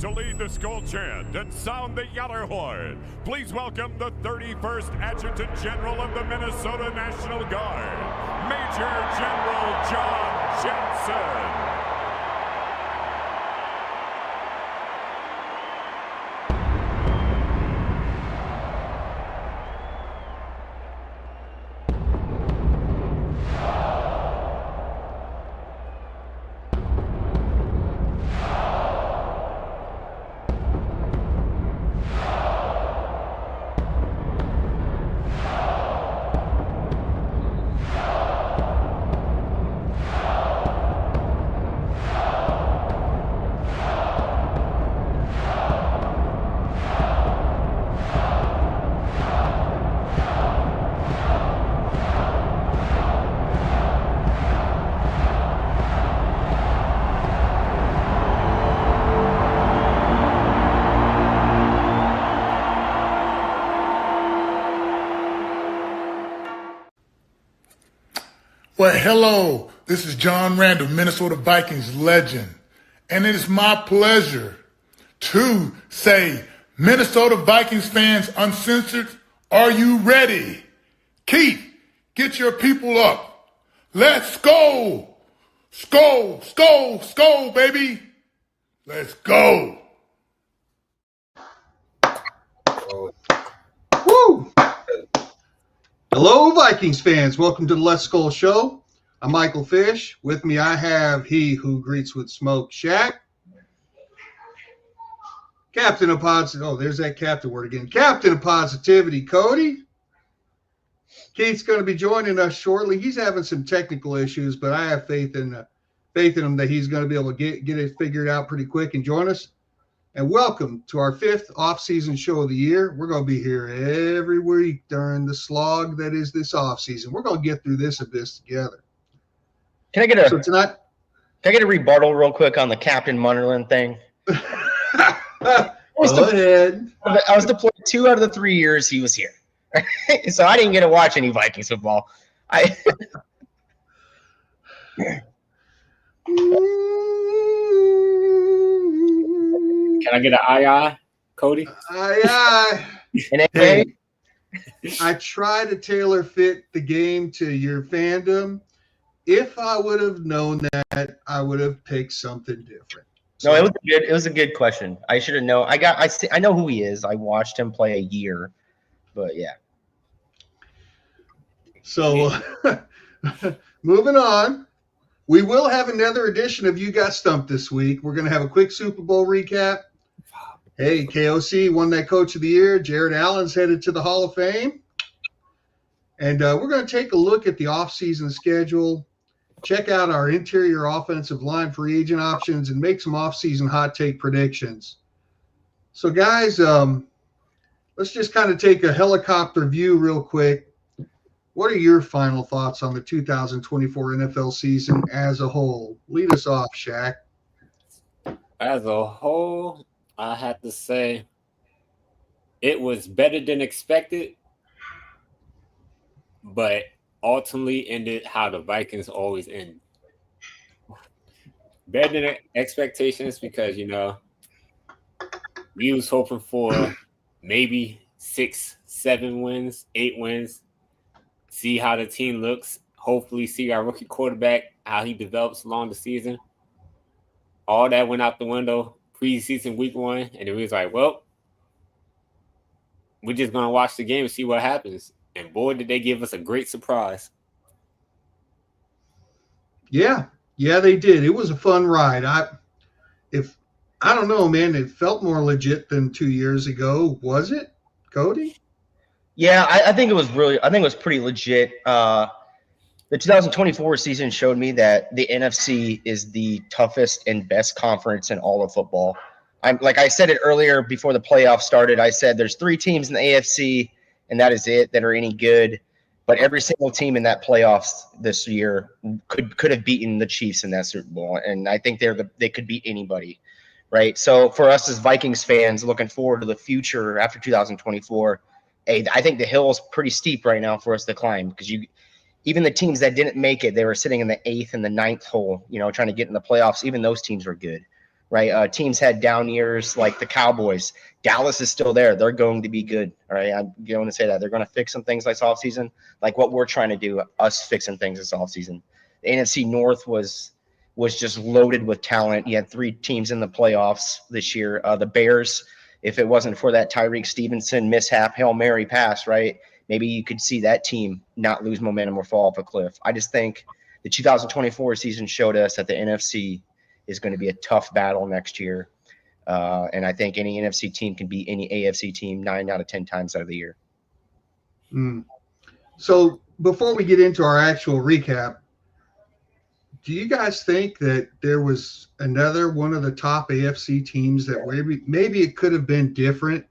to lead the Skol chant and sound the Yaller horn, please welcome the 31st Adjutant General of the Minnesota National Guard, Major General John Jensen. Well, hello, this is John Randall, Minnesota Vikings legend, and it is my pleasure to say, Minnesota Vikings fans uncensored, are you ready? Keith, get your people up. Let's go. Skol, skol, skol, baby. Let's go. Woo! Hello, Vikings fans. Welcome to the Let's Skol Show. I'm Michael Fish. With me, I have he who greets with smoke, Shaq. Captain of Positivity. Oh, there's that captain word again. Captain of Positivity, Cody. Keith's going to be joining us shortly. He's having some technical issues, but I have faith in him that he's going to be able to get it figured out pretty quick and join us. And welcome to our 5th off-season show of the year. We're going to be here every week during the slog that is this off-season. We're going to get through this together. Can I get a rebuttal real quick on the Captain Munderland thing? Go ahead. I was deployed 2 out of the 3 years he was here. So I didn't get to watch any Vikings football. Can I get an aye, Cody? Aye. Hey, I try to tailor fit the game to your fandom. If I would have known that, I would have picked something different. No, it was a good question. I should have known. I know who he is. I watched him play a year, but yeah. So, moving on. We will have another edition of You Got Stumped this week. We're going to have a quick Super Bowl recap. Hey, KOC won that Coach of the Year. Jared Allen's headed to the Hall of Fame. And we're going to take a look at the offseason schedule, check out our interior offensive line free agent options, and make some offseason hot take predictions. So, guys, let's just kind of take a helicopter view real quick. What are your final thoughts on the 2024 NFL season as a whole? Lead us off, Shaq. As a whole, I have to say it was better than expected, but ultimately ended how the Vikings always end. Better than expectations because, we was hoping for maybe 6, 7 wins, 8 wins. See how the team looks. Hopefully see our rookie quarterback, how he develops along the season. All that went out the window preseason week 1. And it was like, well, we're just going to watch the game and see what happens. And boy, did they give us a great surprise. Yeah, they did. It was a fun ride. I don't know, man, it felt more legit than 2 years ago. Was it, Cody? Yeah, I think it was pretty legit. The 2024 season showed me that the NFC is the toughest and best conference in all of football. Like I said it earlier before the playoffs started, I said there's 3 teams in the AFC, and that is it, that are any good. But every single team in that playoffs this year could have beaten the Chiefs in that Super Bowl, and I think they could beat anybody, right? So for us as Vikings fans looking forward to the future after 2024, I think the hill is pretty steep right now for us to climb because even the teams that didn't make it, they were sitting in the 8th and the 9th hole, trying to get in the playoffs. Even those teams were good. right? Teams had down years like the Cowboys. Dallas is still there. They're going to be good. All right. I'm going to say that. They're going to fix some things this offseason, like what we're trying to do, us fixing things this offseason. The NFC North was just loaded with talent. You had 3 teams in the playoffs this year. The Bears, if it wasn't for that Tyreek Stevenson mishap, Hail Mary pass, right? Maybe you could see that team not lose momentum or fall off a cliff. I just think the 2024 season showed us that the NFC is going to be a tough battle next year. And I think any NFC team can beat any AFC team 9 out of 10 times out of the year. So before we get into our actual recap, do you guys think that there was another one of the top AFC teams that maybe it could have been different?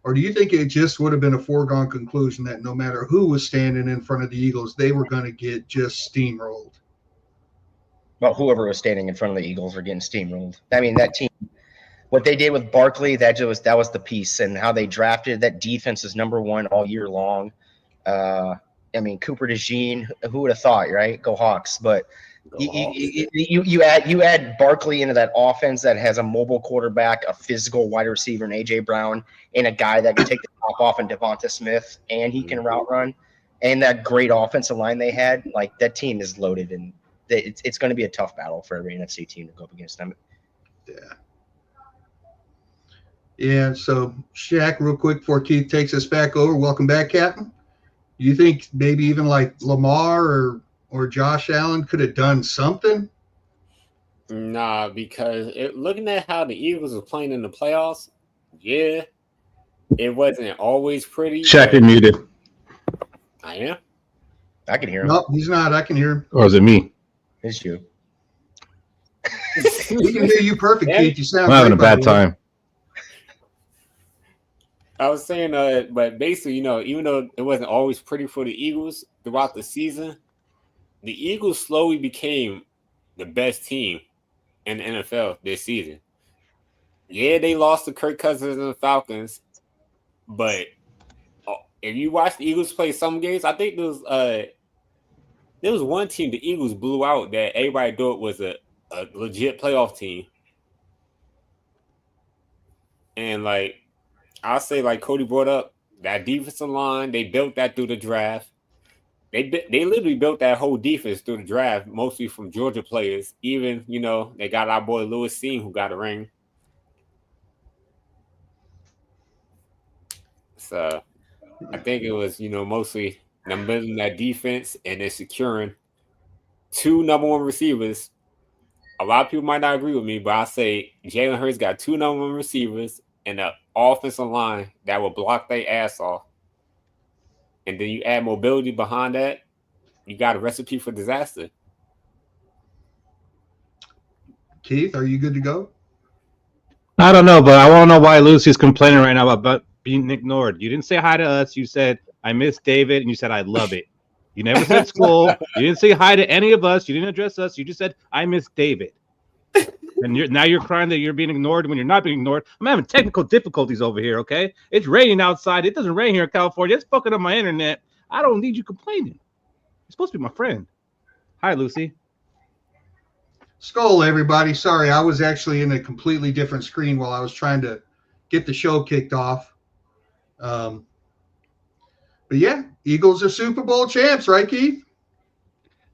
Or do you think it just would have been a foregone conclusion that no matter who was standing in front of the Eagles, they were going to get just steamrolled? Well, whoever was standing in front of the Eagles were getting steamrolled. I mean, that team, what they did with Barkley, that was the piece, and how they drafted. That defense is number 1 all year long. I mean, Cooper DeJean, who would have thought, right? Go Hawks! But you add Barkley into that offense that has a mobile quarterback, a physical wide receiver, and AJ Brown, and a guy that can take the top off in Devonta Smith, and he can route run, and that great offensive line they had. Like, that team is loaded, and it's going to be a tough battle for every NFC team to go up against them. Yeah. So, Shaq, real quick before Keith takes us back over, welcome back, Captain. You think maybe even like Lamar or Josh Allen could have done something? Nah, because looking at how the Eagles were playing in the playoffs, yeah, it wasn't always pretty. Shaq, you're muted. I am. I can hear him. No, he's not. I can hear him. Or is it me? It's you. We can hear you perfect, Keith. You sound I'm having a great, bad time. I was saying, but basically, even though it wasn't always pretty for the Eagles throughout the season, the Eagles slowly became the best team in the NFL this season. Yeah, they lost to Kirk Cousins and the Falcons, but if you watch the Eagles play some games, I think there was one team the Eagles blew out that everybody thought was a legit playoff team. And, like, I'll say, like Cody brought up, that defensive line, they built that through the draft. They literally built that whole defense through the draft, mostly from Georgia players. Even, they got our boy Lewis Seen, who got a ring. So I think it was, mostly them building that defense and then securing 2 number 1 receivers. A lot of people might not agree with me, but I say Jalen Hurts got 2 number 1 receivers and an offensive line that will block their ass off. And then you add mobility behind that, you got a recipe for disaster. Keith, are you good to go? I don't know, but I want to know why Lucy's complaining right now about being ignored. You didn't say hi to us. You said, I miss David, and you said, I love it. You never said Skol. You didn't say hi to any of us. You didn't address us. You just said, I miss David. And now you're crying that you're being ignored when you're not being ignored. I'm having technical difficulties over here, okay? It's raining outside. It doesn't rain here in California. It's fucking up my internet. I don't need you complaining. You're supposed to be my friend. Hi, Lucy. Skol, everybody. Sorry, I was actually in a completely different screen while I was trying to get the show kicked off. But yeah, Eagles are Super Bowl champs, right, Keith?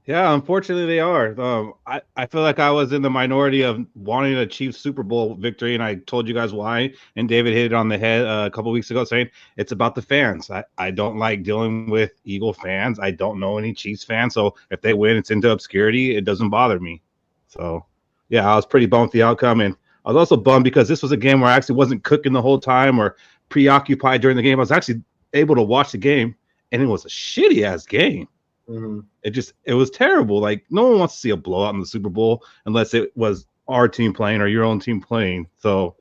Yeah, unfortunately they are. I feel like I was in the minority of wanting to achieve Super Bowl victory, and I told you guys why. And David hit it on the head a couple of weeks ago, saying it's about the fans. I don't like dealing with Eagle fans. I don't know any Chiefs fans, so if they win, it's into obscurity. It doesn't bother me. So, yeah, I was pretty bummed with the outcome, and I was also bummed because this was a game where I actually wasn't cooking the whole time or preoccupied during the game. I was actually able to watch the game, and it was a shitty-ass game. Mm-hmm. It was terrible. Like, no one wants to see a blowout in the Super Bowl unless it was our team playing or your own team playing. So,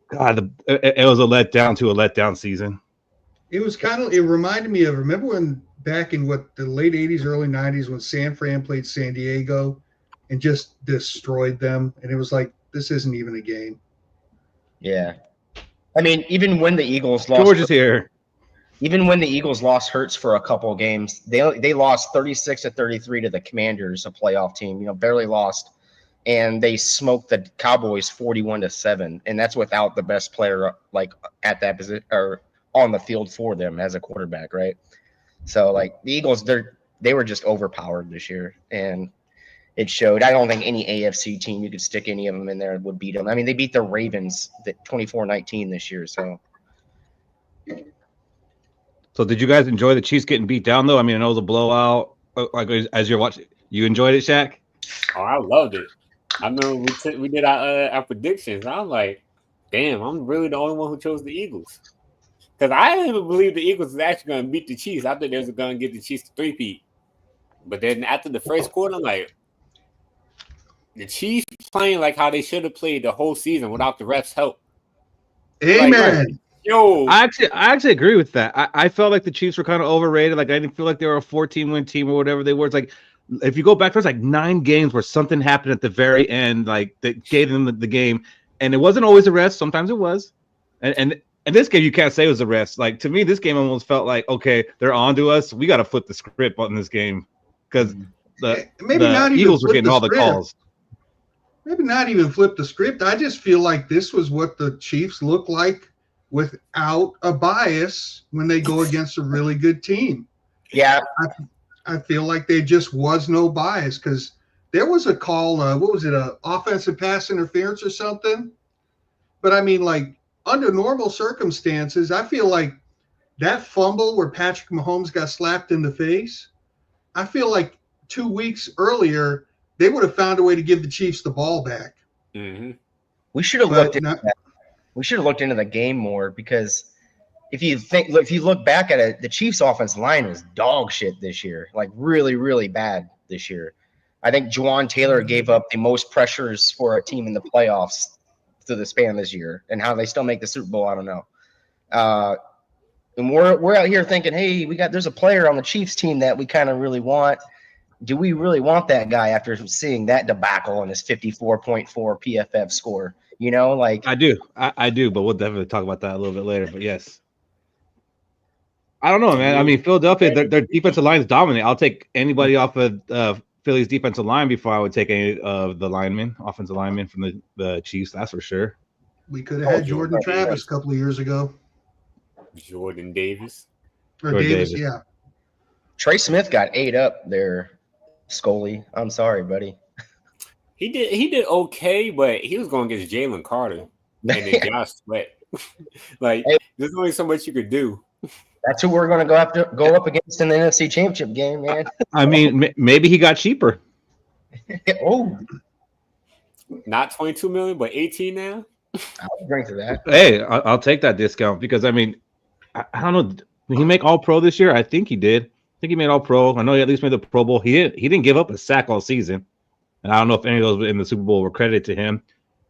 God, it was a letdown season. It was it reminded me of, remember when back in the late 80s, early 90s when San Fran played San Diego and just destroyed them. And it was like, this isn't even a game. Yeah. I mean, even when the Eagles lost. George is here. Even when the Eagles lost Hurts for a couple of games, they lost 36-33 to the Commanders, a playoff team, barely lost. and they smoked the Cowboys 41-7, and that's without the best player like at that position or on the field for them as a quarterback, right? So like the Eagles, they were just overpowered this year, and it showed. I don't think any AFC team you could stick any of them in there would beat them. I mean, they beat the Ravens 24-19 this year. So did you guys enjoy the Chiefs getting beat down though? I mean, I know it was a blowout. Like as you're watching, you enjoyed it, Shaq? Oh, I loved it. I remember we did our predictions. I was like, damn, I'm really the only one who chose the Eagles. Because I didn't even believe the Eagles was actually going to beat the Chiefs. I thought they was going to get the Chiefs to three-peat. But then after the first quarter, I'm like, the Chiefs playing like how they should have played the whole season without the refs' help. Amen. Yo, I actually agree with that. I felt like the Chiefs were kind of overrated. Like I didn't feel like they were a 14-win team or whatever they were. It's like if you go back, there's like 9 games where something happened at the very end, like that gave them the game, and it wasn't always a rest. Sometimes it was, and this game you can't say it was a rest. Like to me, this game almost felt like okay, they're on to us. We got to flip the script on this game because the Eagles were getting all the calls. Maybe not even flip the script. I just feel like this was what the Chiefs look like without a bias when they go against a really good team. yeah, I feel like there just was no bias because there was a call. What was it? Offensive pass interference or something? But I mean, like under normal circumstances, I feel like that fumble where Patrick Mahomes got slapped in the face. I feel like 2 weeks earlier they would have found a way to give the Chiefs the ball back. mm-hmm. we should have looked into that. We should have looked into the game more because if you look back at it, the Chiefs' offensive line was dog shit this year, like really, really bad this year. I think Juwan Taylor gave up the most pressures for a team in the playoffs through the span this year, and how they still make the Super Bowl, I don't know. And we're out here thinking, hey, there's a player on the Chiefs team that we kind of really want. Do we really want that guy after seeing that debacle on his 54.4 PFF score? You know, like I do, but we'll definitely talk about that a little bit later. But yes. I don't know, man. I mean, Philadelphia, their defensive line is dominant. I'll take anybody off of Philly's defensive line before I would take any of the offensive linemen from the Chiefs. That's for sure. We could have had Jordan Travis a couple of years ago. Jordan Davis. Or Davis, yeah. Trey Smith got ate up there, Scully. I'm sorry, buddy. He did okay, but he was going against Jalen Carter and then Josh Sweat. Like, there's only so much you could do. That's who we're going to go up against in the NFC Championship game, man. I mean, maybe he got cheaper. Oh, Not 22 million, but 18 now. I'll drink to that. Hey, I'll take that discount because I mean, I don't know. Did he make All Pro this year? I think he did. I think he made All Pro. I know he at least made the Pro Bowl. He didn't give up a sack all season, and I don't know if any of those in the Super Bowl were credited to him.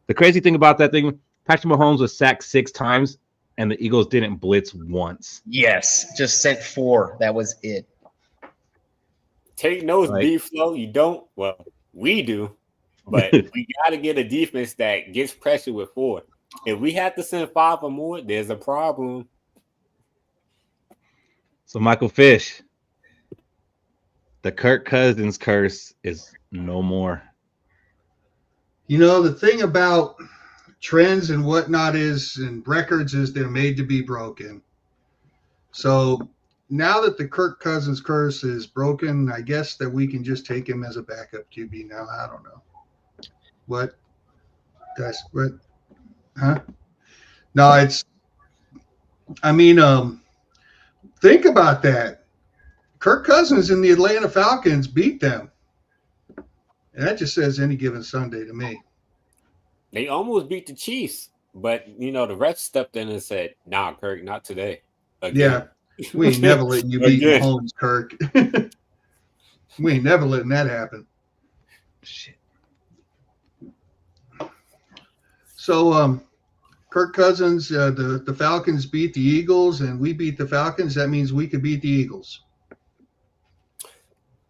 The crazy thing about that thing, Patrick Mahomes was sacked 6 times, and the Eagles didn't blitz once. Yes, just sent 4. That was it. Take notes, D-Flow. You don't. Well, we do. But we got to get a defense that gets pressure with 4. If we have to send 5 or more, there's a problem. So, Michael Fish, the Kirk Cousins curse is no more. You know, the thing about trends and whatnot and records is they're made to be broken. So now that the Kirk Cousins curse is broken, I guess that we can just take him as a backup QB now. I don't know. What? Huh? No, think about that. Kirk Cousins and the Atlanta Falcons beat them. And that just says any given Sunday to me. They almost beat the Chiefs, but, the refs stepped in and said, nah, Kirk, not today. Again. Yeah, we ain't never letting you beat Mahomes, Kirk. We ain't never letting that happen. Shit. So, Kirk Cousins, the Falcons beat the Eagles, and we beat the Falcons. That means we could beat the Eagles.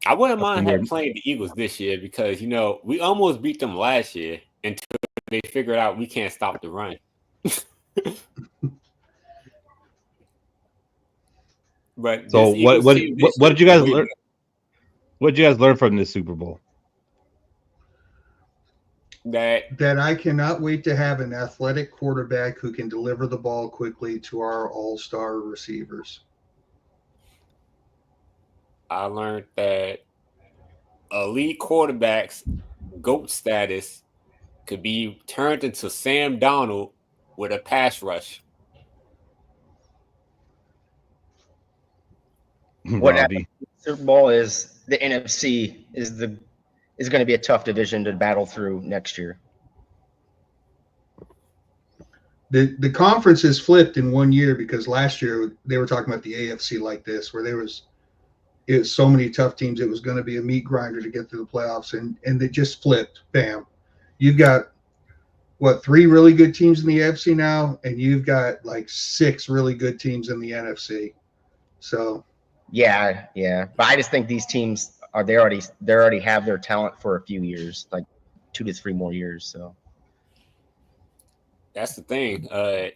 I wouldn't mind playing the Eagles this year because, we almost beat them last year until they figured out we can't stop the run. But so what did you guys learn? What did you guys learn from this Super Bowl? that I cannot wait to have an athletic quarterback who can deliver the ball quickly to our all-star receivers. I learned that elite quarterbacks, GOAT status, could be turned into Sam Darnold with a pass rush. What Robbie. happened in the Super Bowl is the NFC is going to be a tough division to battle through next year. The conference has flipped in 1 year because last year they were talking about the AFC like this, where it was so many tough teams. It was going to be a meat grinder to get through the playoffs, and they just flipped. Bam. You've got, 3 really good teams in the AFC now, and you've got like 6 really good teams in the NFC. So Yeah. But I just think these teams they already have their talent for a few years, like 2 to 3 more years. So That's the thing.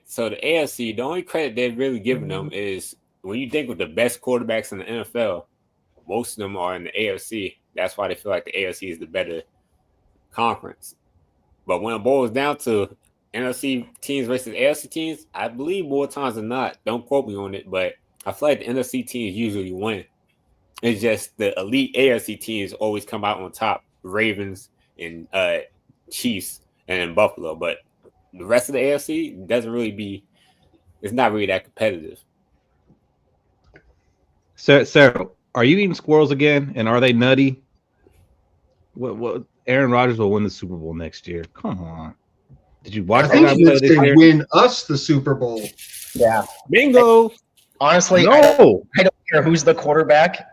So the AFC, the only credit they've really given them is when you think of the best quarterbacks in the NFL, most of them are in the AFC. That's why they feel like the AFC is the better conference. But when it boils down to NFC teams versus AFC teams, I believe more times than not, don't quote me on it, but I feel like the NFC teams usually win. It's just the elite AFC teams always come out on top. Ravens and Chiefs and then Buffalo. But the rest of the AFC it's not really that competitive. Sarah, are you eating squirrels again? And are they nutty? What? Aaron Rodgers will win the Super Bowl next year. Come on. Did you watch I think that he play needs this to year? win us the Super Bowl. yeah, Bingo. honestly, No. I don't care who's the quarterback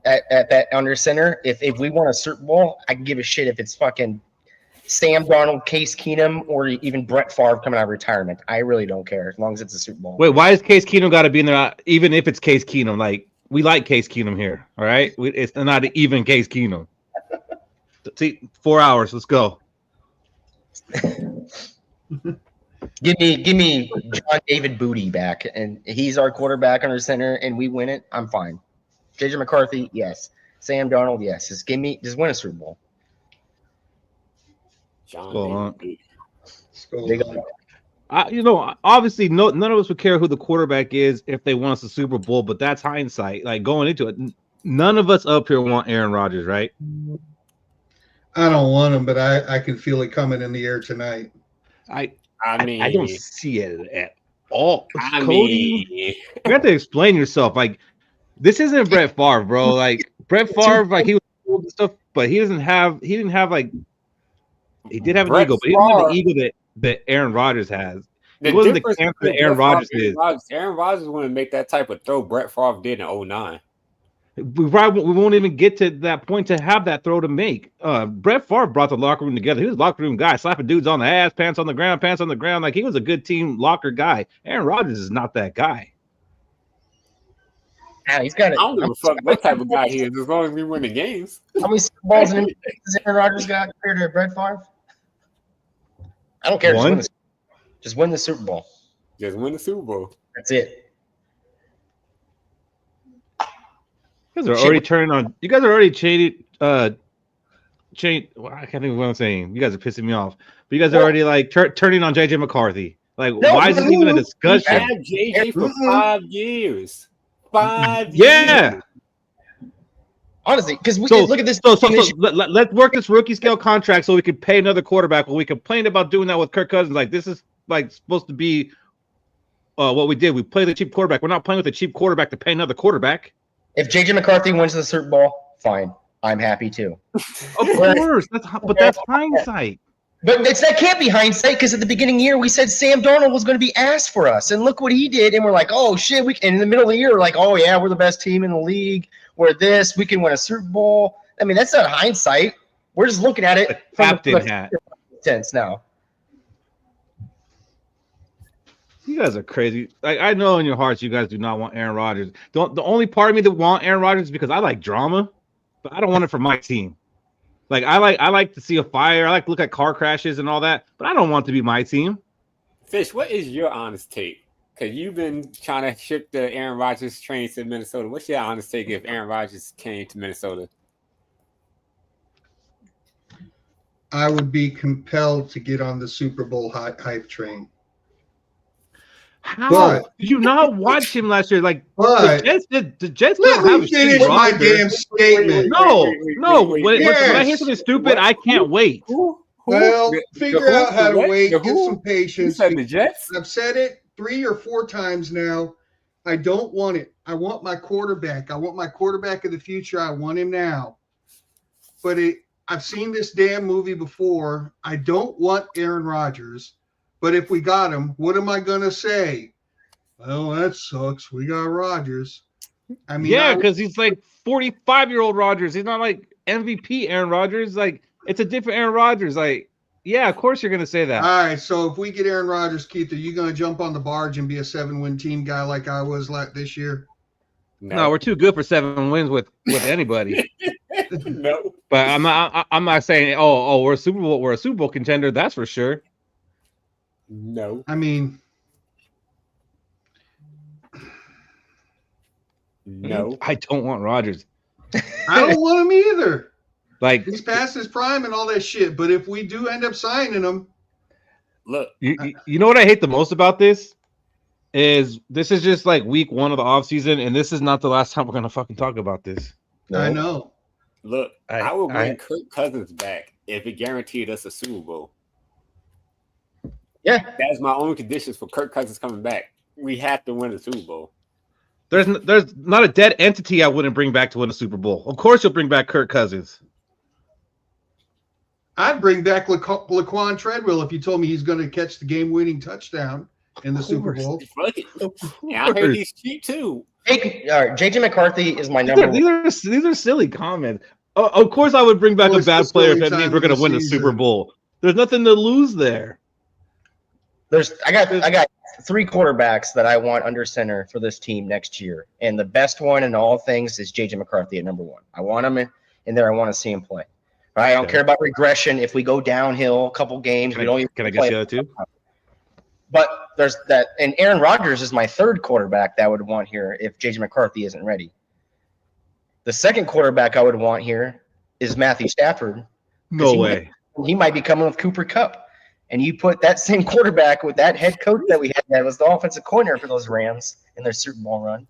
at that under center. If we won a Super Bowl, I can give a shit if it's fucking Sam Darnold, Case Keenum, or even Brett Favre coming out of retirement. I really don't care as long as it's a Super Bowl. Wait, why is Case Keenum got to be in there? Even if it's Case Keenum, like we like Case Keenum here, all right? It's not even Case Keenum. See, 4 hours. Let's go. Give me John David Booty back, and he's our quarterback under center, and we win it. I'm fine. JJ McCarthy, yes. Sam Darnold, yes. Just win a Super Bowl. John David. Big up. Obviously, none of us would care who the quarterback is if they won us the Super Bowl, but that's hindsight. Like going into it, none of us up here want Aaron Rodgers, right? I don't want him, but I can feel it coming in the air tonight. I mean, I don't see it at all. I Cody, mean, you have to explain yourself. Like, this isn't Brett Favre, bro. Like Brett Favre, like he was cool and stuff, but he didn't have like he did have an Brett ego, but he didn't have Favre- the ego that Aaron Rodgers has. the It wasn't the difference cancer between that Aaron Brett Favre Rodgers and did. Aaron Rodgers wouldn't make that type of throw Brett Favre did in 2009. We won't even get to that point to have that throw to make. Brett Favre brought the locker room together. He was a locker room guy, slapping dudes on the ass, pants on the ground. Like he was a good team locker guy. Aaron Rodgers is not that guy. Yeah, he's got I it. don't give a fuck what type of guy he is, as long as we win the games. How many Super Bowls and MVPs has Aaron Rodgers got compared to Brett Favre? I don't care. One? Just win the Super Bowl. Just win the Super Bowl. That's it. You guys are already turning on. You guys are already changing. Well, I can't think of what I'm saying. You guys are pissing me off. But you guys are already like turning on JJ McCarthy. Like, why is this even a We discussion? had JJ for 5 years. 5 years. Yeah. Honestly, because we So can look at this. let's work this rookie scale contract so we can pay another quarterback. When we complained about doing that with Kirk Cousins, like this is like supposed to be what we did. We played the cheap quarterback. We're not playing with a cheap quarterback to pay another quarterback. If JJ McCarthy wins the Super Bowl, fine. I'm happy too. Of course, that's hindsight. But that can't be hindsight because at the beginning of the year we said Sam Darnold was going to be ass for us, and look what he did. And we're like, oh shit! And in the middle of the year, we're like, oh yeah, we're the best team in the league. We're this. We can win a Super Bowl. I mean, that's not hindsight. We're just looking at it The captain hat. Sense now. You guys are crazy. Like I know in your hearts you guys do not want Aaron Rodgers. The only part of me that want Aaron Rodgers is because I like drama, but I don't want it for my team. Like I like to see a fire. I like to look at car crashes and all that, but I don't want it to be my team. Fish, what is your honest take? Because you've been trying to ship the Aaron Rodgers train to Minnesota. What's your honest take if Aaron Rodgers came to Minnesota? I would be compelled to get on the Super Bowl hype train. How But- did you not watch him last year? Like But the Jets let don't have me a finish shitty my roster. damn statement. No. When I hear Yes. something stupid, I can't wait. Who? Well, The figure who? out how The to what? wait. The Get who? some You patience. said the Jets? I've said it 3 or 4 times now. I don't want it. I want my quarterback. I want my quarterback of the future. I want him now. But I've seen this damn movie before. I don't want Aaron Rodgers. But if we got him, what am I going to say? Well, that sucks. We got Rodgers. I mean, Yeah, because he's like 45-year-old Rodgers. He's not like MVP Aaron Rodgers. Like, it's a different Aaron Rodgers. Like, yeah, of course you're gonna say that. all right. So if we get Aaron Rodgers, Keith, are you going to jump on the barge and be a 7-win team guy like I was like this year? No, we're too good for 7 wins with anybody. No. But I'm not saying we're a Super Bowl contender. That's for sure. No. I mean, No. I don't want Rodgers. I don't want him either. Like, He's past his prime and all that shit. But if we do end up signing him, Look, you know what I hate the most about this is just like week 1 of the offseason, and this is not the last time we're gonna fucking talk about this. I know. look, I would I- bring Kirk Cousins back if it guaranteed us a Super Bowl. Yeah. That's my only conditions for Kirk Cousins coming back. We have to win the Super Bowl. There's not a dead entity I wouldn't bring back to win a Super Bowl. Of course, you'll bring back Kirk Cousins. I'd bring back Laquan Treadwell if you told me he's going to catch the game-winning touchdown in the Super Bowl. Fuck it. And I heard he's cheap too. JJ McCarthy is my number one. These are silly comments. Of course, I would bring back a bad player if it means we're going to win the Super Bowl. There's nothing to lose there. I got 3 quarterbacks that I want under center for this team next year, and the best one in all things is JJ McCarthy at number 1. I want him in there. I want to see him play. Right? I don't care about regression. If we go downhill a couple games, we don't even Can I play. get the other 2? But there's that, and Aaron Rodgers is my 3rd quarterback that I would want here if JJ McCarthy isn't ready. The 2nd quarterback I would want here is Matthew Stafford. No way. He might be coming with Cooper Kupp. And you put that same quarterback with that head coach that we had that was the offensive coordinator for those Rams in their Super Bowl run,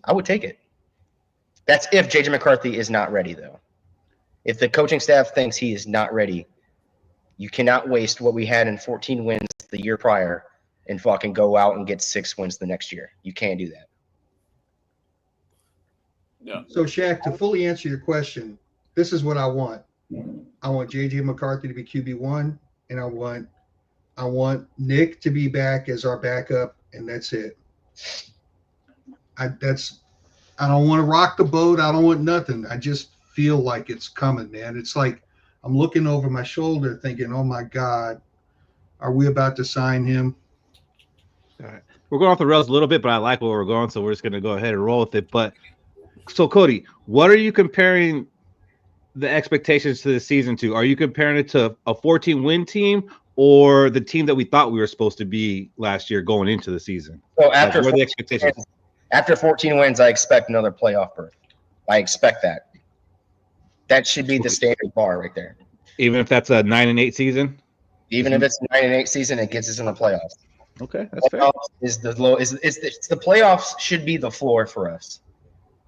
I would take it. That's if JJ McCarthy is not ready, though. If the coaching staff thinks he is not ready, you cannot waste what we had in 14 wins the year prior and fucking go out and get 6 wins the next year. You can't do that. Yeah. So, Shaq, to fully answer your question, this is what I want. I want JJ McCarthy to be QB1, and I want Nick to be back as our backup, and that's it. I don't want to rock the boat. I don't want nothing. I just feel like it's coming, man. It's like I'm looking over my shoulder thinking, oh my God, are we about to sign him? All right. We're going off the rails a little bit, but I like where we're going, so we're just going to go ahead and roll with it. But so, Cody, what are you comparing the expectations to the season to? Are you comparing it to a 14-win team or the team that we thought we were supposed to be last year going into the season? So after what are the expectations? After 14 wins, I expect another playoff berth. I expect that. That should be the standard bar right there. Even if that's a 9-8 season? Even if it's 9-8 season, it gets us in the playoffs. Okay, that's fair. Playoffs is the low. It's the playoffs should be the floor for us,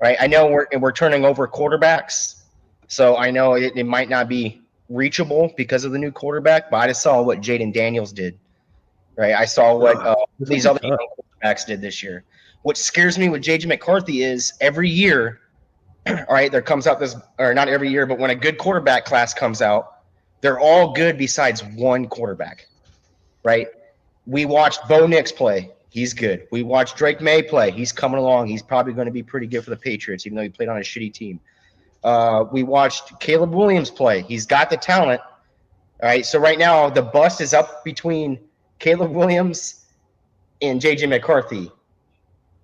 right? I know we're turning over quarterbacks, so I know it might not be reachable because of the new quarterback. But I just saw what Jaden Daniels did, right? I saw what these other young quarterbacks did this year. What scares me with JJ McCarthy is every year, all right, there comes out this, or not every year, but when a good quarterback class comes out, they're all good besides one quarterback, right? We watched Bo Nix play. He's good. We watched Drake May play. He's coming along. He's probably going to be pretty good for the Patriots, even though he played on a shitty team. We watched Caleb Williams play. He's got the talent. All right, so right now the bust is up between Caleb Williams and JJ McCarthy,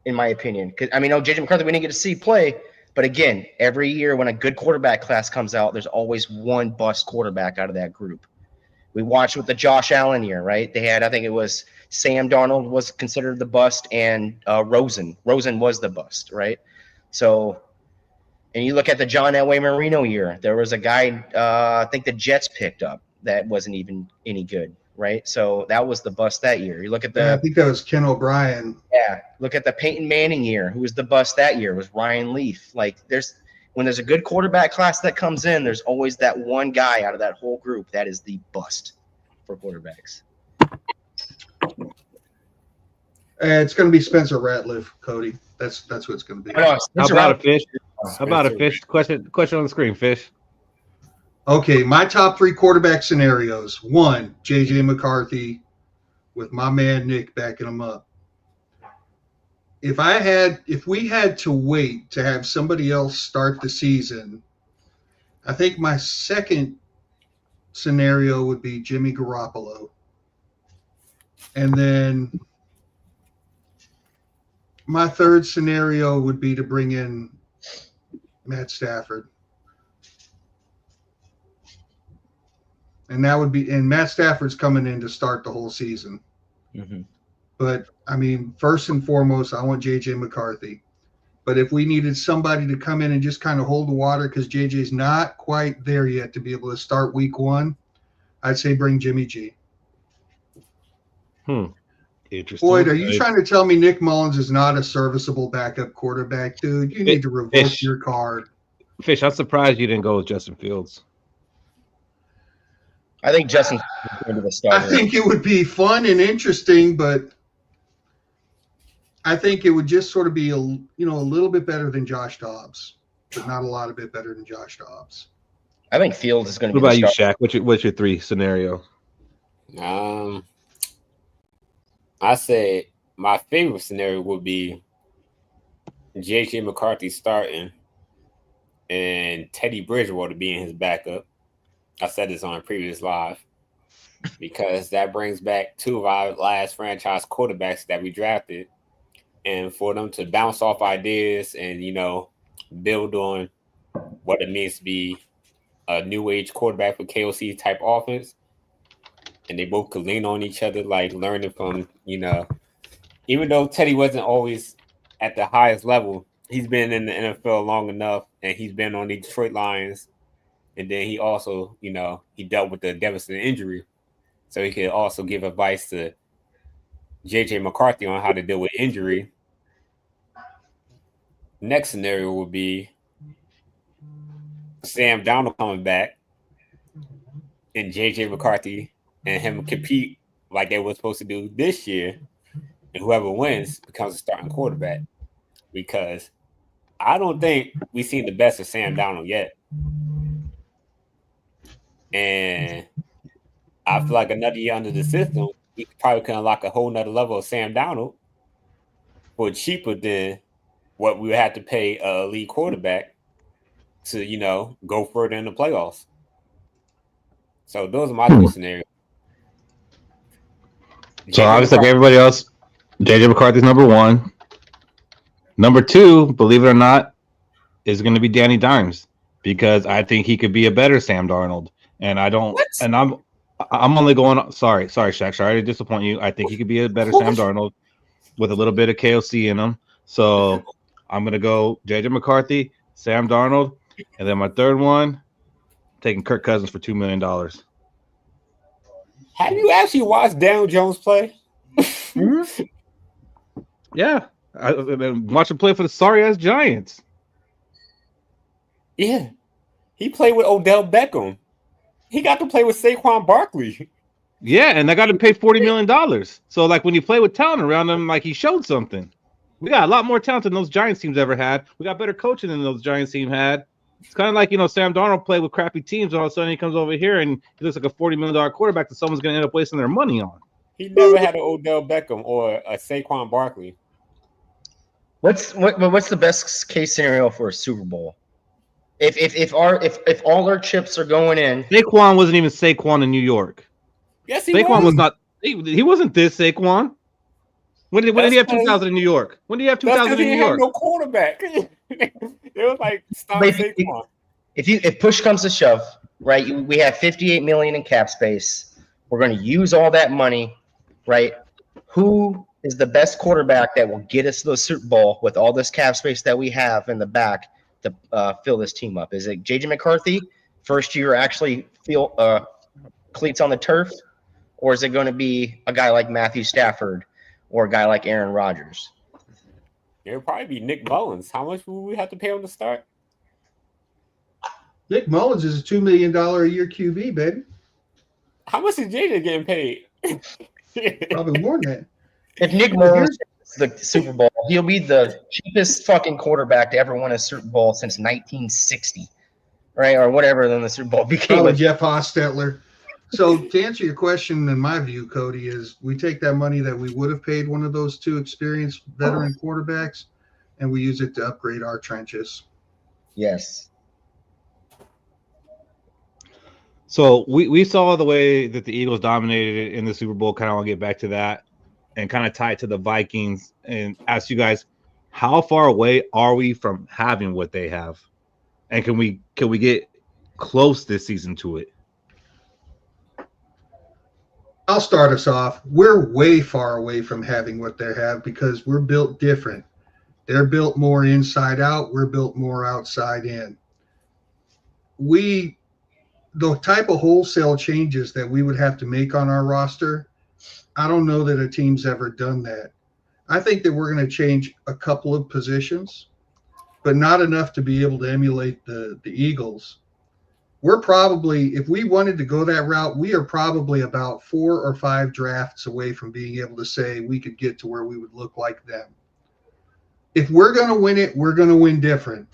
in my opinion. JJ McCarthy we didn't get to see play, but again, every year when a good quarterback class comes out, there's always one bust quarterback out of that group. We watched with the Josh Allen year, right? They had, I think it was Sam Darnold was considered the bust, and Rosen was the bust, right? So And you look at the John Elway Marino year, there was a guy I think the Jets picked up that wasn't even any good, right? So that was the bust that year. You look at I think that was Ken O'Brien. Yeah, look at the Peyton Manning year. Who was the bust that year? It was Ryan Leaf. Like when there's a good quarterback class that comes in, there's always that one guy out of that whole group that is the bust for quarterbacks. It's going to be Spencer Ratliff, Cody. That's what it's going to be. How about a fish? How about a fish? Question on the screen, fish. Okay, my top 3 quarterback scenarios. 1, J.J. McCarthy with my man Nick backing him up. If we had to wait to have somebody else start the season, I think my second scenario would be Jimmy Garoppolo. And then my third scenario would be to bring in Matt Stafford. And Matt Stafford's coming in to start the whole season. Mm-hmm. But, I mean, first and foremost, I want J.J. McCarthy. But if we needed somebody to come in and just kind of hold the water because J.J.'s not quite there yet to be able to start week 1, I'd say bring Jimmy G. Interesting. Boyd, are you trying to tell me Nick Mullins is not a serviceable backup quarterback, dude? You need to revoke your card. Fish, I'm surprised you didn't go with Justin Fields. I think Justin into the starter. I think it would be fun and interesting, but I think it would just sort of be a little bit better than Josh Dobbs, but not a lot of bit better than Josh Dobbs. I think Fields is going to be What about you, Shaq? What's your 3 scenario? I say my favorite scenario would be J.J. McCarthy starting and Teddy Bridgewater being his backup. I said this on a previous live because that brings back 2 of our last franchise quarterbacks that we drafted, and for them to bounce off ideas and, build on what it means to be a new age quarterback with KOC type offense. And they both could lean on each other, like learning from, even though Teddy wasn't always at the highest level, he's been in the NFL long enough and he's been on the Detroit Lions. And then he also, he dealt with the devastating injury. So he could also give advice to J.J. McCarthy on how to deal with injury. Next scenario would be Sam Darnold coming back and J.J. McCarthy and him compete like they were supposed to do this year. And whoever wins becomes a starting quarterback. Because I don't think we've seen the best of Sam Darnold yet. And I feel like another year under the system, we probably can unlock a whole nother level of Sam Darnold for cheaper than what we would have to pay a elite quarterback to, go further in the playoffs. So those are my 2 scenarios. So obviously, like everybody else, J.J. McCarthy's number 1. Number 2, believe it or not, is going to be Danny Dimes because I think he could be a better Sam Darnold. And I don't, and I'm only going. Sorry, Shaq. Sorry to disappoint you. I think he could be a better Sam Darnold with a little bit of KOC in him. So I'm gonna go J.J. McCarthy, Sam Darnold, and then my third one, taking Kirk Cousins for $2 million. Have you actually watched Daniel Jones play? Mm-hmm. Yeah, I've been watching play for the sorry ass Giants. Yeah, he played with Odell Beckham. He got to play with Saquon Barkley. Yeah, and I got to pay $40 million. So, like, when you play with talent around him, like, he showed something. We got a lot more talent than those Giants teams ever had. We got better coaching than those Giants teams had. It's kind of like, Sam Darnold played with crappy teams, and all of a sudden he comes over here and he looks like a $40 million quarterback that someone's going to end up wasting their money on. He never had an Odell Beckham or a Saquon Barkley. What's the best case scenario for a Super Bowl? If all our chips are going in, Saquon wasn't even Saquon in New York. Yes, he Saquon was was not. He wasn't this Saquon. When did he have 2,000 in New York? When did he have 2,000 in New York? No quarterback. It was like stop Saquon. If push comes to shove, right? We have $58 million in cap space. We're going to use all that money, right? Who is the best quarterback that will get us to the Super Bowl with all this cap space that we have in the back? to fill this team up? Is it JJ McCarthy, first year actually feel cleats on the turf, or is it going to be a guy like Matthew Stafford or a guy like Aaron Rodgers? It'll probably be Nick Mullins. How much will we have to pay him to start? Nick Mullins is a $2 million a year QB, baby. How much is JJ getting paid? Probably more than that. If Nick Mullins wins the Super Bowl, he'll be the cheapest fucking quarterback to ever win a Super Bowl since 1960, right? Or whatever then the Super Bowl became. Probably Jeff Hostetler. So to answer your question, in my view, Cody, is we take that money that we would have paid one of those two experienced veteran quarterbacks, and we use it to upgrade our trenches. Yes. So we saw the way that the Eagles dominated in the Super Bowl. Kind of want to get back to that and kind of tie it to the Vikings and ask you guys, how far away are we from having what they have? And can we get close this season to it? I'll start us off. We're way far away from having what they have because we're built different. They're built more inside out. We're built more outside in. The type of wholesale changes that we would have to make on our roster, I don't know that a team's ever done that. I think that we're going to change a couple of positions, but not enough to be able to emulate the Eagles. We're probably, if we wanted to go that route, we are probably about 4 or 5 drafts away from being able to say we could get to where we would look like them. If we're going to win it, we're going to win different.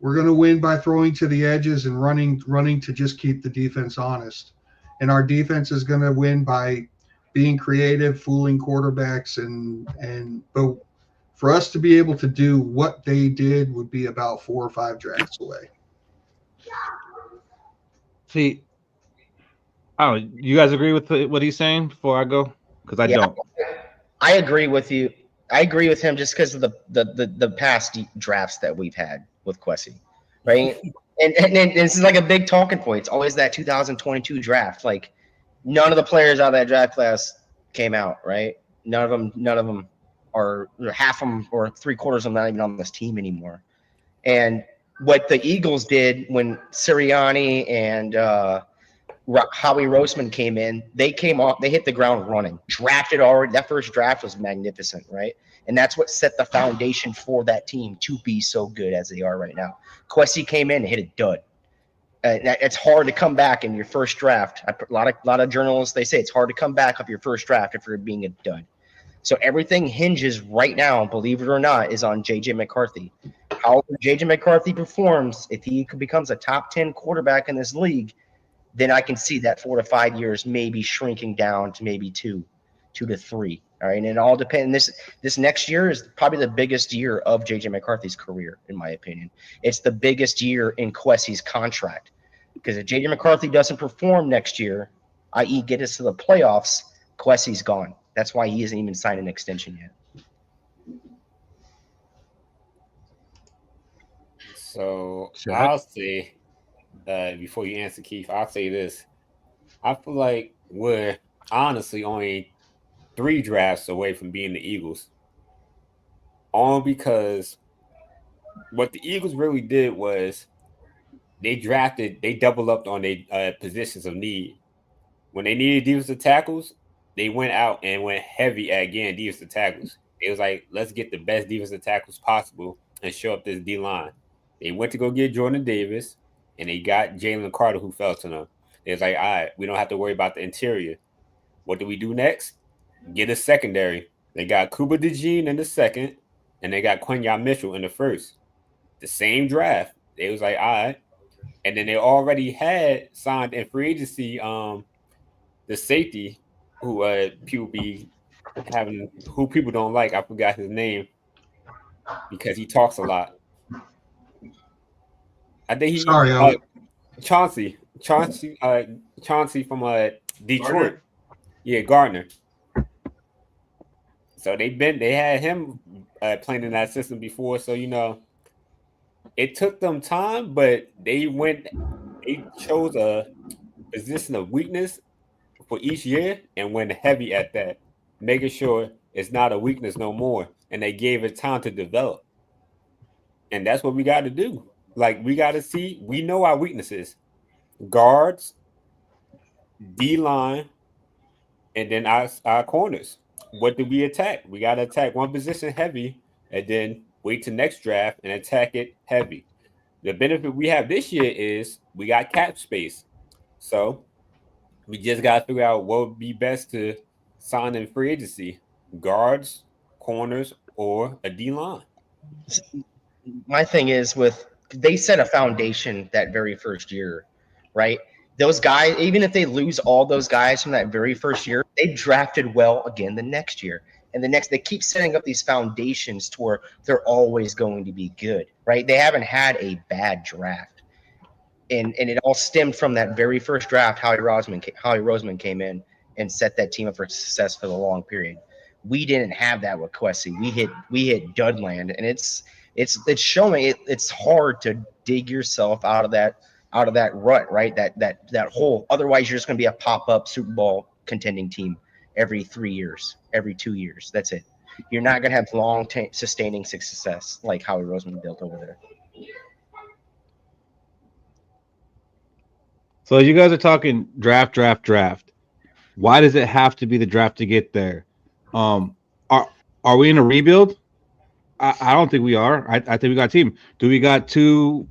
We're going to win by throwing to the edges and running to just keep the defense honest. And our defense is going to win by being creative, fooling quarterbacks, but for us to be able to do what they did would be about 4 or 5 drafts away. See, I don't know. You guys agree with what he's saying before I go? Because I don't. I agree with you. I agree with him just because of the past drafts that we've had with Kwesi, right? and this is like a big talking point. It's always that 2022 draft. Like none of the players out of that draft class came out, right? None of them are, half of them or 3/4 of them not even on this team anymore. And what the Eagles did when Sirianni and Howie Roseman came in, they hit the ground running. Drafted already. That first draft was magnificent, right? And that's what set the foundation for that team to be so good as they are right now. Kwesi came in and hit a dud. It's hard to come back in your first draft. A lot of journalists, they say it's hard to come back off your first draft if you're being a dud. So everything hinges right now, believe it or not, is on JJ McCarthy. How JJ McCarthy performs, if he becomes a top 10 quarterback in this league, then I can see that 4 to 5 years maybe shrinking down to maybe 2 to 3. All right. And it all depends. This next year is probably the biggest year of JJ McCarthy's career, in my opinion. It's the biggest year in Kwesi's contract. Because if JJ McCarthy doesn't perform next year, i.e. get us to the playoffs, Kwesi's gone. That's why he hasn't even signed an extension yet. So I'll say, before you answer, Keith, I'll say this. I feel like we're honestly only 3 drafts away from being the Eagles. Only because what the Eagles really did was they doubled up on their positions of need. When they needed defensive tackles, they went out and went heavy at getting defensive tackles. It was like, let's get the best defensive tackles possible and show up this D-line. They went to go get Jordan Davis, and they got Jalen Carter, who fell to them. It was like, all right, we don't have to worry about the interior. What do we do next? Get a secondary. They got Cuba DeJean in the second, and they got Quenya Mitchell in the first. The same draft. They was like, all right. And then they already had signed in free agency the safety who people don't like. I forgot his name because he talks a lot. I think Chauncey from Detroit. Gardner. Yeah, Gardner. So they had him playing in that system before. So it took them time, but they chose a position of weakness for each year and went heavy at that, making sure it's not a weakness no more. And they gave it time to develop. And that's what we got to do. Like, we got to see, we know our weaknesses: guards, D line, and then our corners. What do we attack? We got to attack one position heavy and then wait till next draft and attack it heavy. The benefit we have this year is we got cap space. So we just got to figure out what would be best to sign in free agency: guards, corners, or a D line. My thing is they set a foundation that very first year, right? Those guys, even if they lose all those guys from that very first year, they drafted well again the next year. And they keep setting up these foundations to where they're always going to be good, right? They haven't had a bad draft. And it all stemmed from that very first draft. Howie Roseman came in and set that team up for success for the long period. We didn't have that with Kwesi. We hit Dudland, and it's showing it's hard to dig yourself out of that rut, right? That hole. Otherwise, you're just going to be a pop-up Super Bowl contending team every 3 years, every 2 years. That's it. You're not going to have long sustaining success like Howie Roseman built over there. So you guys are talking draft. Why does it have to be the draft to get there? Are we in a rebuild? I don't think we are. I think we got a team. Do we got two,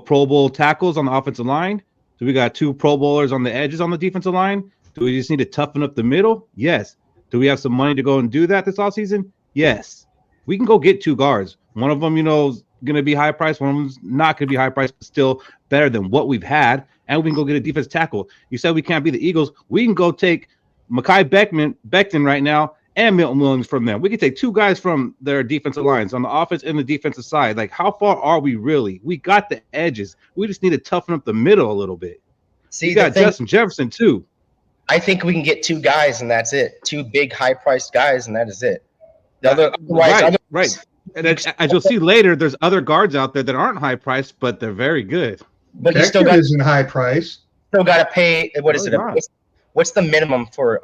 Pro Bowl tackles on the offensive line? Do we got two Pro Bowlers on the edges on the defensive line? Do we just need to toughen up the middle? Yes. Do we have some money to go and do that this offseason? Yes. We can go get two guards. One of them, is going to be high priced. One of them's not going to be high priced, but still better than what we've had. And we can go get a defense tackle. You said we can't be the Eagles. We can go take Mekhi Becton right now and Milton Williams from them. We can take two guys from their defensive lines on the offense and the defensive side. Like, how far are we really? We got the edges. We just need to toughen up the middle a little bit. See, we got Justin Jefferson too. I think we can get two guys and that's it. Two big, high-priced guys and that is it. Right. And as you'll see later, there's other guards out there that aren't high-priced, but they're very good. But you still isn't high price. Still got to pay. What is it? What's the minimum for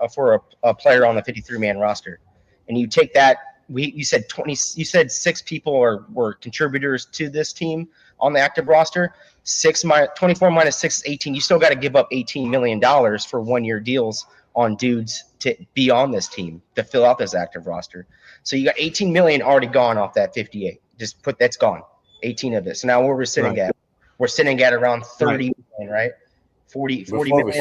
a player on the 53-man roster? And you take that. You said 20. You said 6 people were contributors to this team on the active roster. 24 minus 6 is 18. You still got to give up $18 million for 1-year deals on dudes to be on this team to fill out this active roster. So you got $18 million already gone off that 58. That's gone. 18 of it. So now where we're sitting at? We're sitting at around 30 million, right? 40 million.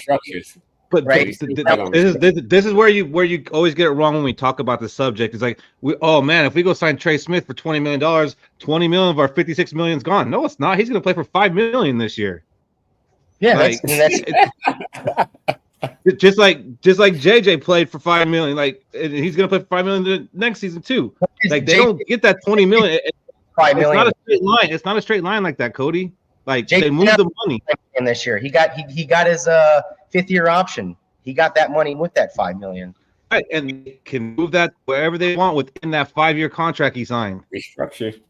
But right? This is where you always get it wrong when we talk about the subject. It's like, if we go sign Trey Smith for $20 million, $20 million of our $56 million is gone. No, it's not. He's going to play for $5 million this year. Yeah, that's just like JJ played for $5 million. Like, and he's going to play for $5 million the next season too. Like, they don't get that $20 million. $5 million. It's not a straight line. It's not a straight line like that, Cody. Like, they moved the money in this year. He got his 5th-year option. He got that money with that $5 million. Right, and they can move that wherever they want within that 5-year contract he signed. Restructure.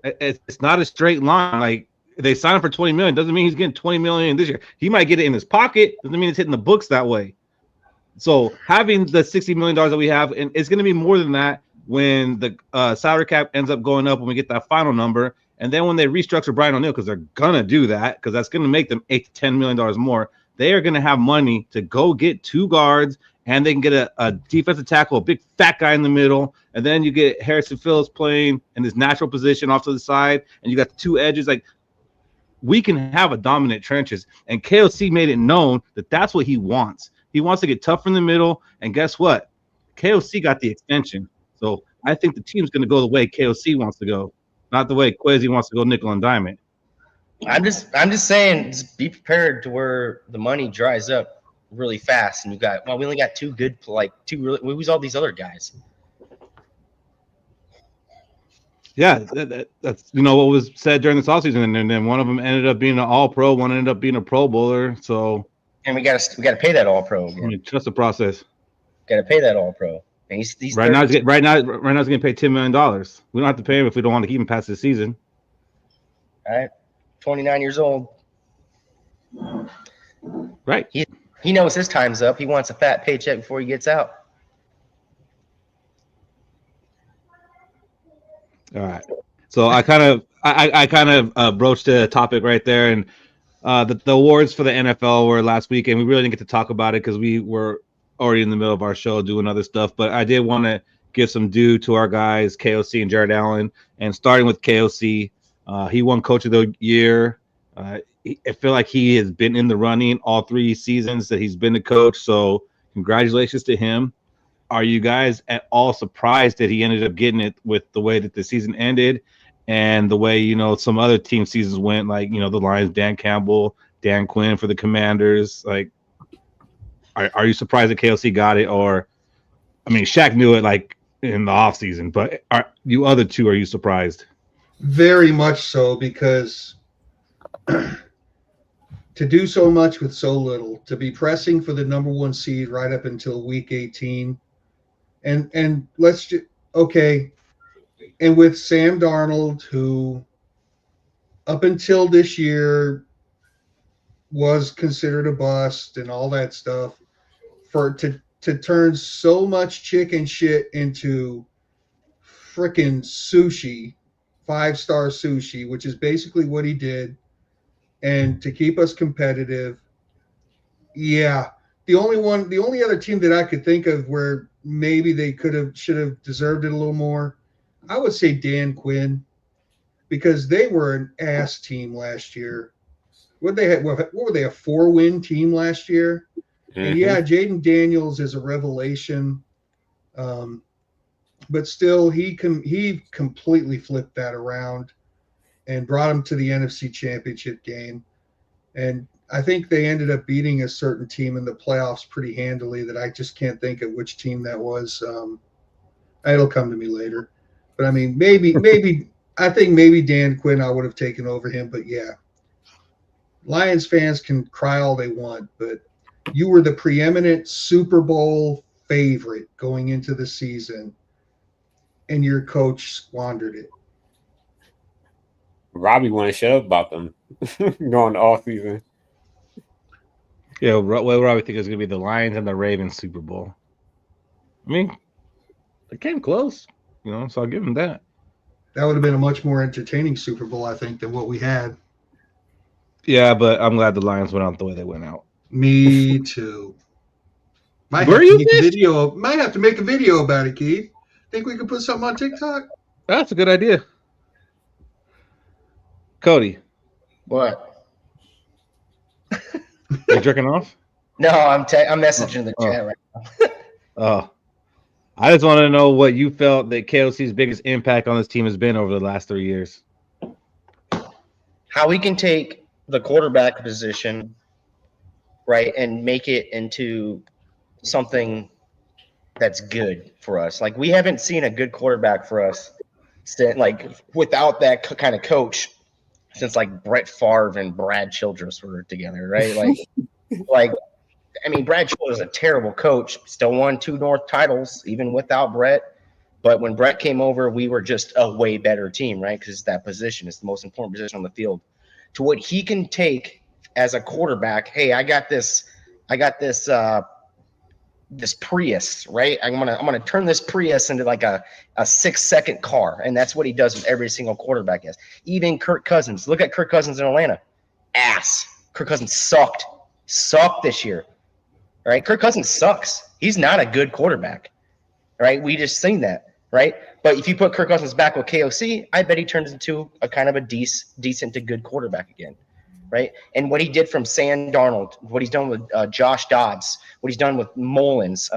It's not a straight line. Like, they signed him for $20 million. Doesn't mean he's getting $20 million this year. He might get it in his pocket. Doesn't mean it's hitting the books that way. So having the $60 million that we have, and it's going to be more than that when the salary cap ends up going up when we get that final number. And then when they restructure Brian O'Neill, because they're going to do that, because that's going to make them $8 to $10 million more, they are going to have money to go get 2 guards, and they can get a defensive tackle, a big fat guy in the middle, and then you get Harrison Phillips playing in his natural position off to the side, and you got the 2 edges. Like, we can have a dominant trenches, and KOC made it known that that's what he wants. He wants to get tough in the middle, and guess what? KOC got the extension. So I think the team's going to go the way KOC wants to go. Not the way Kwesi wants to go nickel and diamond. I'm just saying, just be prepared to where the money dries up really fast, and we only got 2 good, who's all these other guys? Yeah, that's what was said during this offseason, and then one of them ended up being an All-Pro, one ended up being a Pro Bowler. So, and we got to pay that All-Pro again. Trust the process. Got to pay that All-Pro. He's right now he's getting paid $10 million. We don't have to pay him if we don't want to keep him past the season. All right, 29 years old. Right. He knows his time's up. He wants a fat paycheck before he gets out. All right. So I kind I kind of broached the topic right there, and the awards for the NFL were last week, and we really didn't get to talk about it because we were already in the middle of our show doing other stuff. But I did want to give some due to our guys, KOC and Jared Allen, and starting with KOC, he won Coach of the Year. I feel like he has been in the running all 3 seasons that he's been the coach. So congratulations to him. Are you guys at all surprised that he ended up getting it with the way that the season ended and the way, some other team seasons went, like, the Lions, Dan Campbell, Dan Quinn for the Commanders? Like, are you surprised that KOC got it? Or, I mean, Shaq knew it like in the offseason, but are you other two, are you surprised? Very much so, because to do so much with so little, to be pressing for the number 1 seed right up until week 18. And let's just, okay. And with Sam Darnold, who up until this year was considered a bust and all that stuff, to turn so much chicken shit into frickin' sushi, 5-star sushi, which is basically what he did, and to keep us competitive. Yeah. The only other team that I could think of where maybe they should have deserved it a little more, I would say Dan Quinn, because they were an ass team last year. What were they, a 4-win team last year? Mm-hmm. And yeah, Jaden Daniels is a revelation, but still he completely flipped that around and brought him to the NFC Championship game. And I think they ended up beating a certain team in the playoffs pretty handily that I just can't think of which team that was. It'll come to me later. But I mean, I think maybe Dan Quinn I would have taken over him. But yeah, Lions fans can cry all they want, but you were the preeminent Super Bowl favorite going into the season, and your coach squandered it. Robbie want to shut up about them going off season. Yeah, what Robbie think is going to be the Lions and the Ravens Super Bowl. I mean, they came close, so I'll give them that. That would have been a much more entertaining Super Bowl, I think, than what we had. Yeah, but I'm glad the Lions went out the way they went out. Me too. Might have to make a video about it, Keith. Think we could put something on TikTok? That's a good idea. Cody. What? You jerking off? No, I'm messaging the chat right now. Oh. I just want to know what you felt that KOC's biggest impact on this team has been over the last 3 years. How we can take the quarterback position, right, and make it into something that's good for us. Like, we haven't seen a good quarterback for us, like, without that kind of coach since, like, Brett Favre and Brad Childress were together, right? Like, I mean, Brad Childress is a terrible coach, still won 2 North titles, even without Brett. But when Brett came over, we were just a way better team, right? Because that position is the most important position on the field. To what he can take as a quarterback, hey, I got this Prius, right? I'm gonna turn this Prius into like a 6-second car, and that's what he does with every single quarterback. Even Kirk Cousins. Look at Kirk Cousins in Atlanta. Ass. Kirk Cousins sucked this year, right? Kirk Cousins sucks. He's not a good quarterback, right? We just seen that, right? But if you put Kirk Cousins back with KOC, I bet he turns into a kind of a decent to good quarterback again. Right. And what he did from Sam Darnold, what he's done with Josh Dobbs, what he's done with Mullins,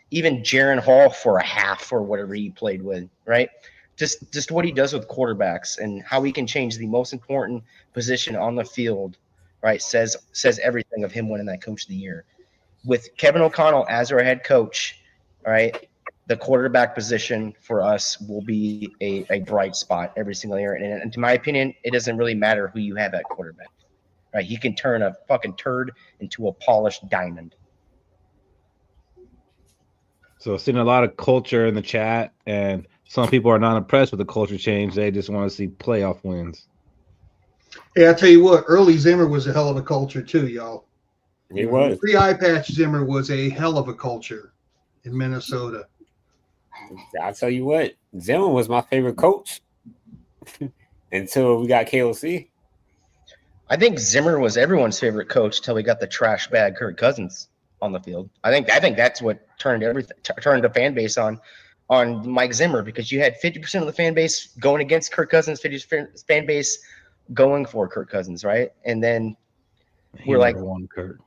even Jaron Hall for a half or whatever he played with. Right. Just what he does with quarterbacks and how he can change the most important position on the field. Right. Says everything of him winning that Coach of the Year. With Kevin O'Connell as our head coach. All right. The quarterback position for us will be a bright spot every single year. And to my opinion, it doesn't really matter who you have at quarterback. Right, he can turn a fucking turd into a polished diamond. So seeing a lot of culture in the chat, and some people are not impressed with the culture change. They just want to see playoff wins. Hey, I tell you what, early Zimmer was a hell of a culture too, y'all. He was. Pre-eye patch Zimmer was a hell of a culture in Minnesota. I'll tell you what, Zimmer was my favorite coach. until we got KOC. I think Zimmer was everyone's favorite coach till we got the trash bag Kirk Cousins on the field. I think that's what turned the fan base on Mike Zimmer, because you had 50% of the fan base going against Kirk Cousins, 50% fan base going for Kirk Cousins, right? And then He never wanted Kirk.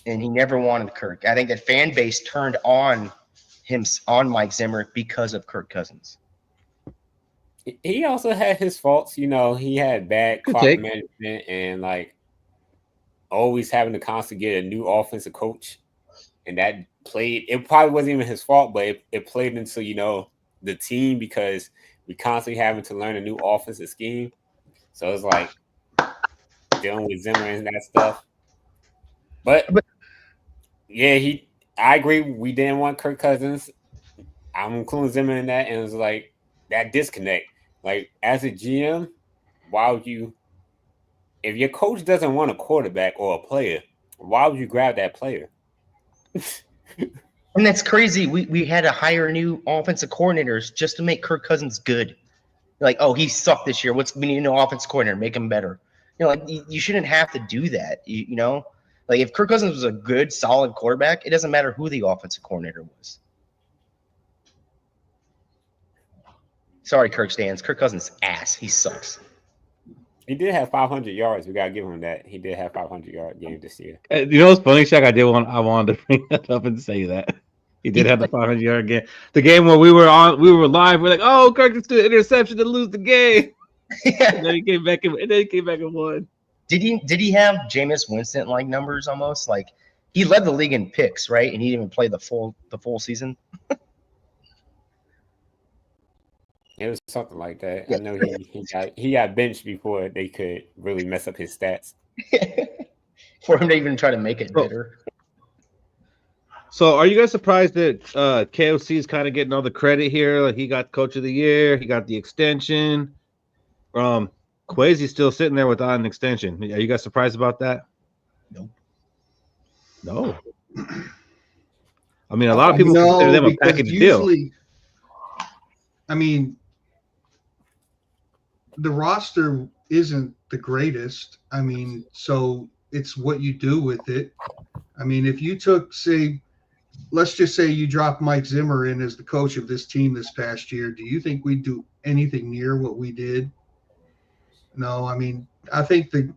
And he never wanted Kirk. I think that fan base turned on Mike Zimmer because of Kirk Cousins. He also had his faults, you know. He had bad clock management and like always having to constantly get a new offensive coach, and that played. It probably wasn't even his fault, but it played into, you know, the team, because we constantly having to learn a new offensive scheme. So it's like dealing with Zimmer and that stuff. But yeah, I agree. We didn't want Kirk Cousins. I'm including Zimmer in that, and it was like that disconnect. Like, as a GM, why would you, if your coach doesn't want a quarterback or a player, why would you grab that player? And that's crazy. We had to hire new offensive coordinators just to make Kirk Cousins good. Like, oh, he sucked this year. We need a new offensive coordinator, make him better. You know, like you shouldn't have to do that. You know, like if Kirk Cousins was a good, solid quarterback, it doesn't matter who the offensive coordinator was. Sorry, Kirk stands. Kirk Cousins ass. He sucks. He did have 500 yards. We gotta give him that. He did have 500-yard game this year. You know what's funny, Shaq? I wanted to bring that up and say that he did have the 500-yard game. The game where we were live. We're like, oh, Kirk just threw an interception to lose the game. Yeah. And then he came back and won. Did he have Jameis Winston like numbers almost? Like he led the league in picks, right? And he didn't even play the full season. It was something like that. Yeah. I know he got benched before they could really mess up his stats. For him to even try to make it better. So are you guys surprised that KOC is kind of getting all the credit here? Like, he got coach of the year, he got the extension. Kwesi's still sitting there without an extension. Are you guys surprised about that? No. I mean, a lot of people consider them a package deal. I mean, the roster isn't the greatest. I mean, so it's what you do with it. I mean, if you took, say, let's just say you drop Mike Zimmer in as the coach of this team this past year, do you think we'd do anything near what we did? No, I mean, I think the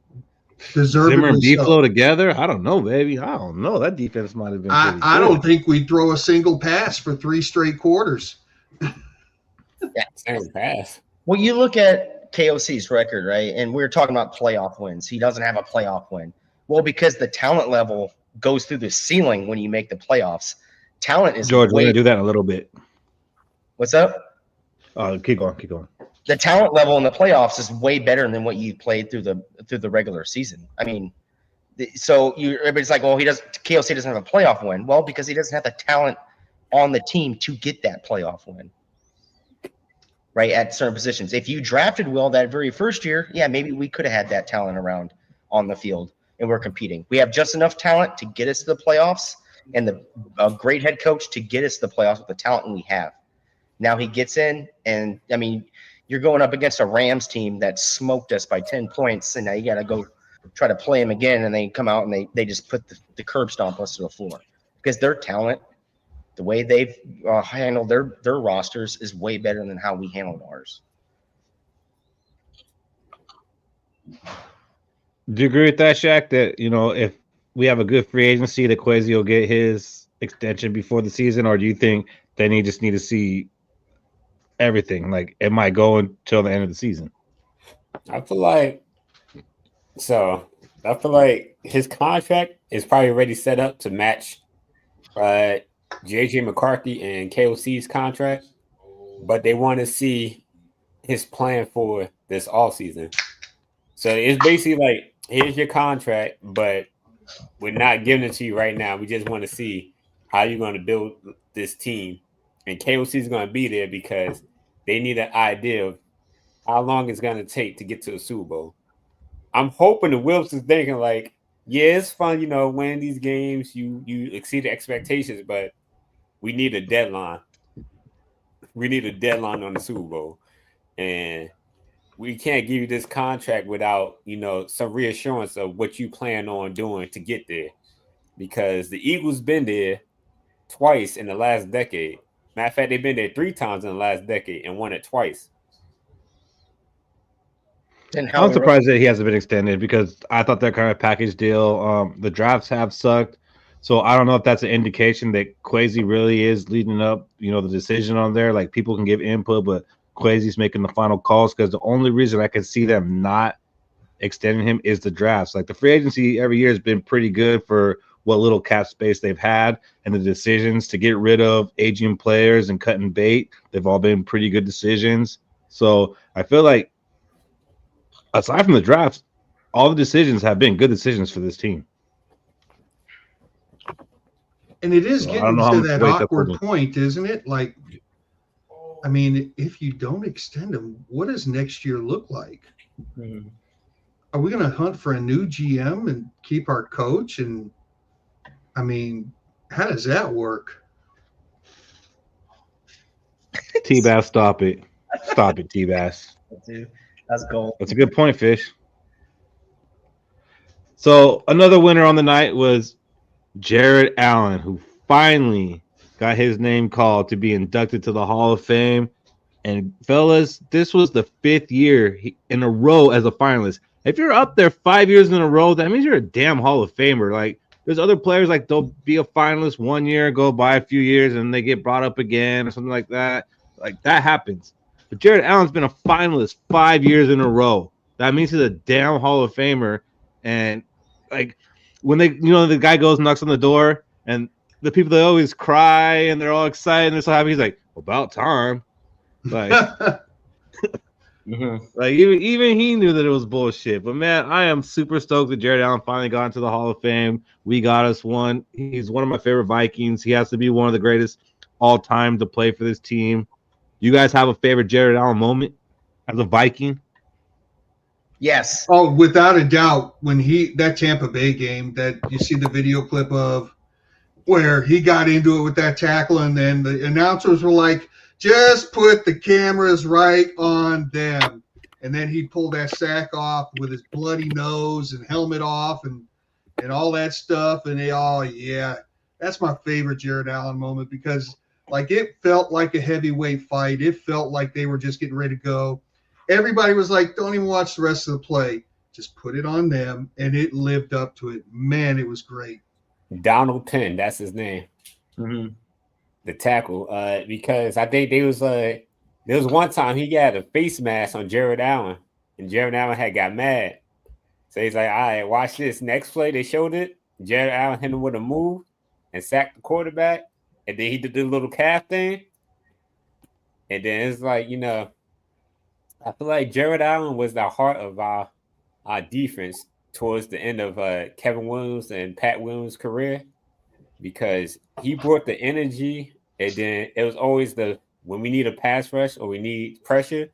deservedly Zimmer and B-Flow together? I don't know, baby. I don't know. That defense might have been I don't think we'd throw a single pass for 3 straight quarters. Yeah, single pass. Well, you look at KOC's record, right? And we were talking about playoff wins. He doesn't have a playoff win. Well, because the talent level goes through the ceiling when you make the playoffs. Talent is George, we're going to do that in a little bit. What's up? Keep going. The talent level in the playoffs is way better than what you played through the regular season. I mean, so everybody's like, well, KOC doesn't have a playoff win. Well, because he doesn't have the talent on the team to get that playoff win, right, at certain positions. If you drafted well that very first year, yeah, maybe we could have had that talent around on the field and we're competing. We have just enough talent to get us to the playoffs and a great head coach to get us to the playoffs with the talent we have. Now he gets in, and, I mean, you're going up against a Rams team that smoked us by 10 points, and now you got to go try to play them again, and they come out and they just put the curb stomp us to the floor. Because their talent, the way they've handled their rosters is way better than how we handled ours. Do you agree with that, Shaq, that, you know, if we have a good free agency, that Kwesi will get his extension before the season, or do you think they just need to see everything? Like, it might go until the end of the season. I feel like his contract is probably already set up to match JJ McCarthy and KOC's contract, but they want to see his plan for this offseason. So it's basically like, here's your contract, but we're not giving it to you right now. We just want to see how you're going to build this team. And KOC is going to be there because they need an idea of how long it's going to take to get to the Super Bowl. I'm hoping the Wilps is thinking like, yeah, it's fun, you know, winning these games. You exceed the expectations, but we need a deadline. We need a deadline on the Super Bowl. And we can't give you this contract without, some reassurance of what you plan on doing to get there. Because the Eagles been there twice in the last decade. Matter of fact, they've been there 3 times in the last decade and won it twice. I'm surprised that he hasn't been extended because I thought that kind of package deal. The drafts have sucked, so I don't know if that's an indication that Kwesi really is leading up. The decision on there. Like people can give input, but Kwesi's making the final calls because the only reason I can see them not extending him is the drafts. Like the free agency every year has been pretty good for what little cap space they've had, and the decisions to get rid of aging players and cutting bait. They've all been pretty good decisions. So I feel like, aside from the drafts, all the decisions have been good decisions for this team. And it is getting to that awkward point, isn't it? Like, I mean, if you don't extend them, what does next year look like? Mm-hmm. Are we going to hunt for a new GM and keep our coach? And, I mean, how does that work? T-Bass, stop it. Stop it, T-Bass. That's gold. That's a good point, Fish. So another winner on the night was Jared Allen, who finally got his name called to be inducted to the Hall of Fame. And fellas, this was the 5th year in a row as a finalist. If you're up there 5 years in a row, that means you're a damn Hall of Famer. Like there's other players like they'll be a finalist 1 year, go by a few years, and they get brought up again or something like that. Like that happens. But Jared Allen's been a finalist 5 years in a row. That means he's a damn Hall of Famer. And like when the guy goes and knocks on the door, and the people they always cry and they're all excited and they're so happy. He's like, about time. Like, like even he knew that it was bullshit. But man, I am super stoked that Jared Allen finally got into the Hall of Fame. We got us one. He's one of my favorite Vikings. He has to be one of the greatest all time to play for this team. You guys have a favorite Jared Allen moment as a Viking? Yes. Oh, without a doubt. When that Tampa Bay game that you see the video clip of where he got into it with that tackle, and then the announcers were like, just put the cameras right on them. And then he pulled that sack off with his bloody nose and helmet off and all that stuff. And that's my favorite Jared Allen moment because like it felt like a heavyweight fight. It felt like they were just getting ready to go. Everybody was like, don't even watch the rest of the play. Just put it on them. And it lived up to it. Man, it was great. Donald Penn, that's his name. Mm-hmm. The tackle. Because I think there was one time he got a face mask on Jared Allen. And Jared Allen had got mad. So he's like, all right, watch this. Next play, they showed it. Jared Allen hit him with a move and sacked the quarterback. And then he did the little calf thing. And then it's like, I feel like Jared Allen was the heart of our defense towards the end of Kevin Williams and Pat Williams' career because he brought the energy. And then it was always when we need a pass rush or we need pressure,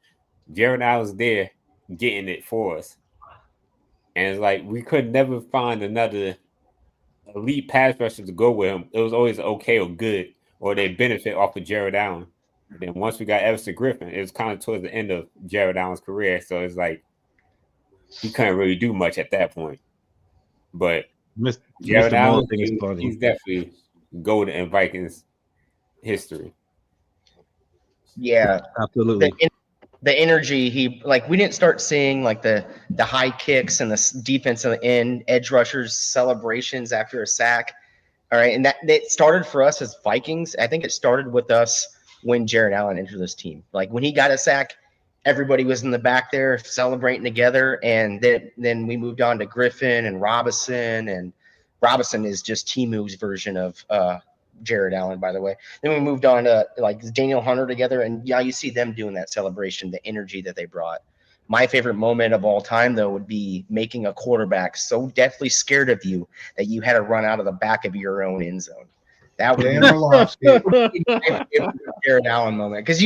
Jared Allen's there getting it for us. And it's like we could never find another elite pass rusher to go with him. It was always okay or good, or they benefit off of Jared Allen. And then once we got Everson Griffin, it was kind of towards the end of Jared Allen's career. So it's like he couldn't really do much at that point. But Jared Allen, he's definitely golden in Vikings history. Yeah, absolutely. The energy we didn't start seeing like the high kicks and the defensive end edge rushers celebrations after a sack. All right, and that started for us as Vikings. I think it started with us when Jared Allen entered this team. Like when he got a sack, everybody was in the back there celebrating together, and then we moved on to Griffin and Robinson, and Robinson is just Timu's version of Jared Allen, by the way. Then we moved on to like Daniel Hunter together, and you see them doing that celebration, the energy that they brought. My favorite moment of all time, though, would be making a quarterback so deathly scared of you that you had to run out of the back of your own end zone. That would be my Jared Allen moment because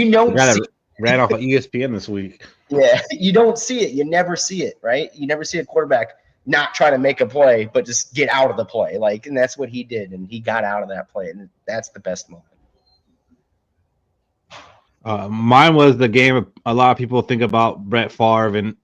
ran off of ESPN this week. Yeah, you don't see it. You never see it, right? You never see a quarterback not try to make a play, but just get out of the play. And that's what he did, and he got out of that play, and that's the best moment. Mine was the game a lot of people think about Brett Favre in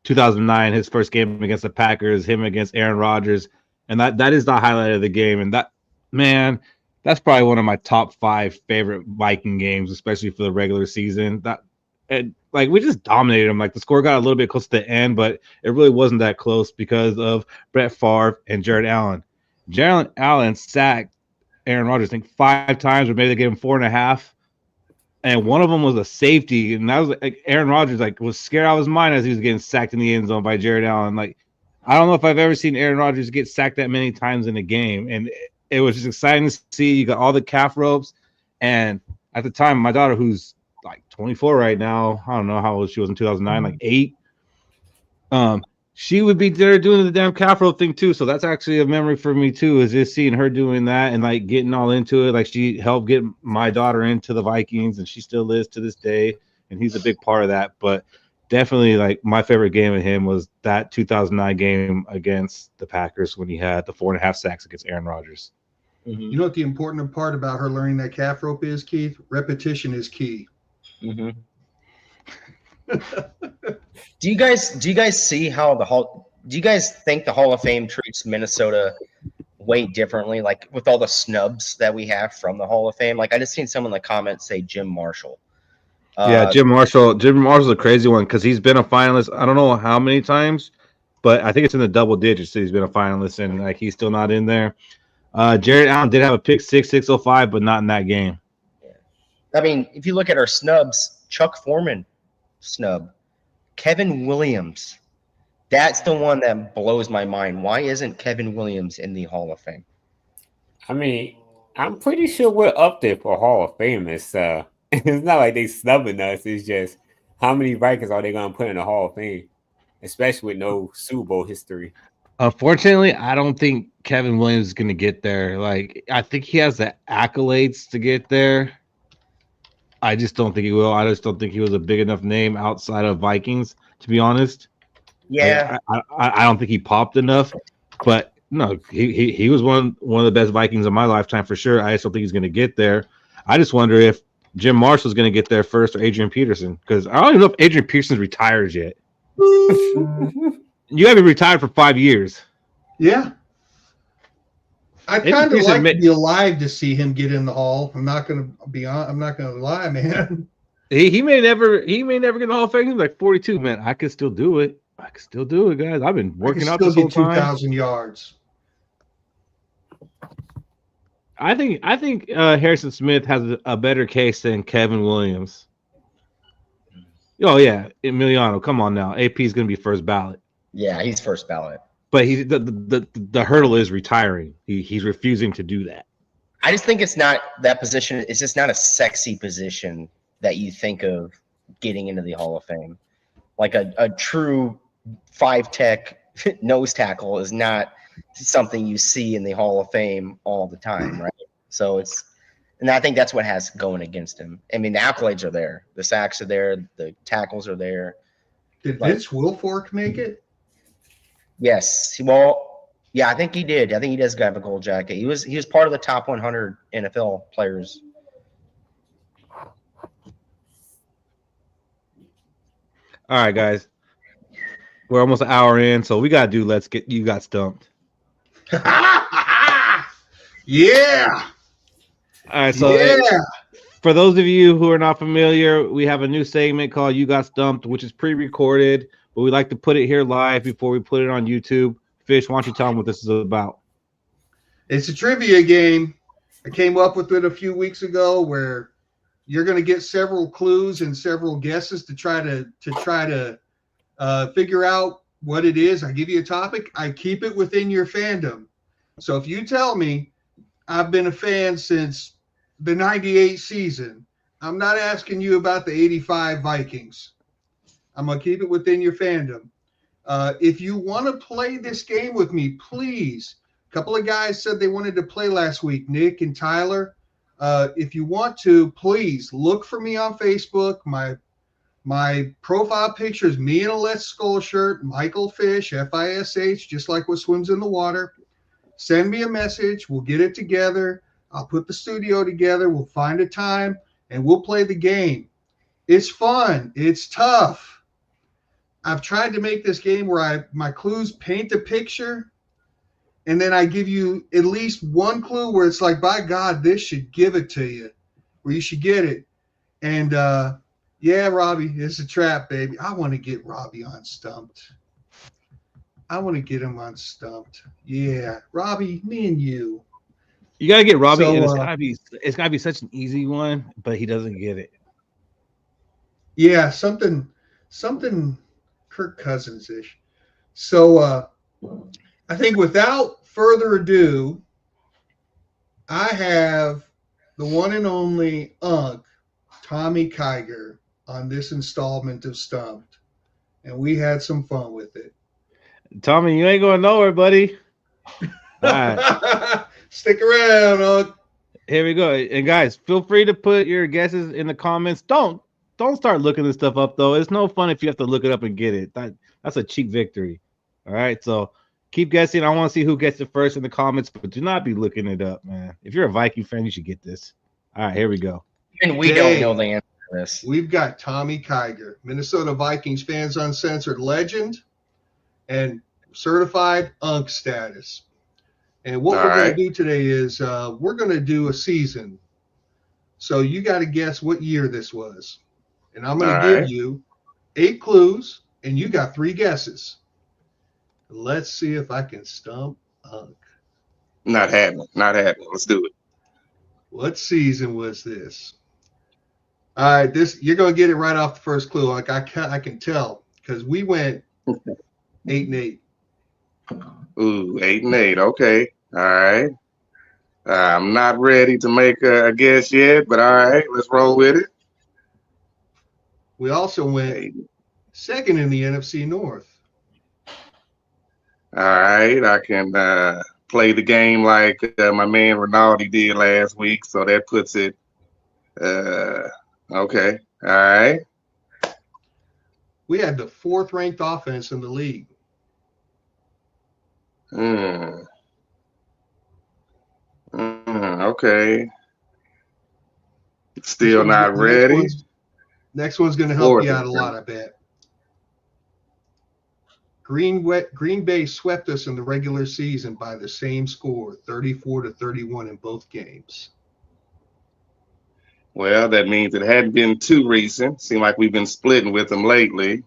2009, his first game against the Packers, him against Aaron Rodgers, and that is the highlight of the game. And that, man, that's probably one of my top 5 favorite Viking games, especially for the regular season. And like we just dominated them. Like the score got a little bit close to the end, but it really wasn't that close because of Brett Favre and Jared Allen. Jared Allen sacked Aaron Rodgers, I think 5 times, or maybe they gave him 4.5. And one of them was a safety, and that was like Aaron Rodgers was scared out of his mind as he was getting sacked in the end zone by Jared Allen. Like, I don't know if I've ever seen Aaron Rodgers get sacked that many times in a game, and it was just exciting to see. You got all the calf ropes, and at the time, my daughter, who's like 24 right now, I don't know how old she was in 2009, like 8. She would be there doing the damn calf rope thing too. So that's actually a memory for me too, is just seeing her doing that and like getting all into it. Like she helped get my daughter into the Vikings, and she still is to this day. And he's a big part of that. But definitely, like, my favorite game of him was that 2009 game against the Packers when he had the 4.5 sacks against Aaron Rodgers. Mm-hmm. You know what the important part about her learning that calf rope is, Keith? Repetition is key. Mm-hmm. Do you guys see how do you guys think the Hall of Fame treats Minnesota way differently, like with all the snubs that we have from the Hall of Fame? Like, I just seen someone in the comments say Jim Marshall. Yeah, Jim Marshall's a crazy one because he's been a finalist. I don't know how many times, but I think it's in the double digits that he's been a finalist, and like he's still not in there. Jared Allen did have a pick 605, but not in that game. Yeah. I mean, if you look at our snubs, Chuck Foreman snub, Kevin Williams, that's the one that blows my mind. Why isn't Kevin Williams in the Hall of Fame? I mean, I'm pretty sure we're up there for Hall of Fame. It's not like they snubbing us. It's just how many Vikings are they going to put in the Hall of Fame, especially with no Super Bowl history. Unfortunately, I don't think Kevin Williams is going to get there. Like, I think he has the accolades to get there. I just don't think he will. I just don't think he was a big enough name outside of Vikings, to be honest. Yeah, I don't think he popped enough. But no, he was one of the best Vikings of my lifetime for sure. I just don't think he's going to get there. I just wonder if Jim Marshall's going to get there first or Adrian Peterson, because I don't even know if Adrian Peterson's retired yet. You haven't retired for 5 years. Yeah. I kind of like to be alive to see him get in the Hall. I'm not gonna lie, man. He may never get in the Hall of Fame. He's like 42, man. I could still do it. Guys. I've been working out this whole time. 2,000 yards. I think Harrison Smith has a better case than Kevin Williams. Oh yeah, Emiliano, come on now. AP is going to be first ballot. Yeah, he's first ballot. But the hurdle is retiring. He's refusing to do that. I just think it's not that position. It's just not a sexy position that you think of getting into the Hall of Fame. Like a true 5-tech nose tackle is not something you see in the Hall of Fame all the time, right? So and I think that's what has going against him. I mean, the accolades are there. The sacks are there. The tackles are there. Did Vince Wilfork make it? Yes. Well, yeah, I think he did. I think he does have a gold jacket. He was part of the top 100 NFL players. All right, guys. We're almost an hour in, so we got to do Let's Get You Got Stumped. Yeah. All right, so for those of you who are not familiar, we have a new segment called You Got Stumped, which is pre-recorded, but we like to put it here live before we put it on YouTube. Fish, why don't you tell them what this is about? It's a trivia game. I came up with it a few weeks ago where you're going to get several clues and several guesses to try to figure out what it is. I give you a topic. I keep it within your fandom. So if you tell me I've been a fan since the 98 season, I'm not asking you about the 85 Vikings. I'm going to keep it within your fandom. If you want to play this game with me, please. A couple of guys said they wanted to play last week, Nick and Tyler. If you want to, please look for me on Facebook. My profile picture is me in a Let's Skol shirt, Michael Fish, Fish, just like what swims in the water. Send me a message. We'll get it together. I'll put the studio together. We'll find a time. and we'll play the game. It's fun. It's tough. I've tried to make this game where my clues paint a picture, and then I give you at least one clue where it's like, by God, this should give it to you, where you should get it. And yeah, Robbie, it's a trap, baby. I want to get Robbie on Stumped. I want to get him on Stumped. Yeah, Robbie, me and you. You gotta get Robbie, So, and it's gotta be such an easy one, but he doesn't get it. Yeah, something Kirk Cousins-ish. So I think without further ado, I have the one and only Tommy Kiger on this installment of Stumped, and we had some fun with it. Tommy, you ain't going nowhere, buddy. All right. Stick around, Here we go. And guys, feel free to put your guesses in the comments. Don't start looking this stuff up, though. It's no fun if you have to look it up and get it. That's a cheap victory. All right, so keep guessing. I want to see who gets it first in the comments, but do not be looking it up, man. If you're a Viking fan, you should get this. All right, here we go. And we don't know the answer to this. We've got Tommy Kiger, Minnesota Vikings Fans Uncensored legend and certified UNC status. And what we're going to do today is we're going to do a season. So you got to guess what year this was. And I'm going to give you 8 clues, and you got 3 guesses. Let's see if I can stump UNC. Not happening. Let's do it. What season was this? All right, you're going to get it right off the first clue. Like I can tell because we went 8-8. Ooh, 8-8. Okay. All right. I'm not ready to make a guess yet, but all right, let's roll with it. We also went second in the NFC North. All right, I can play the game like my man Ronaldo did last week, so that puts it. Okay. All right. We had the 4th ranked offense in the league. Okay. Still not ready. Next one's going to help you out a lot, I bet. Green Bay swept us in the regular season by the same score, 34-31 in both games. Well, that means it hadn't been too recent. Seemed like we've been splitting with them lately.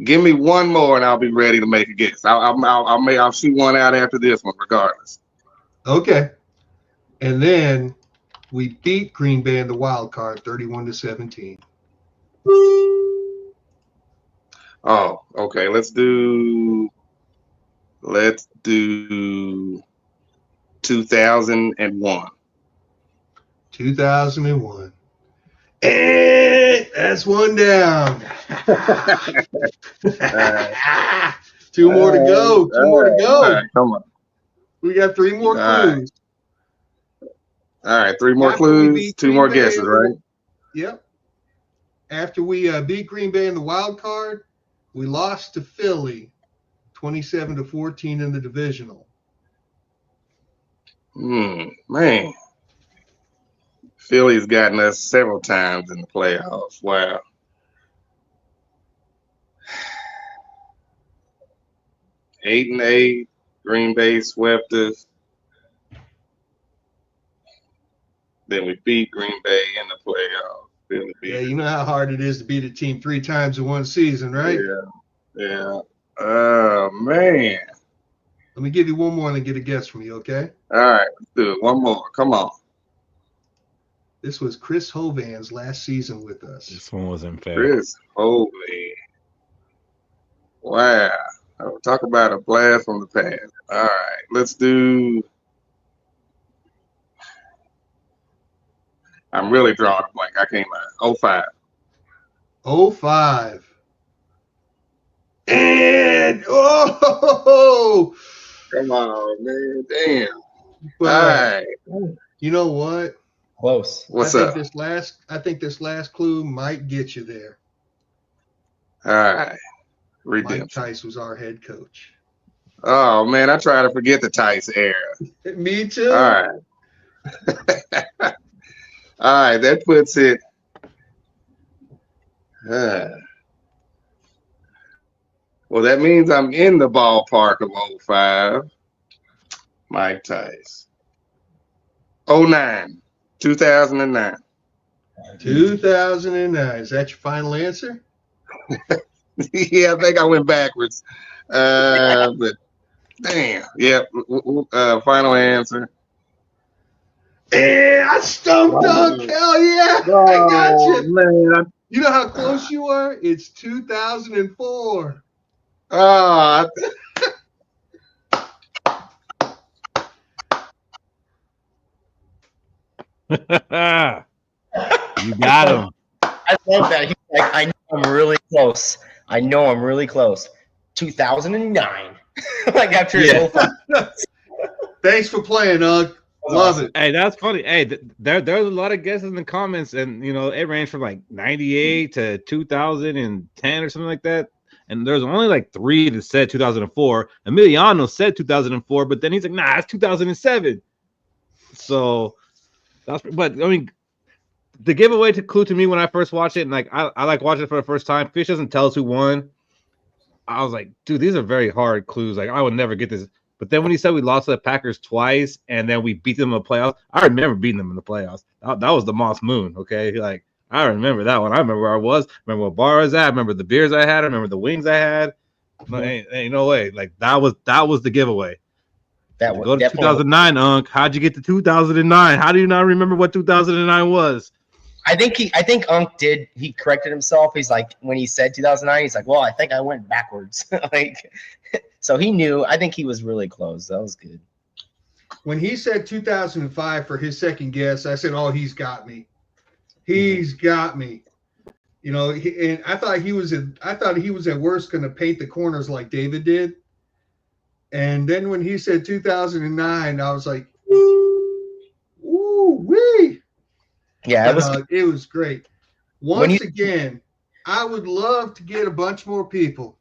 Give me one more, and I'll be ready to make a guess. I'll shoot one out after this one, regardless. Okay. And then we beat Green Bay in the wild card, 31-17. Oh, okay. Let's do 2001. 2001. And that's one down. 2 more to go. 2 more to go. All right, come on. We got 3 more clues. All right, 3 more clues, 2 more guesses, right? Yep. After we beat Green Bay in the wild card, we lost to Philly 27-14 in the divisional. Man. Philly's gotten us several times in the playoffs. Wow. Eight and 8. Green Bay swept us. Then we beat Green Bay in the playoffs. Yeah, you know how hard it is to beat a team 3 times in one season, right? Yeah. Oh, man. Let me give you one more and then get a guess from you, okay? All right, let's do it. One more. Come on. This was Chris Hovan's last season with us. This one wasn't fair. Chris Hovan. Wow. Talk about a blast from the past. All right, let's do. I'm really drawing a blank. I can't lie. 05. 05. And come on, man. Damn. But, all right. You know what? Close. What's up? I think this last clue might get you there. All right. Redemption. Mike Tice was our head coach. Oh man, I try to forget the Tice era. Me too. All right. All right, that puts it. Well, that means I'm in the ballpark of 05. Mike Tice. 09. 2009. 2009. Is that your final answer? Yeah, I think I went backwards. But damn. Yeah. Final answer. Yeah, I stumped Doug. Hell yeah. I got you. Man. You know how close you are? It's 2004. Oh, You got him. I love that. He's like, I know I'm really close. I know I'm really close. 2009. Like after his whole Thanks for playing, Doug. Love it. Hey, that's funny. Hey, there's a lot of guesses in the comments, and it ranged from like 98 to 2010 or something like that. And there's only like 3 that said 2004. Emiliano said 2004, but then he's like, nah, it's 2007. So but I mean, the giveaway clue to me when I first watched it, and like I like watching it for the first time. Fish doesn't tell us who won. I was like, dude, these are very hard clues. Like I would never get this. But then when he said we lost to the Packers twice and then we beat them in the playoffs, I remember beating them in the playoffs. That was the Moss Moon, okay? Like I remember that one. I remember where I was. Remember what bar I was at. I remember the beers I had. I remember the wings I had. No, ain't no way. Like that was the giveaway. That was go to 2009, Unc. How'd you get to 2009? How do you not remember what 2009 was? I think Unc did. He corrected himself. He's like, when he said 2009, he's like, well, I think I went backwards. Like, so he knew. I think he was really close. That was good. When he said 2005 for his second guess, I said, oh, he's got me. He's got me. And I thought he was at worst going to paint the corners like David did. And then when he said 2009, I was like, ooh, wee. Yeah, it was great. Once again, I would love to get a bunch more people.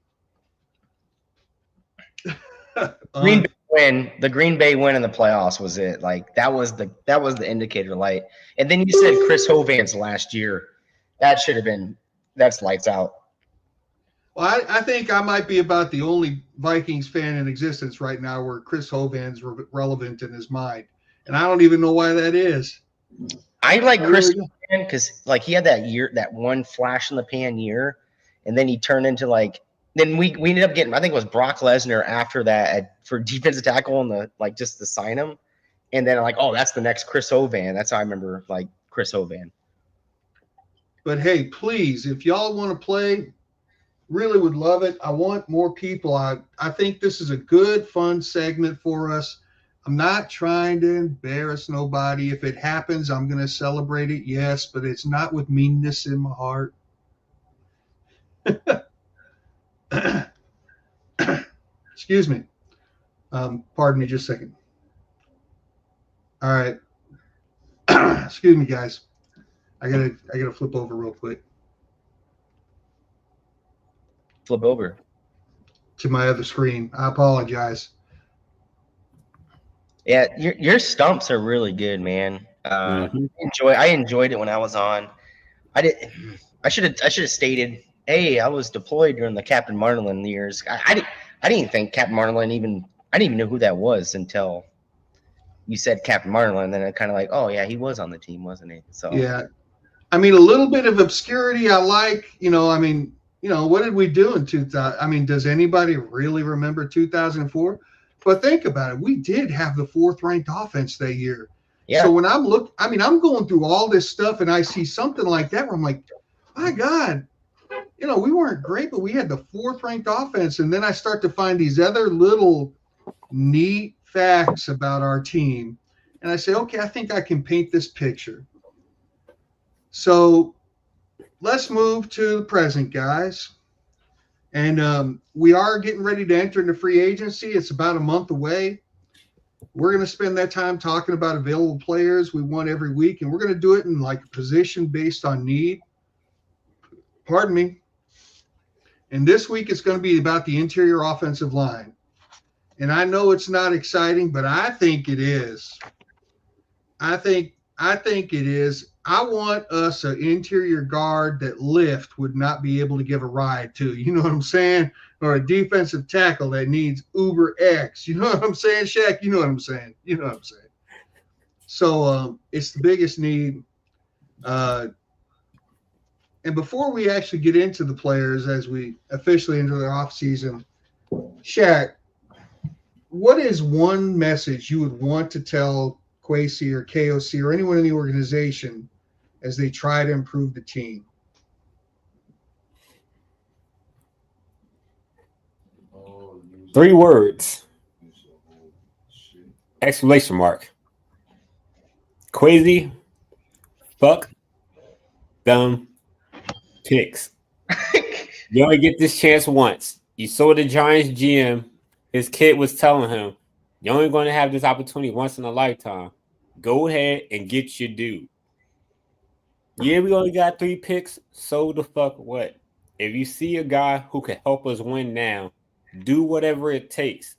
Green Bay win. The Green Bay win in the playoffs was it. Like that was the indicator light. And then you said Chris Hovan's last year. That's lights out. Well, I think I might be about the only Vikings fan in existence right now where Chris Hovan's relevant in his mind. And I don't even know why that is. I like Chris Hovan because like he had that one flash in the pan year, and then he turned into like then we ended up getting, I think it was Brock Lesnar after that for defensive tackle and just to sign him. And then like, oh, that's the next Chris Hovan. That's how I remember like Chris Hovan. But hey, please, if y'all want to play, really would love it. I want more people. I think this is a good, fun segment for us. I'm not trying to embarrass nobody. If it happens, I'm going to celebrate it, yes, but it's not with meanness in my heart. Excuse me. Pardon me just a second. All right. Excuse me, guys. I gotta flip over real quick. Flip over to my other screen. I apologize. Yeah, your stumps are really good, man. I enjoyed it when I was on. I should have stated, hey, I was deployed during the Captain Marlin years. I didn't think Captain Marlin I didn't even know who that was until you said Captain Marlin, and then I kind of like, oh yeah, he was on the team, wasn't he? So yeah, I mean, a little bit of obscurity I like. What did we do in 2000? I mean, does anybody really remember 2004? But think about it. We did have the 4th ranked offense that year. Yeah. So when I'm going through all this stuff and I see something like that where I'm like, my God, we weren't great, but we had the 4th ranked offense. And then I start to find these other little neat facts about our team. And I say, okay, I think I can paint this picture. So let's move to the present, guys. And we are getting ready to enter into free agency. It's about a month away. We're going to spend that time talking about available players we want every week, and we're going to do it in like a position based on need. Pardon me. And this week it's going to be about the interior offensive line. And I know it's not exciting, but I think it is. I think it is. I want us an interior guard that Lyft would not be able to give a ride to. You know what I'm saying? Or a defensive tackle that needs Uber X. You know what I'm saying, Shaq? You know what I'm saying? You know what I'm saying? So it's the biggest need. And before we actually get into the players as we officially enter the offseason, Shaq, what is one message you would want to tell Kwesi or KOC or anyone in the organization as they try to improve the team? Three words. Exclamation mark. Kwesi, fuck them picks. You only get this chance once. You saw the Giants GM. His kid was telling him, you're only going to have this opportunity once in a lifetime. Go ahead and get your dude. Yeah, we only got 3 picks. So the fuck what? If you see a guy who can help us win now, do whatever it takes.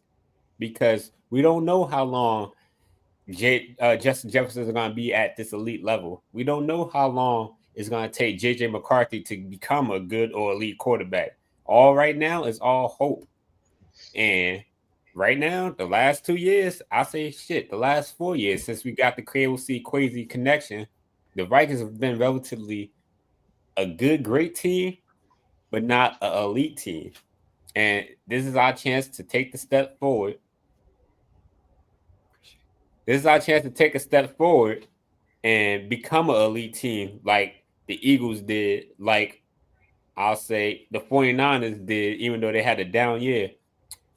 Because we don't know how long Justin Jefferson is going to be at this elite level. We don't know how long it's going to take J.J. McCarthy to become a good or elite quarterback. All right now is all hope. And right now, the last 2 years, I say shit, the last 4 years since we got the KOC Kwesi connection, the Vikings have been relatively a good, great team, but not an elite team. And this is our chance to take the step forward. This is our chance to take a step forward and become an elite team like the Eagles did, like I'll say the 49ers did, even though they had a down year.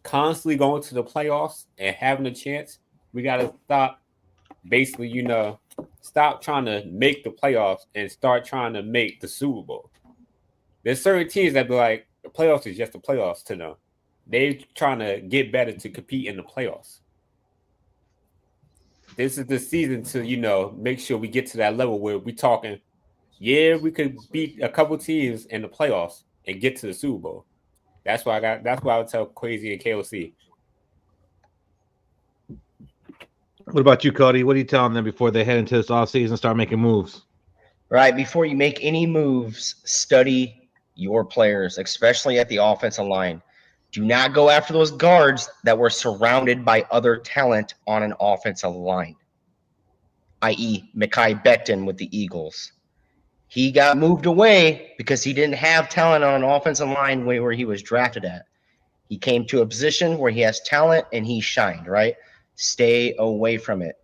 Constantly going to the playoffs and having a chance, we got to stop basically, stop trying to make the playoffs and start trying to make the Super Bowl. There's certain teams that be like, the playoffs is just the playoffs to them. They're trying to get better to compete in the playoffs. This is the season to, make sure we get to that level where we're talking, yeah, we could beat a couple teams in the playoffs and get to the Super Bowl. That's why I would tell Kwesi and KOC. What about you, Cody? What are you telling them before they head into this offseason and start making moves? Right. Before you make any moves, study your players, especially at the offensive line. Do not go after those guards that were surrounded by other talent on an offensive line, i.e. Mekhi Becton with the Eagles. He got moved away because he didn't have talent on an offensive line where he was drafted at. He came to a position where he has talent and he shined, right? Stay away from it.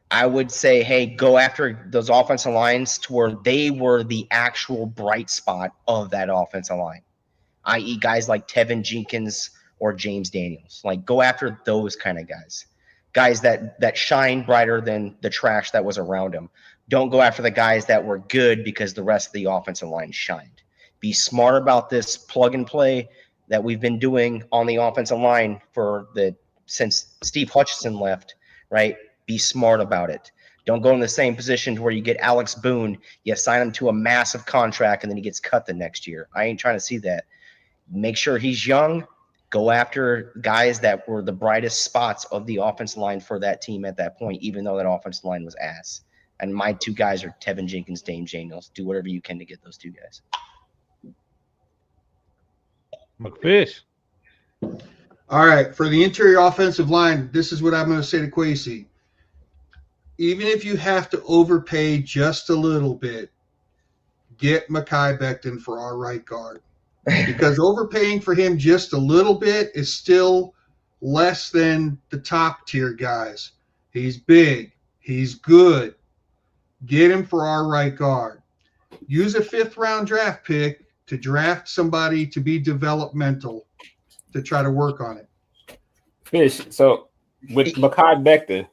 I would say, hey, go after those offensive lines to where they were the actual bright spot of that offensive line, i.e. guys like Tevin Jenkins or James Daniels. Like, go after those kind of guys that shine brighter than the trash that was around him. Don't go after the guys that were good because the rest of the offensive line shined. Be smart about this plug and play that we've been doing on the offensive line since Steve Hutchinson left, right? Be smart about it. Don't go in the same position to where you get Alex Boone, you sign him to a massive contract, and then he gets cut the next year. I ain't trying to see that. Make sure he's young. Go after guys that were the brightest spots of the offensive line for that team at that point, even though that offensive line was ass. And my 2 guys are Tevin Jenkins, James Daniels. Do whatever you can to get those 2 guys. McFish. All right, for the interior offensive line, this is what I'm going to say to Kwesi. Even if you have to overpay just a little bit, get Mekhi Becton for our right guard. Because overpaying for him just a little bit is still less than the top tier guys. He's big. He's good. Get him for our right guard. Use a 5th-round draft pick to draft somebody to be developmental to try to work on it. Fish. So with Mekhi Becton,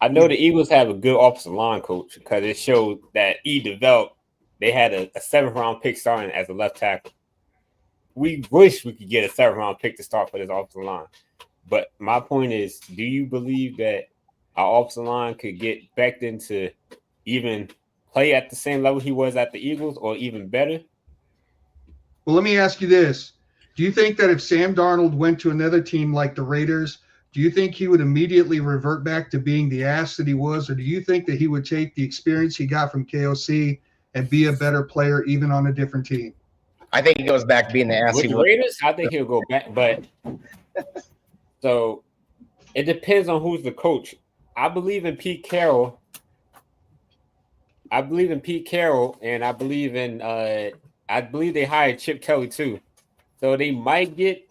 I know the Eagles have a good offensive line coach because it showed that he developed. They had a 7th-round pick starting as a left tackle. We wish we could get a 7th-round pick to start for this offensive line. But my point is, do you believe that our offensive line could get Becton to even play at the same level he was at the Eagles or even better? Well, let me ask you this. Do you think that if Sam Darnold went to another team like the Raiders, do you think he would immediately revert back to being the ass that he was, or do you think that he would take the experience he got from KOC and be a better player even on a different team? I think he goes back to being the ass With he the was. Raiders, I think he'll go back, but so it depends on who's the coach. I believe in Pete Carroll. And I believe they hired Chip Kelly too. So they might get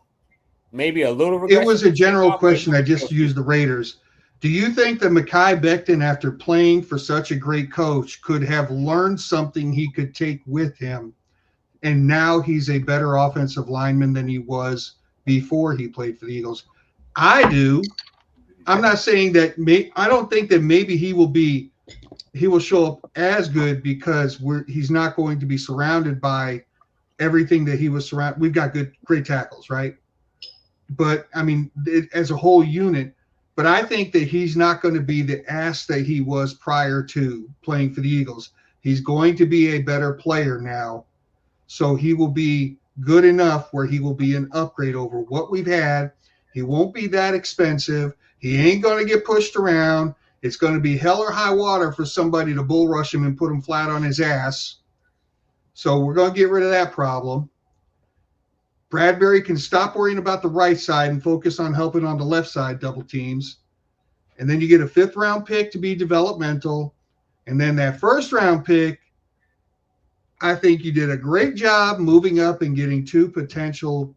maybe a little regression. It was a general question. I just used the Raiders. Do you think that Mekhi Becton, after playing for such a great coach, could have learned something he could take with him, and now he's a better offensive lineman than he was before he played for the Eagles? I do. I'm not saying that I don't think that maybe he will show up as good because he's not going to be surrounded by everything that he was surrounded. We've got great tackles, right? But I mean, as a whole unit, but I think that he's not going to be the ass that he was prior to playing for the Eagles. He's going to be a better player now. So he will be good enough where he will be an upgrade over what we've had. He won't be that expensive. He ain't going to get pushed around. It's going to be hell or high water for somebody to bull rush him and put him flat on his ass. So we're going to get rid of that problem. Bradbury can stop worrying about the right side and focus on helping on the left side double teams. And then you get a 5th-round pick to be developmental. And then that 1st-round pick, I think you did a great job moving up and getting 2 potential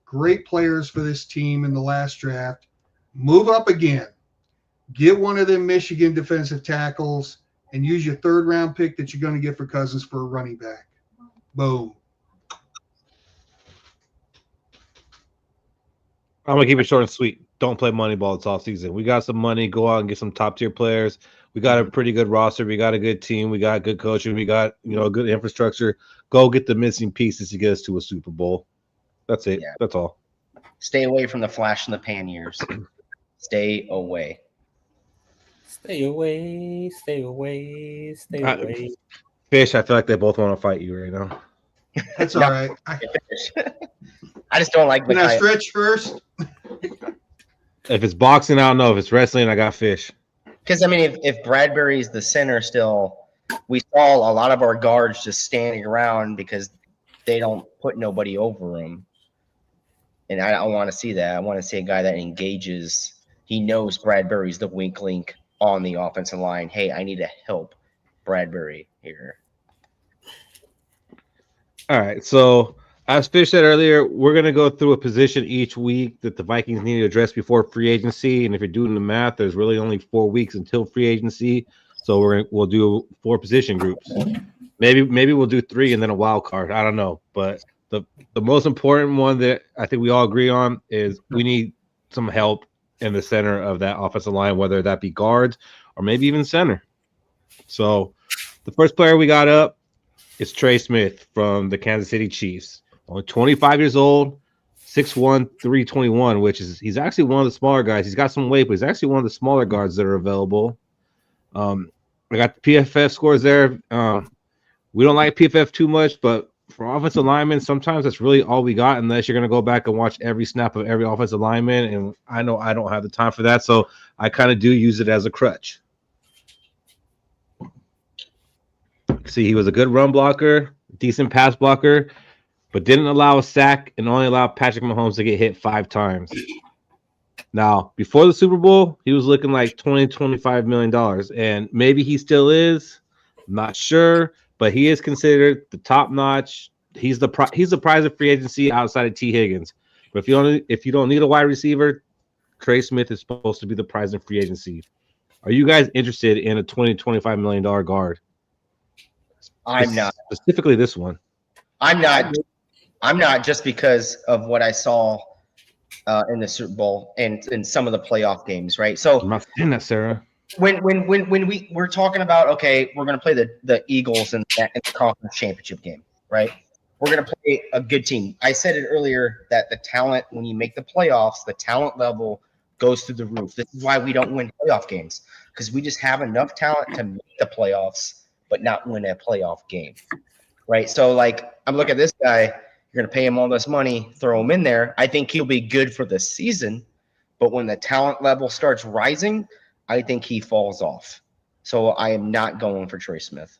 great players for this team in the last draft. Move up again. Get one of them Michigan defensive tackles and use your 3rd-round pick that you're going to get for Cousins for a running back. Boom. I'm gonna keep it short and sweet. Don't play Moneyball this offseason. We got some money. Go out and get some top tier players. We got a pretty good roster. We got a good team. We got good coaching. We got good infrastructure. Go get the missing pieces to get us to a Super Bowl. That's it. Yeah. That's all. Stay away from the flash in the pan years. Stay away. Stay away. Stay away. Stay away. Fish, I feel like they both want to fight you right now. That's all right. I just don't like. Can I stretch first? If it's boxing, I don't know. If it's wrestling, I got Fish. Because I mean, if Bradbury's the center still, we saw a lot of our guards just standing around because they don't put nobody over him. And I don't want to see that. I want to see a guy that engages. He knows Bradbury's the weak link on the offensive line. Hey, I need to help Bradbury here. All right. So as Fish said earlier, we're going to go through a position each week that the Vikings need to address before free agency. And if you're doing the math, there's really only 4 weeks until free agency. So we'll do 4 position groups. Maybe we'll do 3 and then a wild card. I don't know. But the most important one that I think we all agree on is we need some help in the center of that offensive line, whether that be guards or maybe even center. So the first player we got up is Trey Smith from the Kansas City Chiefs. Only 25 years old, 6'1", 321, which is he's actually one of the smaller guys. He's got some weight, but he's actually one of the smaller guards that are available. I got the PFF scores there. We don't like PFF too much, but for offensive linemen, sometimes that's really all we got unless you're going to go back and watch every snap of every offensive lineman. And I know I don't have the time for that, so I kind of do use it as a crutch. See, he was a good run blocker, decent pass blocker, but didn't allow a sack and only allowed Patrick Mahomes to get hit 5 times. Now, before the Super Bowl, he was looking like $20-25 million, and maybe he still is. I'm not sure, but he is considered the top notch. He's the prize of free agency outside of T. Higgins. But if you don't need a wide receiver, Trey Smith is supposed to be the prize in free agency. Are you guys interested in a $20-25 million guard? I'm not. Specifically this one. I'm not just because of what I saw in the Super Bowl and in some of the playoff games, right? So I'm not saying that, Sarah. When we're talking about, okay, we're going to play the Eagles in the conference championship game, right? We're going to play a good team. I said it earlier that the talent, when you make the playoffs, the talent level goes through the roof. This is why we don't win playoff games, because we just have enough talent to make the playoffs, but not win a playoff game, right? So, like, I'm looking at this guy. You're going to pay him all this money, throw him in there. I think he'll be good for the season, But when the talent level starts rising, I think he falls off. So I am not going for Trey Smith.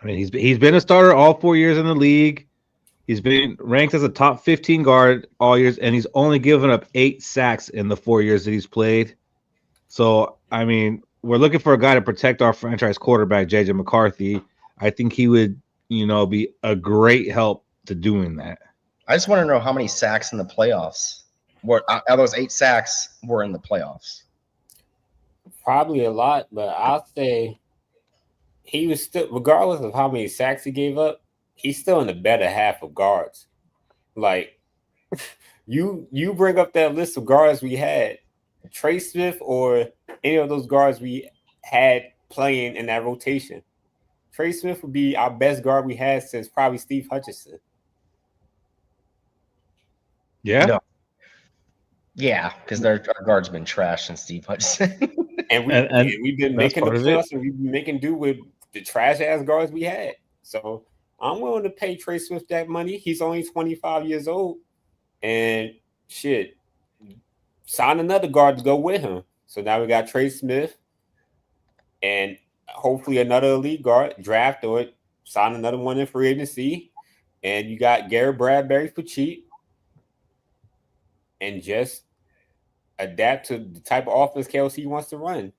I mean, he's been a starter all 4 years in the league. He's been ranked as a top 15 guard all years, and he's only given up 8 sacks in the 4 years that he's played. So, I mean, we're looking for a guy to protect our franchise quarterback, JJ McCarthy. I think he would, be a great help to doing that. I just want to know how many sacks in the playoffs were. Those 8 sacks were in the playoffs. Probably a lot, but I'll say he was still, regardless of how many sacks he gave up, he's still in the better half of guards. Like, you bring up that list of guards we had, Trey Smith or any of those guards we had playing in that rotation. Trey Smith would be our best guard we had since probably Steve Hutchinson. Yeah? No. Yeah, because our guard's been trashed since Steve Hutchinson. And we've been making the playoffs, and we've been making do with the trash-ass guards we had. So I'm willing to pay Trey Smith that money. He's only 25 years old. And shit, sign another guard to go with him. So now we got Trey Smith and hopefully another elite guard, draft or sign another one in free agency. And you got Garrett Bradbury for cheap. And just adapt to the type of offense KLC wants to run.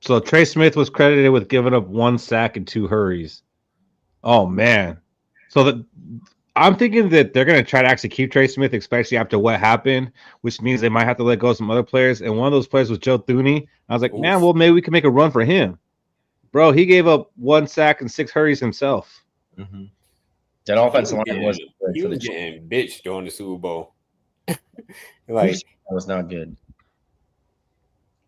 So Trey Smith was credited with giving up 1 sack and 2 hurries. Oh, man. So I'm thinking that they're going to try to actually keep Trey Smith, especially after what happened, which means they might have to let go of some other players. And one of those players was Joe Thuney. I was like, man, well, maybe we can make a run for him. Bro, he gave up 1 sack and 6 hurries himself. Mm-hmm. That offensive line was getting bitched during the Super Bowl. Like, that was not good.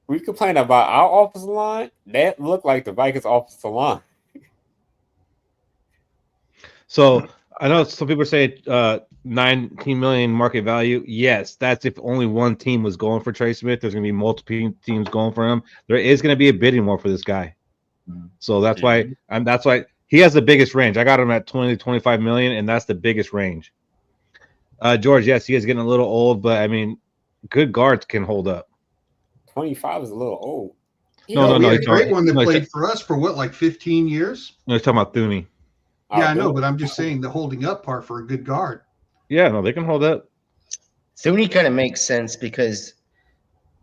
We complain about our offensive line. That looked like the Vikings offensive line. So I know some people say 19 million market value. Yes, that's if only one team was going for Trey Smith. There's going to be multiple teams going for him. There is going to be a bidding war for this guy. So that's why he has the biggest range. I got him at 20 to 25 million, and that's the biggest range. George, yes, he is getting a little old, but I mean, good guards can hold up. 25 is a little old. No. We had a great one that played for us for what, like 15 years? No, he's talking about Thuney. Yeah, I know, but I'm just saying the holding up part for a good guard. Yeah, no, they can hold up. Thuney kind of makes sense because,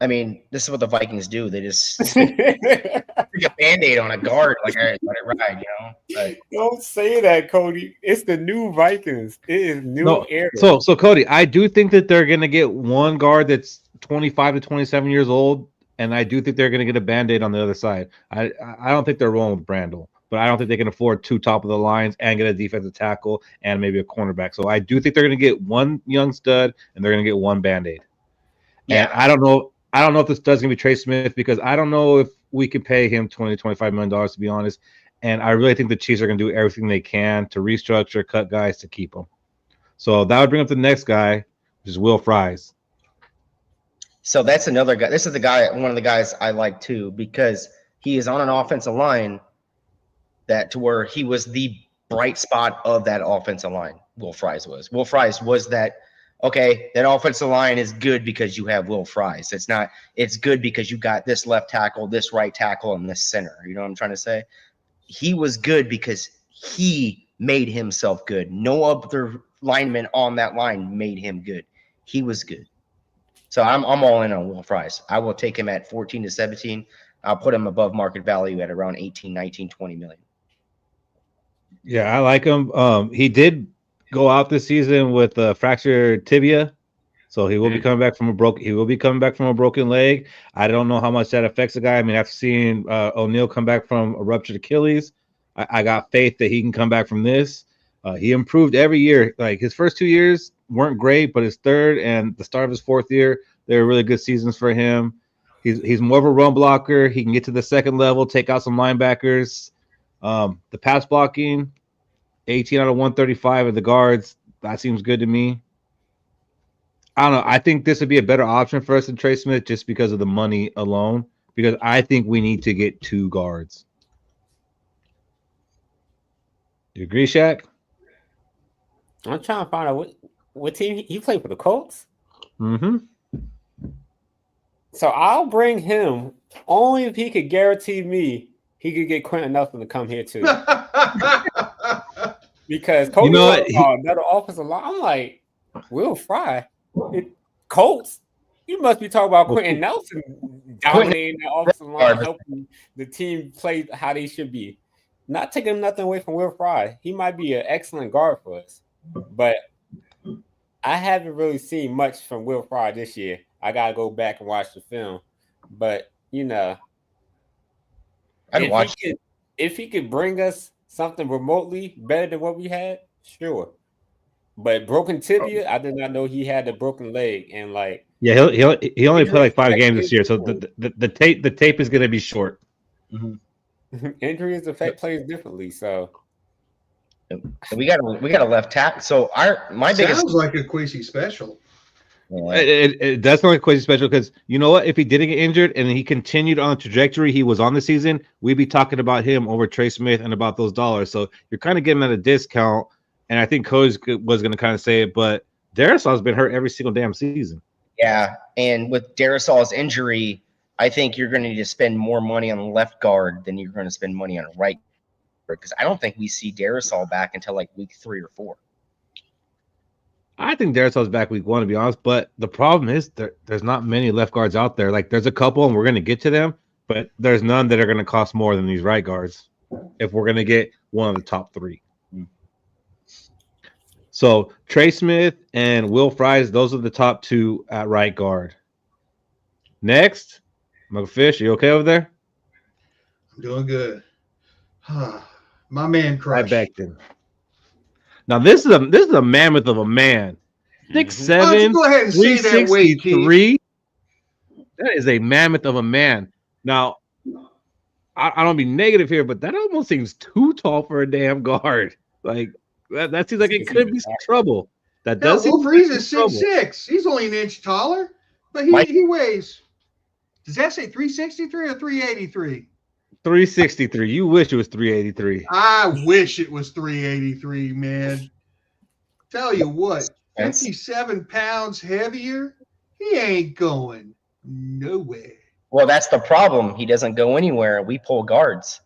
I mean, this is what the Vikings do. They just stick a Band-Aid on a guard, like, all right, let it ride, Like, don't say that, Cody. It's the new Vikings. It is new era. So Cody, I do think that they're going to get one guard that's 25 to 27 years old, and I do think they're going to get a Band-Aid on the other side. I don't think they're rolling with Brandel, but I don't think they can afford 2 top of the lines and get a defensive tackle and maybe a cornerback. So I do think they're going to get one young stud and they're going to get one Band-Aid. Yeah. And I don't know if this does going to be Trey Smith because I don't know if we can pay him $20 to $25 million, to be honest. And I really think the Chiefs are going to do everything they can to restructure, cut guys to keep them. So that would bring up the next guy, which is Will Fries. So that's another guy. This is one of the guys I like too, because he is on an offensive line that to where he was the bright spot of that offensive line. Will Fries was that, okay, that offensive line is good because you have Will Fries. It's good because you got this left tackle, this right tackle, and this center. You know what I'm trying to say? He was good because he made himself good. No other lineman on that line made him good. He was good. So I'm all in on Will Fries. I will take him at 14 to 17. I'll put him above market value at around 18, 19, 20 million. Yeah, I like him. He did go out this season with a fractured tibia, so he will be coming back from a broken leg. I don't know how much that affects the guy. I mean, after seeing O'Neal come back from a ruptured Achilles, I got faith that he can come back from this. He improved every year. Like his first 2 years weren't great, but his third and the start of his 4th year, they were really good seasons for him. He's more of a run blocker. He can get to the second level, take out some linebackers. The pass blocking, 18 out of 135 of the guards. That seems good to me. I don't know. I think this would be a better option for us than Trey Smith just because of the money alone, because I think we need to get 2 guards. You agree, Shaq? I'm trying to find out what team he played for. The Colts? Mm-hmm. So I'll bring him only if he could guarantee me he could get Quentin Nelson to come here too. Because Kobe what? another offensive line. I'm like, Will Fry, Colts. You must be talking about Quentin Nelson dominating the offensive line, helping the team play how they should be. Not taking nothing away from Will Fry. He might be an excellent guard for us, but I haven't really seen much from Will Fry this year. I gotta go back and watch the film, but if he could bring us something remotely better than what we had, sure. But broken tibia, I did not know he had a broken leg, and he only played like 5 games this year, so the tape is going to be short. Mm-hmm. Injuries affect players differently, so we got a left tackle. So my biggest sounds like a Quasi special. Yeah. It does sound like Quasi special because you know what? If he didn't get injured and he continued on the trajectory he was on the season, we'd be talking about him over Trey Smith and about those dollars. So you're kind of getting at a discount, and I think Coach was going to kind of say it, but Darisal's been hurt every single damn season. Yeah, and with Darisal's injury, I think you're going to need to spend more money on left guard than you're going to spend money on right guard because I don't think we see Darisal back until like week 3 or 4. I think Darisal's back week 1, to be honest, but the problem is there's not many left guards out there. Like, there's a couple, and we're going to get to them, but there's none that are going to cost more than these right guards if we're going to get one of the top 3. So Trey Smith and Will Fries, those are the top 2 at right guard. Next, McFish, you okay over there? I'm doing good. My man Crush. Right back then. Now this is a mammoth of a man. 6'7", go ahead and say that weight, 363. That is a mammoth of a man. Now, I don't be negative here, but that almost seems too tall for a damn guard. Like that seems like it could be some trouble. That does seem Will Freeze is 6'6". He's only an inch taller, but he weighs. Does that say 363 or 383? 363. You wish it was 383. I wish it was 383, man. Tell you what, 57 pounds heavier, he ain't going nowhere. Well, that's the problem. He doesn't go anywhere. We pull guards.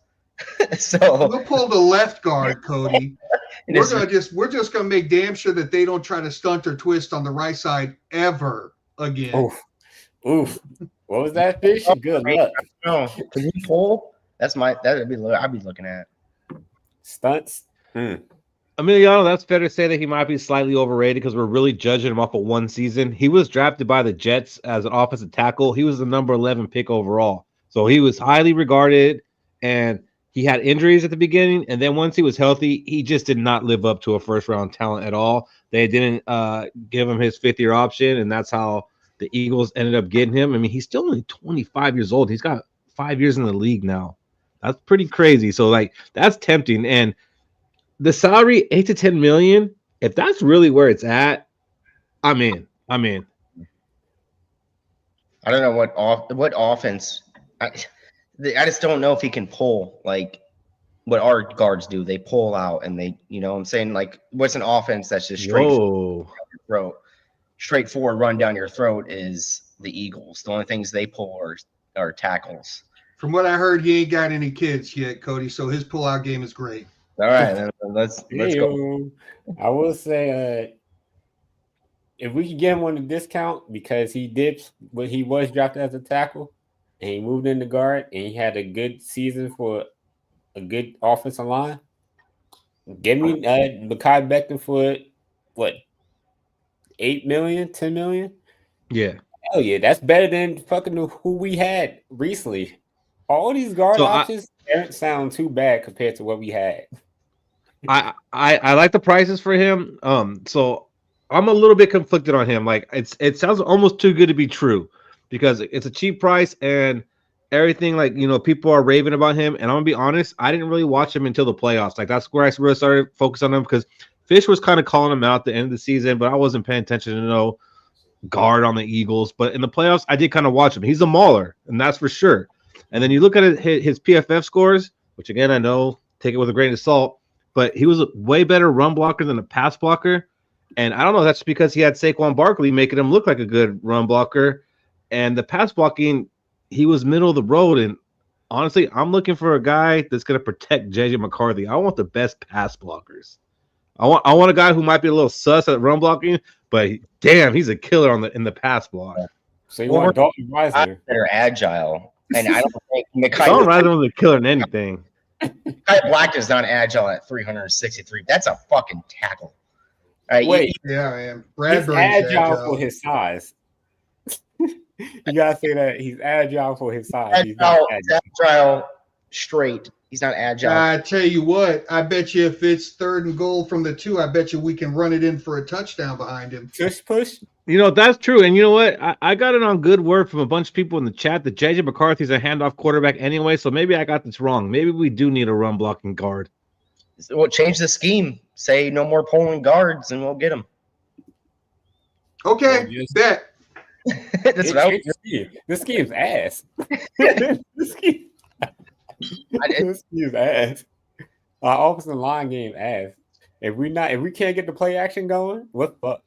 So we'll pull the left guard, Cody. We're just gonna make damn sure that they don't try to stunt or twist on the right side ever again. Oof. What was that, Fish? Good luck. No, can you pull? I'd be looking at stunts. Emiliano, that's fair to say that he might be slightly overrated because we're really judging him off of one season. He was drafted by the Jets as an offensive tackle. He was the number 11 pick overall. So he was highly regarded, and he had injuries at the beginning. And then once he was healthy, he just did not live up to a first-round talent at all. They didn't give him his fifth-year option, and that's how the Eagles ended up getting him. I mean, he's still only 25 years old. He's got 5 years in the league now. That's pretty crazy. So, that's tempting. And the salary, $8 to $10 million, if that's really where it's at, I'm in. I don't know what offense. I just don't know if he can pull like what our guards do. They pull out and they, I'm saying, what's an offense that's just straightforward run down your throat is the Eagles. The only things they pull are tackles. From what I heard, he ain't got any kids yet, Cody. So his pullout game is great. All right, let's go. I will say, if we could get him on a discount because he was drafted as a tackle and he moved into guard and he had a good season for a good offensive line, give me Mekhi Becton for what, $8 million, $10 million? Yeah. Hell yeah, that's better than fucking who we had recently. All these guard options don't sound too bad compared to what we had. I like the prices for him. So I'm a little bit conflicted on him. It sounds almost too good to be true because it's a cheap price and everything. People are raving about him. And I'm gonna be honest, I didn't really watch him until the playoffs. That's where I really started focusing on him because Fish was kind of calling him out at the end of the season, but I wasn't paying attention to no guard on the Eagles. But in the playoffs, I did kind of watch him. He's a mauler, and that's for sure. And then you look at his PFF scores, which again, I know, take it with a grain of salt, but he was a way better run blocker than a pass blocker. And I don't know, that's because he had Saquon Barkley making him look like a good run blocker. And the pass blocking, he was middle of the road. And honestly, I'm looking for a guy that's going to protect JJ McCarthy. I want the best pass blockers. I want a guy who might be a little sus at run blocking, but damn, he's a killer in the pass block. So you want Dalton Risner? They're agile, and I don't think Dalton Risner was a killer in anything. Mekhi Black is not agile at 363. That's a fucking tackle. Wait, yeah, man. he's Bradbury's agile for his size. You gotta say that he's agile for his size. He's not agile straight. He's not agile. I tell you what, I bet you if it's 3rd and goal from the 2, I bet you we can run it in for a touchdown behind him. Push. You know, that's true. And you know what? I got it on good word from a bunch of people in the chat that JJ McCarthy's a handoff quarterback anyway, so maybe I got this wrong. Maybe we do need a run blocking guard. Well, change the scheme. Say no more pulling guards, and we'll get them. Okay, bet. That's what I was. This scheme's ass. This scheme's ass. Our offensive line game ass. If we can't get the play action going, what the fuck?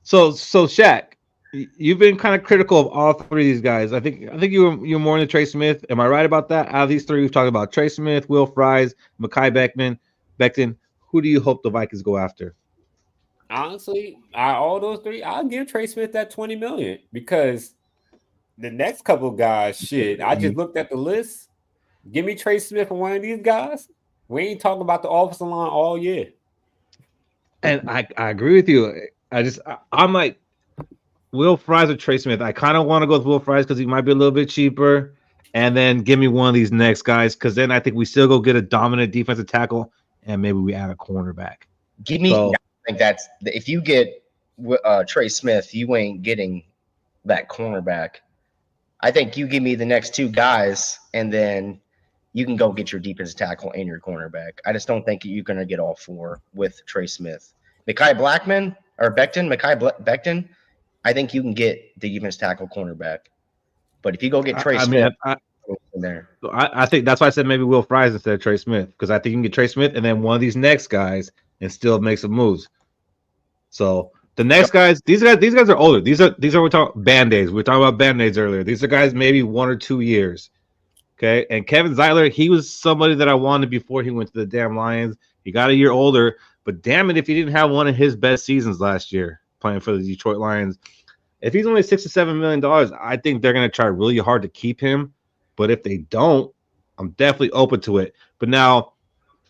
So Shaq, you've been kind of critical of all 3 of these guys. I think you're more into Trey Smith. Am I right about that? Out of these 3, we've talked about Trey Smith, Will Fries, Mekhi Becton. Who do you hope the Vikings go after? Honestly, all those 3, I'll give Trey Smith that $20 million because the next couple of guys, shit. I just looked at the list. Give me Trey Smith for one of these guys. We ain't talking about the offensive line all year. And I agree with you. I'm like Will Fries or Trey Smith. I kind of want to go with Will Fries because he might be a little bit cheaper. And then give me one of these next guys because then I think we still go get a dominant defensive tackle and maybe we add a cornerback. I think that's if you get Trey Smith, you ain't getting that cornerback. I think you give me the next 2 guys and then you can go get your defensive tackle and your cornerback. I just don't think you're going to get all 4 with Trey Smith. Mekhi Becton, I think you can get the defensive tackle cornerback. But if you go get Trey Smith, I think that's why I said maybe Will Fries instead of Trey Smith because I think you can get Trey Smith and then one of these next guys and still make some moves. So the next guys, these guys are older. These are we're talking Band-Aids. We were talking about Band-Aids earlier. These are guys maybe 1 or 2 years. Okay, and Kevin Zeitler, he was somebody that I wanted before he went to the damn Lions. He got a year older, but damn it if he didn't have one of his best seasons last year playing for the Detroit Lions. If he's only $6 to $7 million, I think they're going to try really hard to keep him. But if they don't, I'm definitely open to it. But now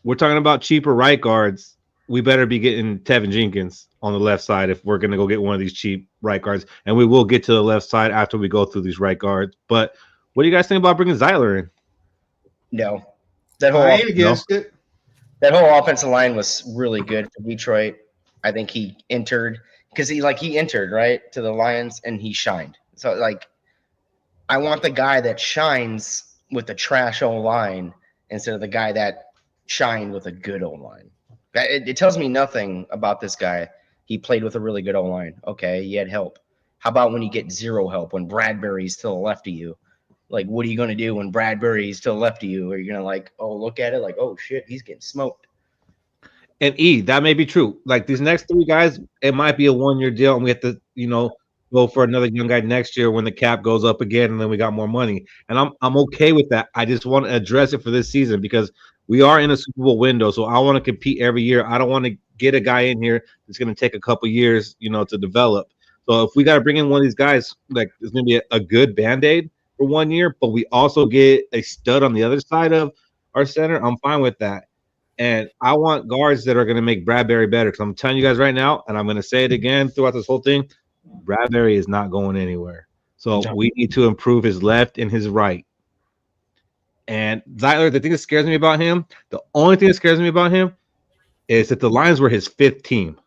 we're talking about cheaper right guards. We better be getting Tevin Jenkins on the left side if we're going to go get one of these cheap right guards. And we will get to the left side after we go through these right guards. But what do you guys think about bringing Zeitler in? No. I ain't against it. That whole offensive line was really good for Detroit. I think he entered because he entered right to the Lions and he shined. So I want the guy that shines with the trash O-line instead of the guy that shined with a good O-line. It tells me nothing about this guy. He played with a really good O-line. Okay, he had help. How about when you get 0 help, when Bradbury's to the left of you? What are you going to do when Bradbury's to the left of you? Are you going to look at it oh, shit, he's getting smoked? And that may be true. These next 3 guys, it might be a 1-year deal, and we have to, go for another young guy next year when the cap goes up again, and then we got more money. And I'm okay with that. I just want to address it for this season because we are in a Super Bowl window, so I want to compete every year. I don't want to get a guy in here that's going to take a couple years, to develop. So if we got to bring in one of these guys, it's going to be a good Band-Aid for 1 year, but we also get a stud on the other side of our center, I'm fine with that. And I want guards that are going to make Bradbury better because I'm telling you guys right now, and I'm going to say it again throughout this whole thing, Bradbury is not going anywhere. So we need to improve his left and his right. And Zeitler, the thing that scares me about him, the only thing that scares me about him is that the Lions were his 5th team.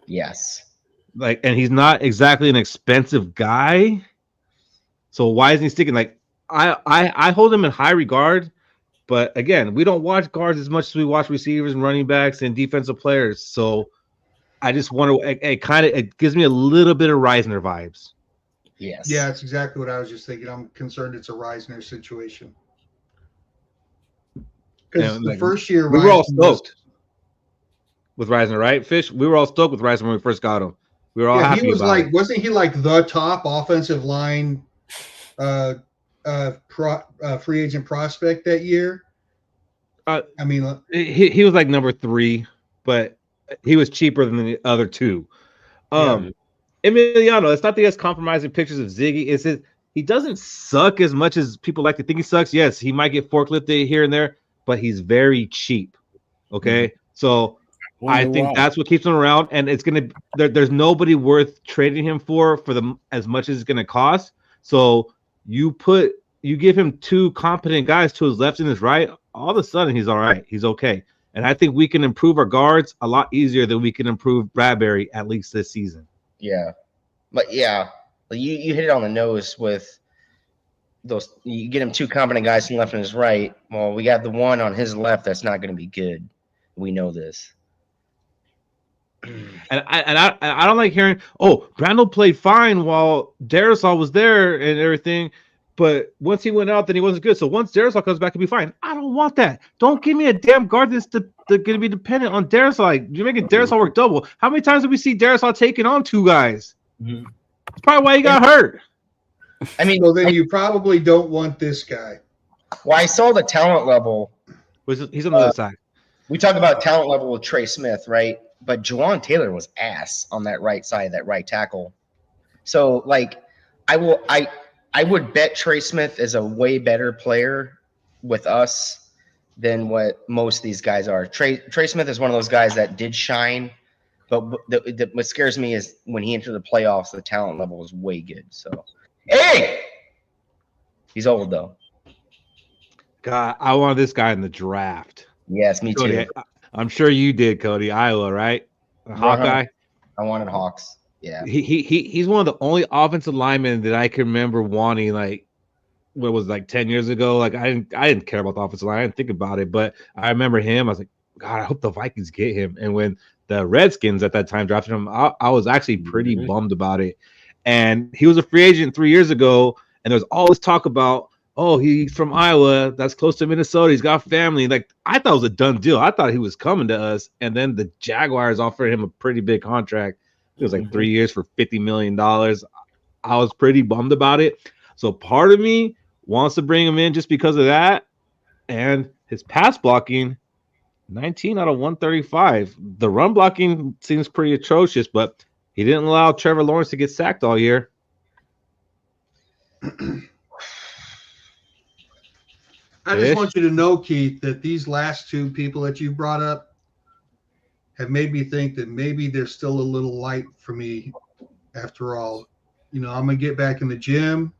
Yes. And he's not exactly an expensive guy. So why isn't he sticking? I hold him in high regard, but again, we don't watch guards as much as we watch receivers and running backs and defensive players. So I just want to it gives me a little bit of Reisner vibes. Yes. Yeah, that's exactly what I was just thinking. I'm concerned it's a Reisner situation. Because the first year we were all stoked. with Reisner, right? Fish, we were all stoked with Reisner when we first got him. We were all happy he was about like, it. wasn't he like the top offensive line free agent prospect that year? I mean, he was like number 3, but he was cheaper than the other 2. Emiliano, it's not that he has compromising pictures of Ziggy. It's that he doesn't suck as much as people like to think he sucks. Yes, he might get forklifted here and there, but he's very cheap. Okay, so I think that's what keeps him around, and it's gonna. There's nobody worth trading him for as much as it's gonna cost. So you give him 2 competent guys to his left and his right. All of a sudden, he's all right. He's okay, and I think we can improve our guards a lot easier than we can improve Bradbury at least this season. Yeah, but you hit it on the nose with those. You get him 2 competent guys from left and his right. Well, we got the one on his left that's not going to be good. We know this. And I don't like hearing, Brandel played fine while Darisaw was there and everything, but once he went out, then he wasn't good. So once Darisaw comes back, he'll be fine. I don't want that. Don't give me a damn guard that's going to be dependent on Darisaw. Like, you're making Darisaw work double. How many times did we see Darisaw taking on 2 guys? Mm-hmm. That's probably why he got hurt. I mean, so then you probably don't want this guy. Well, I saw the talent level. He's on the other side. We talk about talent level with Trey Smith, right? But Juwan Taylor was ass on that right side, that right tackle. So, like, I would bet Trey Smith is a way better player with us than what most of these guys are. Trey Smith is one of those guys that did shine, but what scares me is when he entered the playoffs, the talent level was way good. So, hey, he's old though. God, I wanted this guy in the draft. Yes, me Cody, too. I'm sure you did, Cody. Iowa, right? Hawkeye. I wanted Hawks. Yeah. He's one of the only offensive linemen that I can remember wanting. Like, what was it, like 10 years ago? Like, I didn't care about the offensive line. I didn't think about it, but I remember him. I was like, God, I hope the Vikings get him. And when the Redskins at that time drafted him, I was actually pretty bummed about it. And he was a free agent 3 years ago, and there was all this talk about, he's from Iowa. That's close to Minnesota. He's got family. Like, I thought it was a done deal. I thought he was coming to us. And then the Jaguars offered him a pretty big contract. It was like 3 years for $50 million. I was pretty bummed about it. So part of me wants to bring him in just because of that. And his pass blocking, 19 out of 135. The run blocking seems pretty atrocious, but he didn't allow Trevor Lawrence to get sacked all year. I just want you to know, Keith, that these last 2 people that you brought up have made me think that maybe there's still a little light for me after all. You know, I'm going to get back in the gym.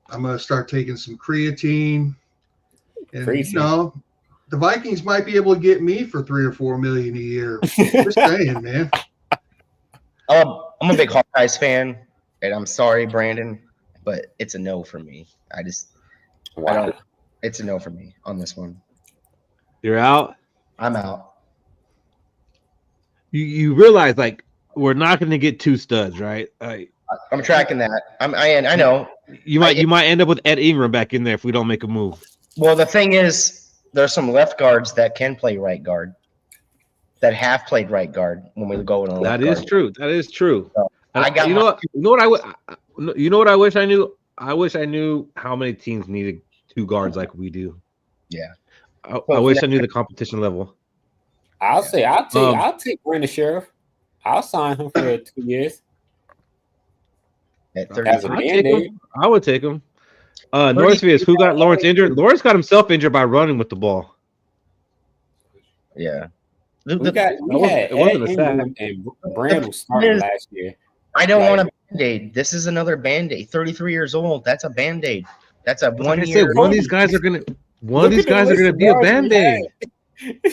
I'm going to start taking some creatine. And, the Vikings might be able to get me for $3 or $4 million a year. Just saying, man. I'm a big Hawkeyes fan, and I'm sorry, Brandon, but it's a no for me. I don't. It's a no for me on this one. You're out? I'm out. You realize, like, we're not going to get 2 studs, right? I'm tracking that. I know. You might end up with Ed Ingram back in there if we don't make a move. Well, the thing is, there's some left guards that can play right guard, that have played right guard when we go in a left guard. That is true. So, you know what I wish I knew? I wish I knew how many teams needed 2 guards like we do. Yeah. I wish I knew the competition level. I'll take Brandon Sheriff. I'll sign him for 2 years. I would take him. Northfield, who got Lawrence injured? Lawrence got himself injured by running with the ball. Yeah. It wasn't a sack. And Brandon started last year. I don't want a Band-Aid. This is another Band-Aid. 33 years old. That's a Band-Aid. That's a 1 year. One of these guys are gonna be a Band-Aid.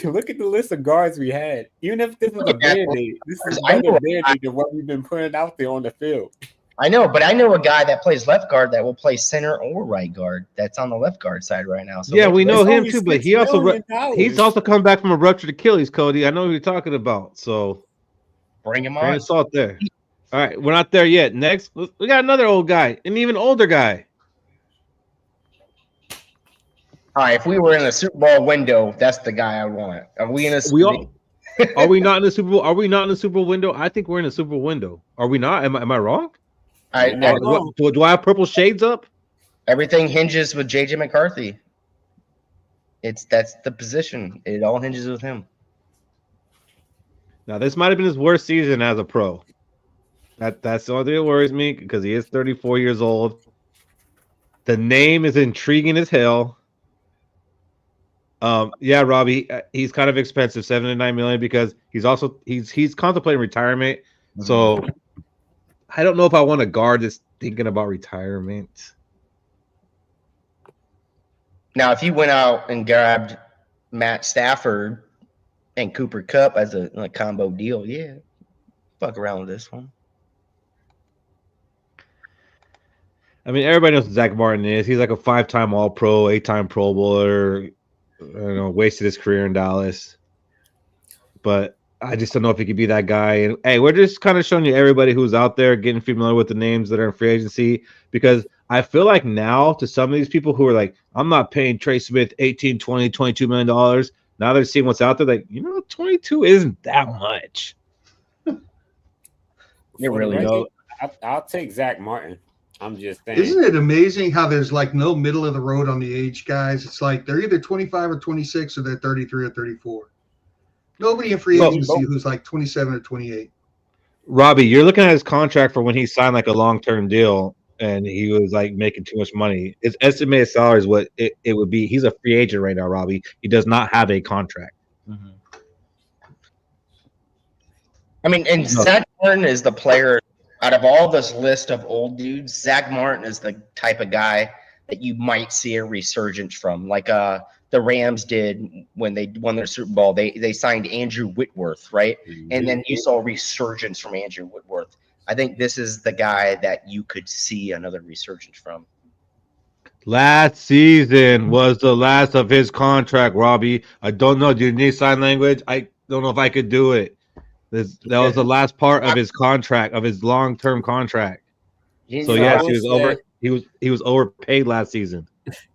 Look at the list of guards we had. Even if this is a Band-Aid, this is better Band-Aid than what we've been putting out there on the field. I know, but I know a guy that plays left guard that will play center or right guard. That's on the left guard side right now. So yeah, we know him too, but he's also come back from a ruptured Achilles, Cody. I know who you're talking about. So bring him on. Salt there. All right, we're not there yet. Next, we got another old guy, an even older guy. All right, if we were in a Super Bowl window, that's the guy I want. Are we in a? Are we not in the Super Bowl? Are we not in the Super Bowl window? I think we're in the Super Bowl window. Are we not? Am I wrong? Do I have purple shades up? Everything hinges with JJ McCarthy. That's the position. It all hinges with him. Now, this might have been his worst season as a pro. That's the only thing that worries me because he is 34 years old. The name is intriguing as hell. Yeah, Robbie, he's kind of expensive, $7 to $9 million, because he's contemplating retirement. Mm-hmm. So I don't know if I want to guard this thinking about retirement. Now, if you went out and grabbed Matt Stafford and Cooper Kupp as a combo deal, yeah, fuck around with this one. I mean, everybody knows who Zach Martin is. He's like a 5-time All-Pro, 8-time Pro Bowler. Wasted his career in Dallas. But I just don't know if he could be that guy. And hey, we're just kind of showing you everybody who's out there, getting familiar with the names that are in free agency, because I feel like now to some of these people who are like, I'm not paying Trey Smith $18, $20, $22 million. Now they're seeing what's out there, like, 22 isn't that much. You really know. I'll take Zach Martin. I'm just saying. Isn't it amazing how there's like no middle of the road on the age guys? It's like they're either 25 or 26 or they're 33 or 34. Nobody in free agency who's like 27 or 28. Robbie, you're looking at his contract for when he signed like a long-term deal and he was like making too much money. His estimated salary is what it would be. He's a free agent right now, Robbie. He does not have a contract. Mm-hmm. I mean, and Zach Martin is the player. Out of all this list of old dudes, Zach Martin is the type of guy that you might see a resurgence from, like the Rams did when they won their Super Bowl. They signed Andrew Whitworth, right? And then you saw a resurgence from Andrew Whitworth. I think this is the guy that you could see another resurgence from. Last season was the last of his contract, Robbie. I don't know. Do you need sign language? I don't know if I could do it. That was the last part of his contract, of his long-term contract. So yes, he was overpaid last season.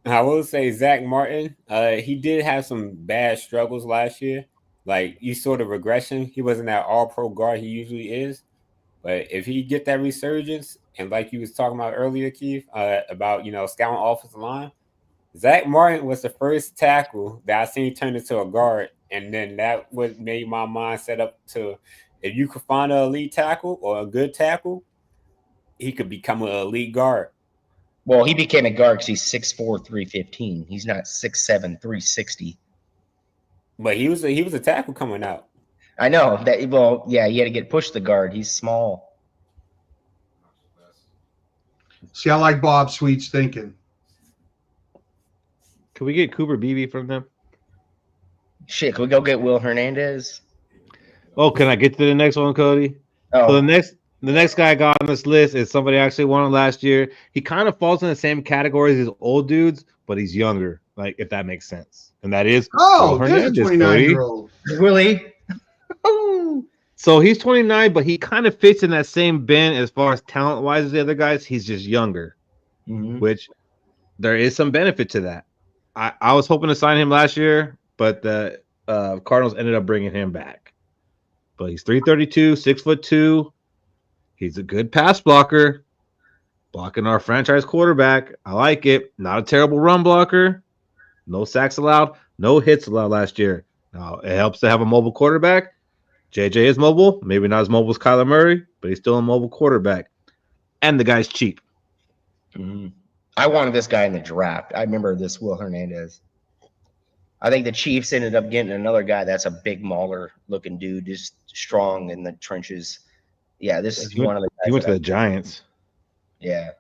I will say Zach Martin, he did have some bad struggles last year. Like, you saw the regression. He wasn't that all-pro guard he usually is. But if he get that resurgence, and like you was talking about earlier, Keith, about scouting offensive line, Zach Martin was the first tackle that I seen turn into a guard. And then that what made my mind set up to, if you could find an elite tackle or a good tackle, he could become an elite guard. Well, he became a guard because he's 6'4", 315. He's not 6'7", 360. But he was a tackle coming out. I know that. Well, yeah, he had to get pushed the guard. He's small. See, I like Bob Sweet's thinking. Can we get Cooper Beebe from them? Shit, can we go get Will Hernandez? Oh, can I get to the next one, Cody? Oh. So the next guy I got on this list is somebody I actually won last year. He kind of falls in the same category as these old dudes, but he's younger, like, if that makes sense. And that is Will Hernandez, there's a 29-year-old. Really? So he's 29, but he kind of fits in that same bin as far as talent-wise as the other guys. He's just younger, which there is some benefit to that. I was hoping to sign him last year, but the Cardinals ended up bringing him back. But he's 332, 6'2". He's a good pass blocker, blocking our franchise quarterback. I like it. Not a terrible run blocker. No sacks allowed. No hits allowed last year. Now, it helps to have a mobile quarterback. JJ is mobile. Maybe not as mobile as Kyler Murray, but he's still a mobile quarterback. And the guy's cheap. Mm-hmm. I wanted this guy in the draft. I remember this Will Hernandez. I think the Chiefs ended up getting another guy that's a big mauler-looking dude, just strong in the trenches. Yeah, this is one of the guys. He went to the Giants. Yeah.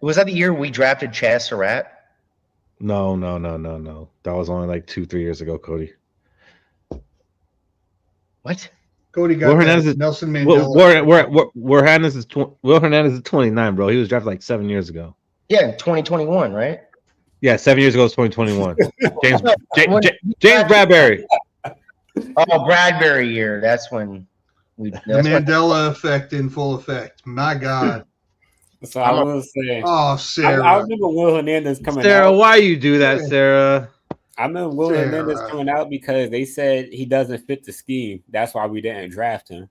Was that the year we drafted Chaz Surratt? No. That was only like 2-3 years ago, Cody. What? Cody got Nelson Mandela. Will Hernandez is 29, bro. He was drafted like 7 years ago. Yeah, 2021, right? Yeah, 7 years ago was 2021. James Bradbury. Oh, Bradbury year. That's when we. The Mandela effect in full effect. My God. So I will say. Oh, Sarah. I remember Will Hernandez coming out. Sarah, why you do that, Sarah? I remember Will Hernandez coming out because they said he doesn't fit the scheme. That's why we didn't draft him.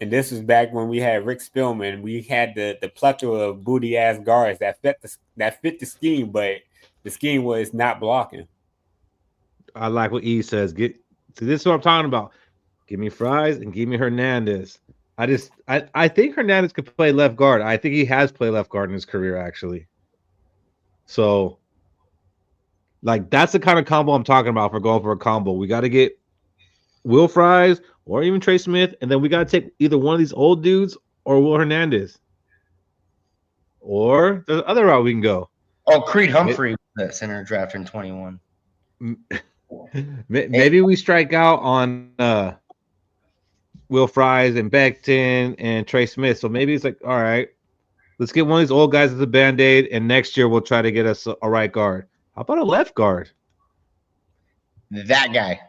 And this was back when we had Rick Spielman. We had the plethora of booty ass guards that fit the scheme, but the scheme was not blocking. I like what E says. This is what I'm talking about. Give me Fries and give me Hernandez. I think Hernandez could play left guard. I think he has played left guard in his career, actually. So, like, that's the kind of combo I'm talking about for going for a combo. We got to get Will Fries or even Trey Smith, and then we got to take either one of these old dudes or Will Hernandez. Or there's other route we can go. Oh, Creed Humphrey, the center draft in 21. Maybe we strike out on Will Fries and Becton and Trey Smith. So maybe it's like, all right, let's get one of these old guys as a Band-Aid, and next year we'll try to get us a right guard. How about a left guard? That guy.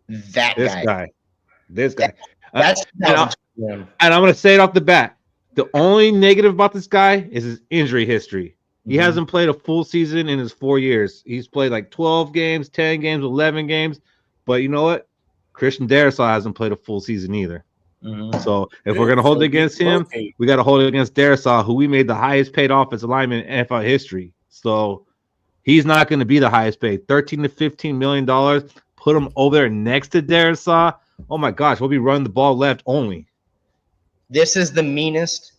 This guy. That's and I'm going to say it off the bat. The only negative about this guy is his injury history. He hasn't played a full season in his 4 years. He's played like 12 games, 10 games, 11 games. But you know what? Christian Darrisaw hasn't played a full season either. So if we're going to hold it against him, we got to hold it against Darrisaw, who we made the highest paid offensive lineman in NFL history. So he's not going to be the highest paid. $13 to $15 million. Put him over there next to Darrisaw. Oh my gosh, we'll be running the ball left only. This is the meanest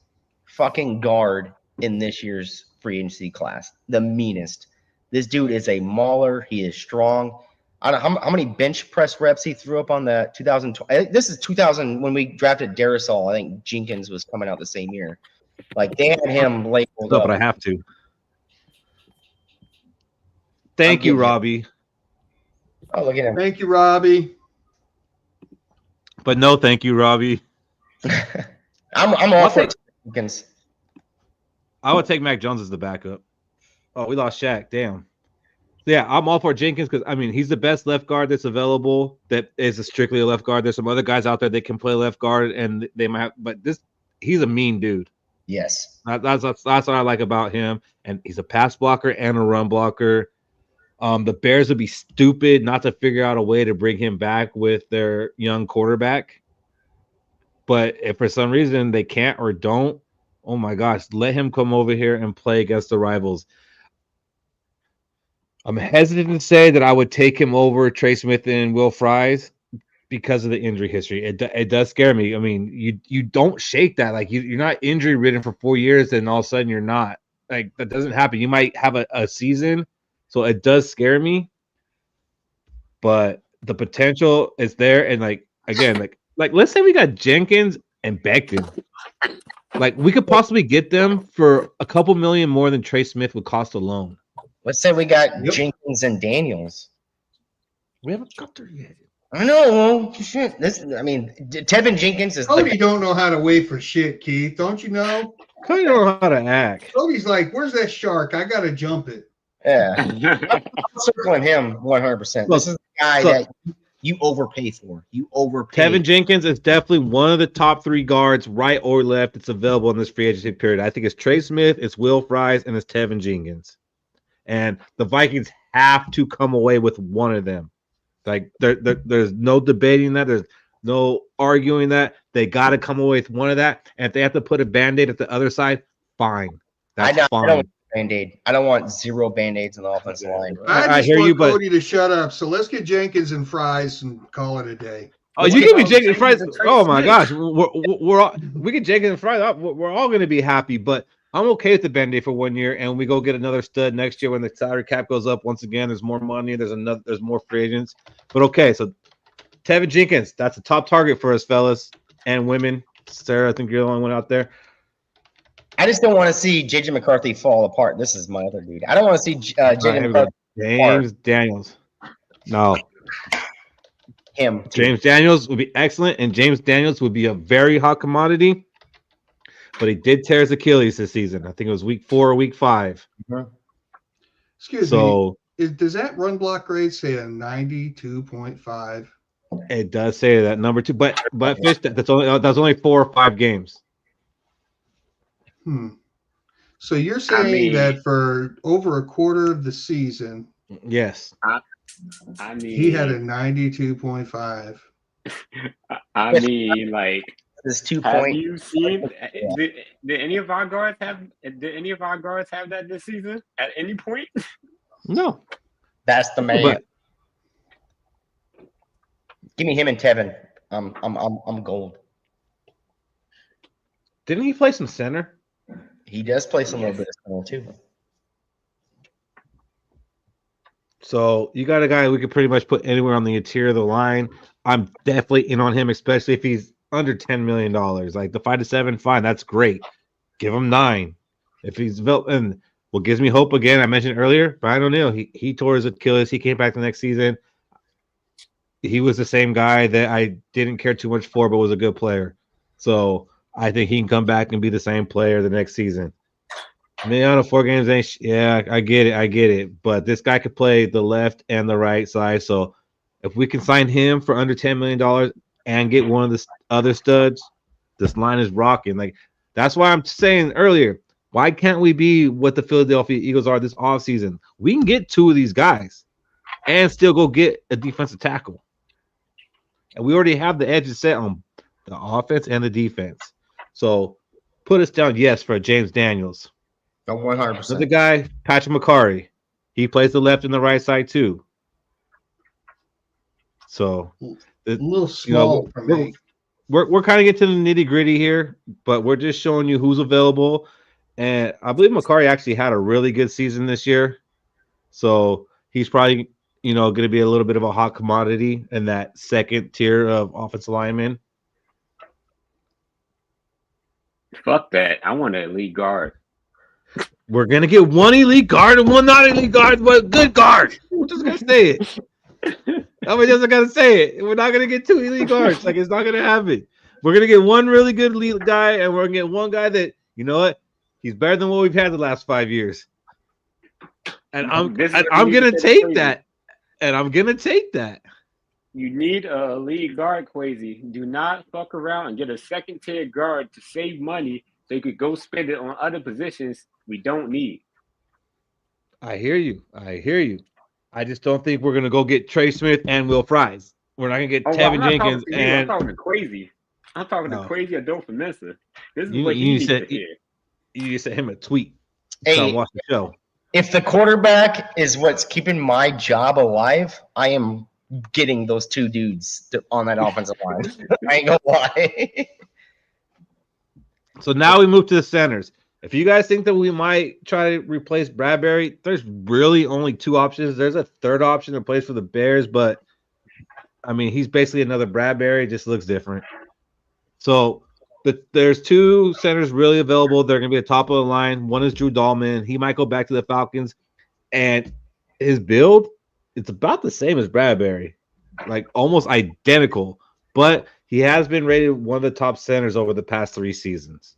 fucking guard in this year's free agency class. The meanest. This dude is a mauler. He is strong. I don't know how many bench press reps he threw up on the 2020. This is 2000 when we drafted Darrisaw. I think Jenkins was coming out the same year. Like they had him labeled up. But I have to. Thank you, Robbie. Oh, look at him. Thank you, Robbie. But no, thank you, Robbie. I'm all for Jenkins. I would take Mac Jones as the backup. Oh, we lost Shaq. Damn. Yeah, I'm all for Jenkins because, I mean, he's the best left guard that's available that is strictly a left guard. There's some other guys out there that can play left guard, and they might have, but he's a mean dude. Yes. That's what I like about him. And he's a pass blocker and a run blocker. The Bears would be stupid not to figure out a way to bring him back with their young quarterback. But if for some reason they can't or don't, oh my gosh, let him come over here and play against the rivals. I'm hesitant to say that I would take him over Trey Smith and Will Fries because of the injury history. It does scare me. I mean, you don't shake that. Like you're not injury ridden for 4 years, and all of a sudden you're not. Like that doesn't happen. You might have a season, so it does scare me. But the potential is there, and like again, like let's say we got Jenkins and Becton. Like we could possibly get them for a couple million more than Trey Smith would cost alone. Let's say we got Jenkins and Daniels. We haven't got there yet. I know. Shit. Tevin Jenkins is. Cody don't know how to wait for shit, Keith. Don't you know? Cody don't know how to act. Cody's like, "Where's that shark? I gotta jump it." Yeah, I'm circling him 100%. This is the guy that you overpay for. You overpay. Tevin Jenkins is definitely one of the top 3 guards, right or left, that's available in this free agency period. I think it's Trey Smith, it's Will Fries, and it's Tevin Jenkins. And the Vikings have to come away with one of them. Like there's no debating that. There's no arguing that. They got to come away with one of that. And if they have to put a Band-Aid at the other side, fine. That's fine. I don't want Band-Aid. I don't want 0 Band-Aids on the offensive line. I hear you, but Cody to shut up. So let's get Jenkins and Fries and call it a day. Oh, you give me Jenkins and Fries. Oh my gosh, we get Jenkins and Fries. We're all going to be happy, but I'm okay with the Band-Aid for 1 year, and we go get another stud next year when the salary cap goes up once again. There's more money. There's more free agents. But okay, so Tevin Jenkins, that's a top target for us, fellas and women. Sarah, I think you're the only one out there. I just don't want to see J.J. McCarthy fall apart. This is my other dude. I don't want to see J.J. McCarthy. James Daniels. No. Him. Too. James Daniels would be excellent, and James Daniels would be a very hot commodity. But he did tear his Achilles this season. I think it was week 4 or week 5. Mm-hmm. Excuse me. Does that run block grade say a 92.5? It does say that number 2, but Fish, that's only 4 or 5 games. So you're saying that for over a quarter of the season, yes, I mean, He had a 92.5. I mean, like, This 2 have point. you seen? Did any of our guards have? Did any of our guards have that this season at any point? No. That's the man. But Give me him and Tevin. I'm gold. didn't he play some center? He does play some little bit of center too. So you got a guy we could pretty much put anywhere on the interior of the line. I'm definitely in on him, especially if he's under $10 million. Like the 5 to 7, fine, that's great. Give him 9. If he's developed, and what gives me hope again, I mentioned earlier, Brian O'Neill. He tore his Achilles. He came back the next season. He was the same guy that I didn't care too much for, but was a good player. So I think he can come back and be the same player the next season. Man, 4 games ain't. Yeah, I get it. But this guy could play the left and the right side. So if we can sign him for under $10 million and get one of the other studs, this line is rocking. Like that's why I'm saying earlier, why can't we be what the Philadelphia Eagles are this offseason? We can get 2 of these guys and still go get a defensive tackle. And we already have the edges set on the offense and the defense. So put us down, yes, for James Daniels. 100%. Another guy, Patrick McCarry. He plays the left and the right side too. So A little small for me. We're kind of getting to the nitty gritty here, but we're just showing you who's available. And I believe McCarry actually had a really good season this year. So he's probably, going to be a little bit of a hot commodity in that second tier of offensive linemen. Fuck that! I want an elite guard. We're gonna get 1 elite guard and 1 not elite guard, but good guard. We're just gonna say it. Nobody doesn't gotta say it. We're not gonna get 2 elite guards. Like it's not gonna happen. We're gonna get 1 really good elite guy, and we're gonna get 1 guy that he's better than what we've had the last 5 years. And I'm gonna take that. And I'm gonna take that. You need a lead guard, Quasi. Do not fuck around and get a second tier guard to save money so you could go spend it on other positions we don't need. I hear you. I just don't think we're gonna go get Trey Smith and Will Fries. We're not gonna get Tevin Jenkins I'm talking to Quasi. I'm talking to Quasi Adolfo Mensa. This is what he needs to hear. You sent him a tweet. Hey, watch the show. If the quarterback is what's keeping my job alive, I am getting those 2 dudes on that offensive line. I ain't gonna lie. So now we move to the centers. If you guys think that we might try to replace Bradbury, there's really only 2 options. There's a third option that plays for the Bears, but I mean he's basically another Bradbury, just looks different. So there's 2 centers really available. They're going to be at top of the line. One is Drew Dahlman. He might go back to the Falcons. And his build, it's about the same as Bradbury, like almost identical. But he has been rated one of the top centers over the past 3 seasons.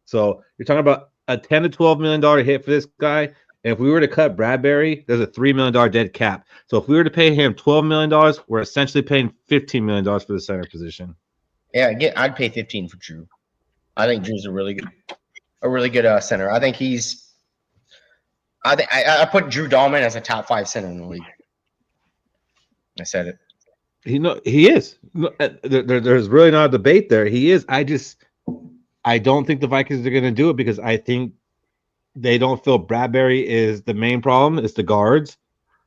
So you're talking about a $10 to $12 million hit for this guy. And if we were to cut Bradbury, there's a $3 million dead cap. So if we were to pay him $12 million, we're essentially paying $15 million for the center position. Yeah, I'd pay 15 for Drew. I think Drew's a really good center. I think I put Drew Dahlman as a top 5 center in the league. I said it. He is. There's really not a debate there. He is. I don't think the Vikings are going to do it because I think they don't feel Bradbury is the main problem. It's the guards,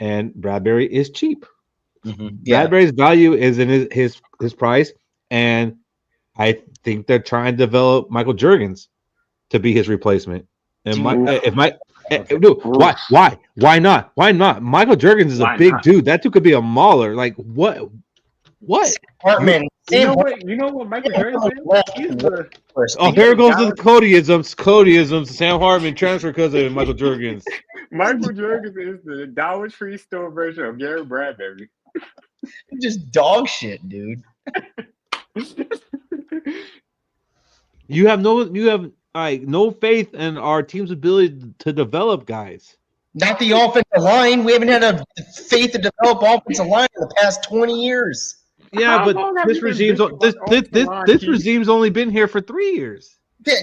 and Bradbury is cheap. Mm-hmm. Yeah. Bradbury's value is in his price. And I think they're trying to develop Michael Juergens to be his replacement. And why not? Why not? Michael Juergens is a big dude. That dude could be a mauler. Like what? Hartman. You know what Michael Juergens is? Here goes the Codyisms. Sam Hartman transfer because of Michael Juergens. Michael Juergens is the Dollar Tree store version of Garrett Bradbury. Just dog shit, dude. You have no faith in our team's ability to develop guys. Not the offensive line. We haven't had a faith to develop offensive line in the past 20 years. Yeah, but this regime's only been here for 3 years. They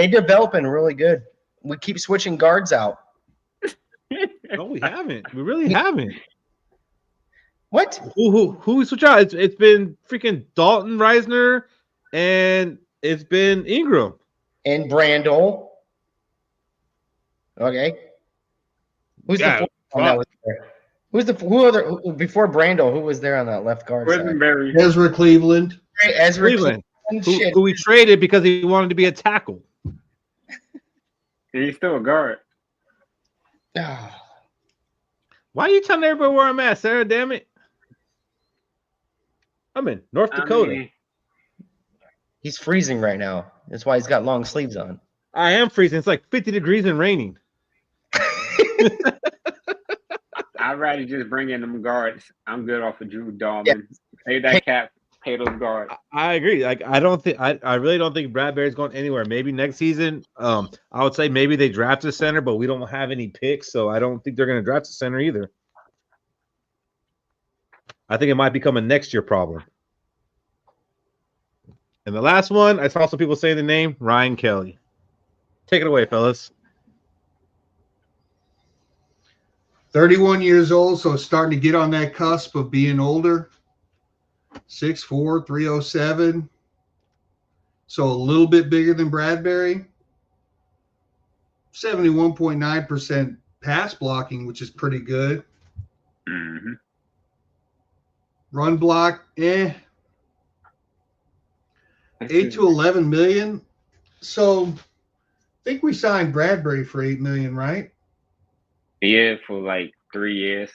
developing really good. We keep switching guards out. No, we haven't. We really haven't. What? Who we switch out? It's been freaking Dalton Reisner, and it's been Ingram. And Brandel. Okay. Who's the fourth one that was there? Before Brandel? Who was there on that left guard side? Quisenberry. Ezra Cleveland. Ezra Cleveland, Shit. who we traded because he wanted to be a tackle. He's still a guard. Why are you telling everybody where I'm at, Sarah? Damn it. I'm in North Dakota. I mean, He's freezing right now. That's why he's got long sleeves on. I am freezing. It's like 50 degrees and raining. I'd rather just bring in them guards. I'm good off of Drew Dahlman. Pay that cap. Pay those guards. I agree. Like I really don't think Bradbury's going anywhere. Maybe next season. I would say maybe they draft a center, but we don't have any picks, so I don't think they're going to draft a center either. I think it might become a next year problem. And the last one, I saw some people say the name Ryan Kelly. Take it away, fellas. 31 years old, so starting to get on that cusp of being older. 6'4", 307. So a little bit bigger than Bradbury. 71.9% pass blocking, which is pretty good. Mm-hmm. Run block, 8 to 11 million. So I think we signed Bradbury for $8 million, right? Yeah, for like 3 years.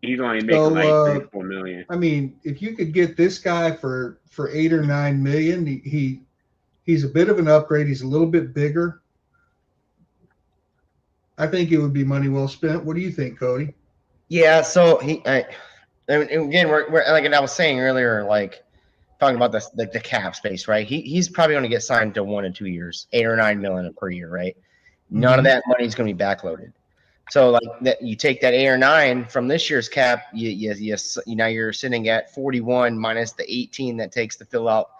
He's only making like 3-4 million. I mean, if you could get this guy for 8 or 9 million, he's a bit of an upgrade. He's a little bit bigger. I think it would be money well spent. What do you think, Cody? Yeah, so again, we're like I was saying earlier, like talking about this, like the cap space, right? He's probably going to get signed to 1 and 2 years, 8 or 9 million per year, right? None of that money is going to be backloaded. So like that, you take that 8 or 9 from this year's cap, now you're sitting at 41 minus the 18 that takes to fill out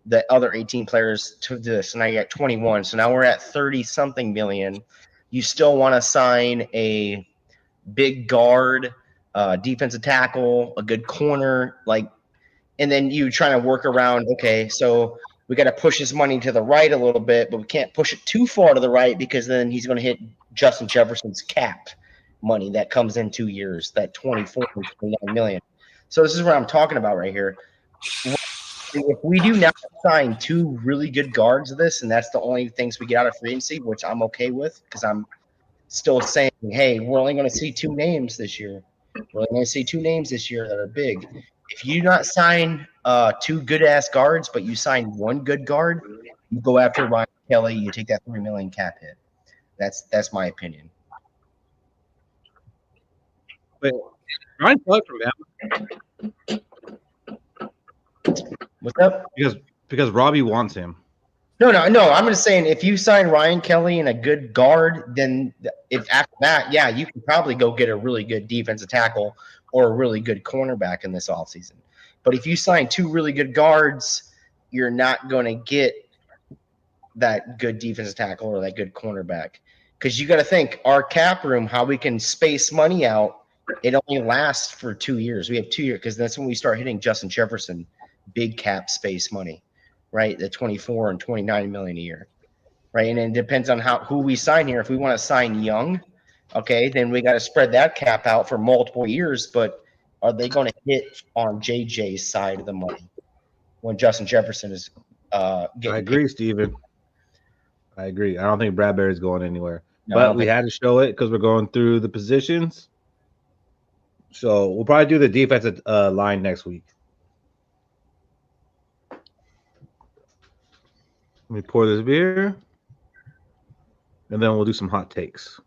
the other 18 players to this. So now you're at 21. So now we're at 30 something million. You still want to sign a big guard, defensive tackle, a good corner, and then you trying to work around, okay, so we got to push his money to the right a little bit, but we can't push it too far to the right because then he's going to hit Justin Jefferson's cap money that comes in 2 years, that 24 and 29 million. So this is what I'm talking about right here. If we do not sign 2 really good guards of this, and that's the only things we get out of free agency, which I'm okay with because I'm still saying, hey, we're only going to see 2 names this year. We're only going to see 2 names this year that are big. If you do not sign 2 good-ass guards, but you sign 1 good guard, you go after Ryan Kelly, you take that $3 million cap hit. That's my opinion. Wait, Ryan Kelly from Bama? What's up? Because Robbie wants him. No. I'm just saying if you sign Ryan Kelly and a good guard, then if after that, yeah, you can probably go get a really good defensive tackle or a really good cornerback in this offseason. But if you sign 2 really good guards, you're not going to get that good defensive tackle or that good cornerback. Because you got to think our cap room, how we can space money out, it only lasts for 2 years. We have 2 years because that's when we start hitting Justin Jefferson big cap space money, right? The 24 and 29 million a year, right? And it depends on who we sign here. If we want to sign young, okay, then we got to spread that cap out for multiple years. But are they going to hit on JJ's side of the money when Justin Jefferson is getting I agree, Steven. I agree. I don't think Bradbury's going anywhere. No, but we had to show it because we're going through the positions. So we'll probably do the defensive line next week. Let me pour this beer, and then we'll do some hot takes.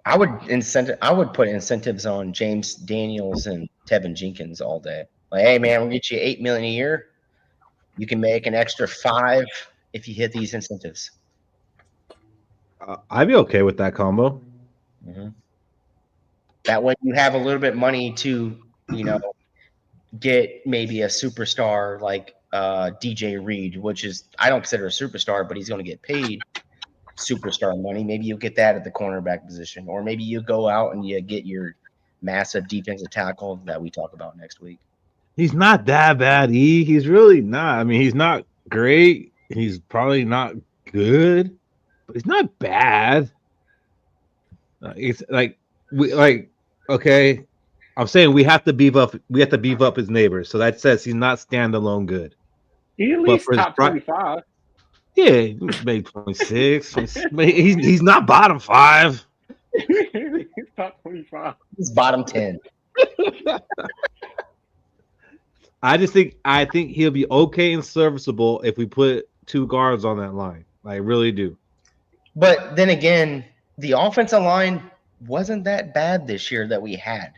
I would put incentives on James Daniels and Tevin Jenkins all day. Like, hey man, we'll get you $8 million a year. You can make an extra 5 if you hit these incentives. I'd be okay with that combo. Mm-hmm. That way you have a little bit of money to, get maybe a superstar like DJ Reed, which is I don't consider a superstar, but he's going to get paid. superstar money. Maybe you'll get that at the cornerback position, or maybe you go out and you get your massive defensive tackle that we talk about next week. He's not that bad. He's really not. I mean, he's not great. He's probably not good, but he's not bad. It's like okay. I'm saying we have to beef up. We have to beef up his neighbors. So that says he's not standalone good. He at least top 25. Yeah, maybe 26. He's not bottom 5. He's top 25. He's bottom 10. I think he'll be okay and serviceable if we put 2 guards on that line. I really do. But then again, the offensive line wasn't that bad this year that we had.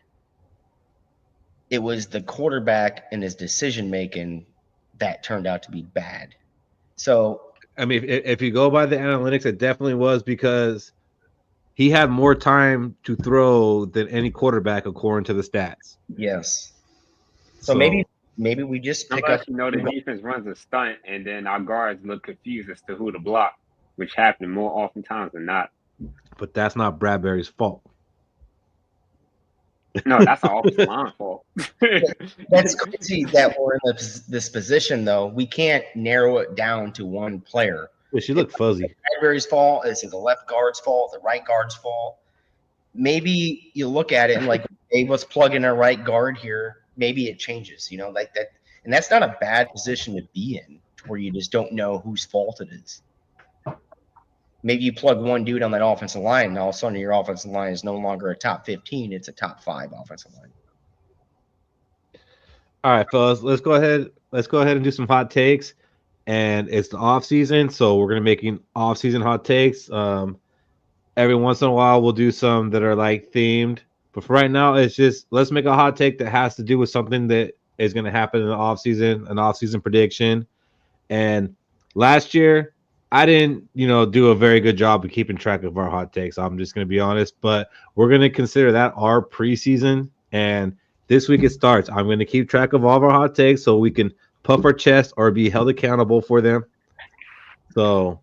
It was the quarterback and his decision making that turned out to be bad. So, I mean, if you go by the analytics, it definitely was because he had more time to throw than any quarterback according to the stats. Yes. So maybe we just pick up. The defense runs a stunt, and then our guards look confused as to who to block, which happened more oftentimes than not. But that's not Bradbury's fault. No, that's our offensive line fault. That's crazy that we're in this position, though. We can't narrow it down to one player. Well, she looked fuzzy. Bradbury's fault. Is it the left guard's fault? The right guard's fault? Maybe you look at it and like, hey, let's plug in a right guard here. Maybe it changes, like that. And that's not a bad position to be in, where you just don't know whose fault it is. Maybe you plug one dude on that offensive line, and all of a sudden your offensive line is no longer a top 15; it's a top 5 offensive line. All right, fellas, let's go ahead and do some hot takes. And it's the off season, so we're gonna making off season hot takes. Every once in a while, we'll do some that are like themed. But for right now, it's just let's make a hot take that has to do with something that is going to happen in the offseason, an offseason prediction. And last year, I didn't, do a very good job of keeping track of our hot takes. I'm just going to be honest, but we're going to consider that our preseason. And this week it starts. I'm going to keep track of all of our hot takes so we can puff our chest or be held accountable for them. So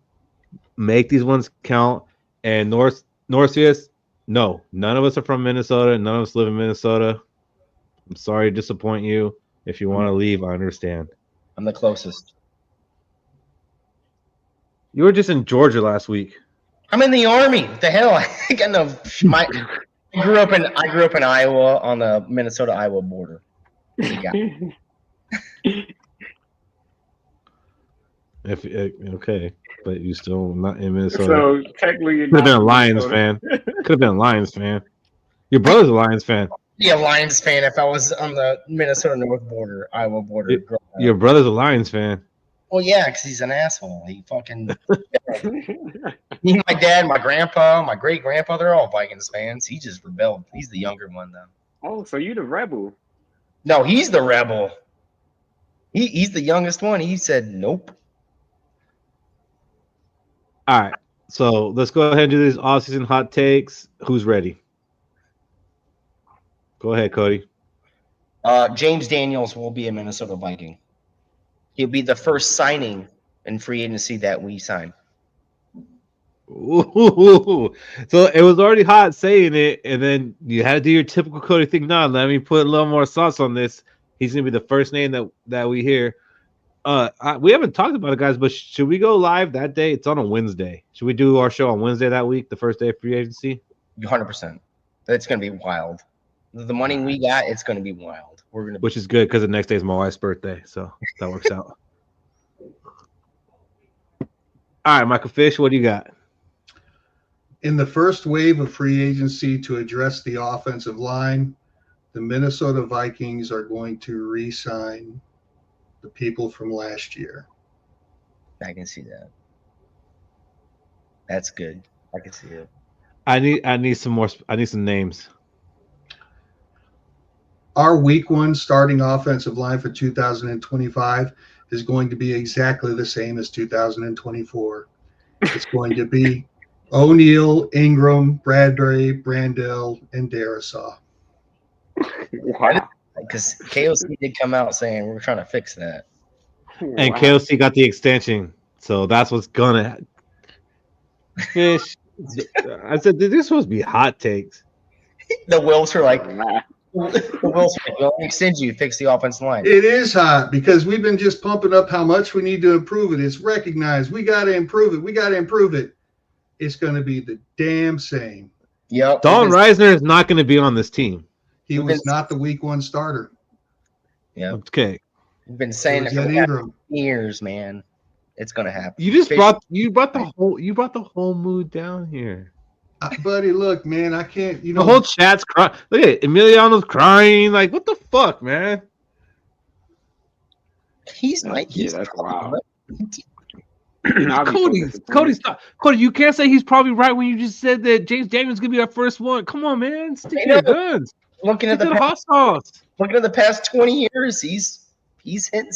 make these ones count. And Northeast. No, none of us are from Minnesota. None of us live in Minnesota. I'm sorry to disappoint you. If you want to leave, I understand. I'm the closest. You were just in Georgia last week. I'm in the Army. What the hell? I grew up in Iowa on the Minnesota-Iowa border. Yeah. Okay, but you still not in Minnesota. So technically, you're could have been a Lions Minnesota. fan. Could have been a Lions fan. Your brother's a Lions fan. Be a Lions fan if I was on the Minnesota North border, Iowa border. Your brother's a Lions fan. Well, yeah, because he's an asshole. He fucking. Me, my dad, my grandpa, my great grandpa, they're all Vikings fans. He just rebelled. He's the younger one, though. Oh, so you the rebel? No, he's the rebel. He's the youngest one. He said nope. All right, so let's go ahead and do these off-season hot takes. Who's ready? Go ahead, Cody. James Daniels will be a Minnesota Viking. He'll be the first signing in free agency that we sign. Ooh. So it was already hot saying it, and then you had to do your typical Cody thing. No, let me put a little more sauce on this. He's going to be the first name that we hear. We haven't talked about it, guys, but should we go live that day? It's on a Wednesday. Should we do our show on Wednesday that week, the first day of free agency? 100%. It's going to be wild. The money we got, it's going to be wild. Which is good because the next day is my wife's birthday, so that works out. All right, Michael Fish, what do you got? In the first wave of free agency to address the offensive line, the Minnesota Vikings are going to re-sign the people from last year. I can see that. That's good. I can see it. I need some more. I need some names. Our week 1 starting offensive line for 2025 is going to be exactly the same as 2024. It's going to be O'Neal, Ingram, Bradbury, Brandell, and Darisaw. Wow. Because KOC did come out saying we're trying to fix that. And KOC got the extension, so that's what's gonna. Fish. I said, this is supposed to be hot takes. The Wills are like, Nah. the Wills are like, we'll extend you, fix the offensive line. It is hot because we've been just pumping up how much we need to improve it. It's recognized. We got to improve it. We got to improve it. It's going to be the damn same. Yep. Don Reisner is not going to be on this team. He was not the week 1 starter. Yeah. Okay. We've been saying it for Ed the past Ingram. years, man. It's gonna happen. You just brought the whole mood down here. Buddy, look, man, I can't. The whole chat's crying. Look at it. Emiliano's crying. Like, what the fuck, man? He's like, Yeah, that's wild. Cody, stop. Cody, you can't say he's probably right when you just said that James Daniels gonna be our first one. Come on, man. Stick to your guns. Looking at the hot sauce. Looking at the past 20 years, he's hitting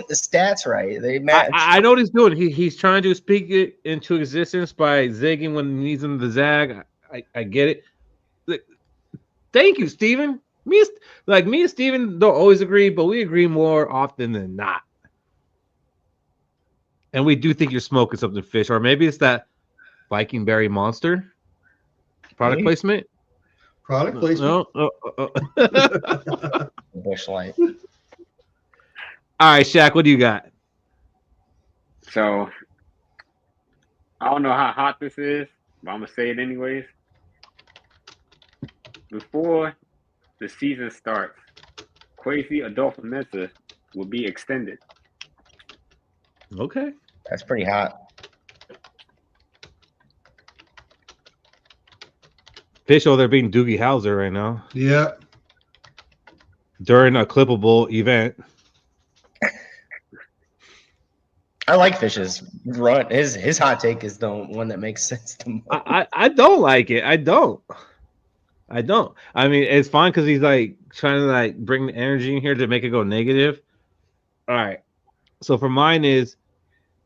the stats right. They match. I know what he's doing. He's trying to speak it into existence by zigging when he needs him to zag. I get it. Thank you, Steven. Me and Steven don't always agree, but we agree more often than not. And we do think you're smoking something, Fish, or maybe it's that Viking Berry Monster product placement. Product placement. Bush Light. All right, Shaq, what do you got? So I don't know how hot this is, but I'm gonna say it anyways. Before the season starts, Kwesi Adolfo-Mensah will be extended. Okay. That's pretty hot. Fish, they're being Doogie Howser right now. Yeah. During a clippable event. I like Fish's run. His hot take is the one that makes sense to me. I don't like it. I don't. I mean, it's fine because he's like trying to like bring the energy in here to make it go negative. All right. So for mine is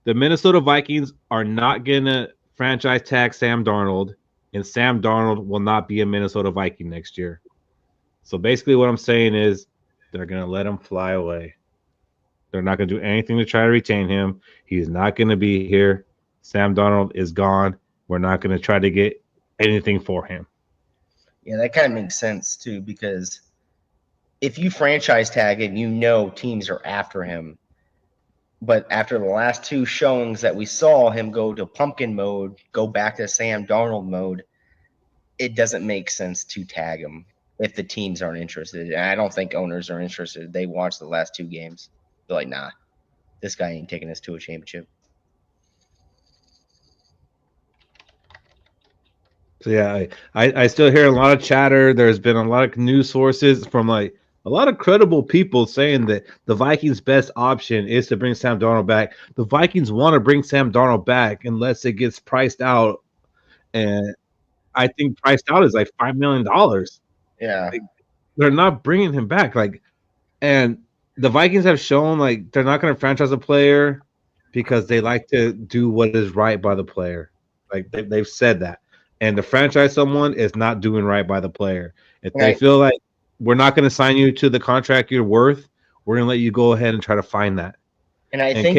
the Minnesota Vikings are not gonna franchise tag Sam Darnold, and Sam Darnold will not be a Minnesota Viking next year. So basically what I'm saying is they're gonna let him fly away. They're not gonna do anything to try to retain him. He's not gonna be here. Sam Darnold is gone. We're not gonna try to get anything for him. Yeah, that kind of makes sense too, because if you franchise tag it, you know teams are after him. But after the last 2 showings that we saw him go to pumpkin mode, go back to Sam Darnold mode, it doesn't make sense to tag him if the teams aren't interested. And I don't think owners are interested. They watched the last 2 games. They're like, nah, this guy ain't taking us to a championship. So yeah, I still hear a lot of chatter. There's been a lot of news sources from like a lot of credible people saying that the Vikings' best option is to bring Sam Darnold back. The Vikings want to bring Sam Darnold back unless it gets priced out. And I think priced out is like $5 million. Yeah. Like, they're not bringing him back. And the Vikings have shown like they're not going to franchise a player because they like to do what is right by the player. Like they've said that. And to franchise someone is not doing right by the player. If they feel like we're not going to sign you to the contract you're worth, we're going to let you go ahead and try to find that. And I think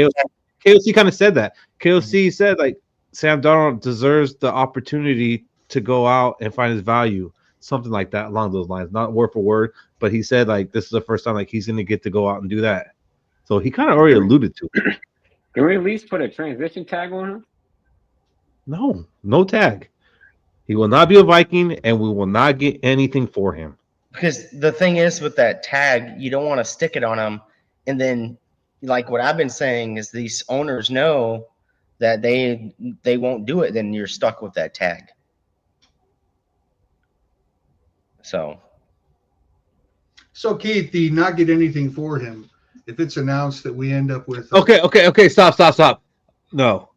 KOC kind of said that. KOC said like Sam Darnold deserves the opportunity to go out and find his value, something like that along those lines. Not word for word, but he said like this is the first time like he's going to get to go out and do that. So he kind of already alluded to it. Can we at least put a transition tag on him? No tag. He will not be a Viking, and we will not get anything for him. Because the thing is with that tag, you don't want to stick it on him. And then, like what I've been saying is these owners know that they won't do it. Then you're stuck with that tag. So Keith, the not get anything for him, if it's announced that we end up with Okay. Stop. No.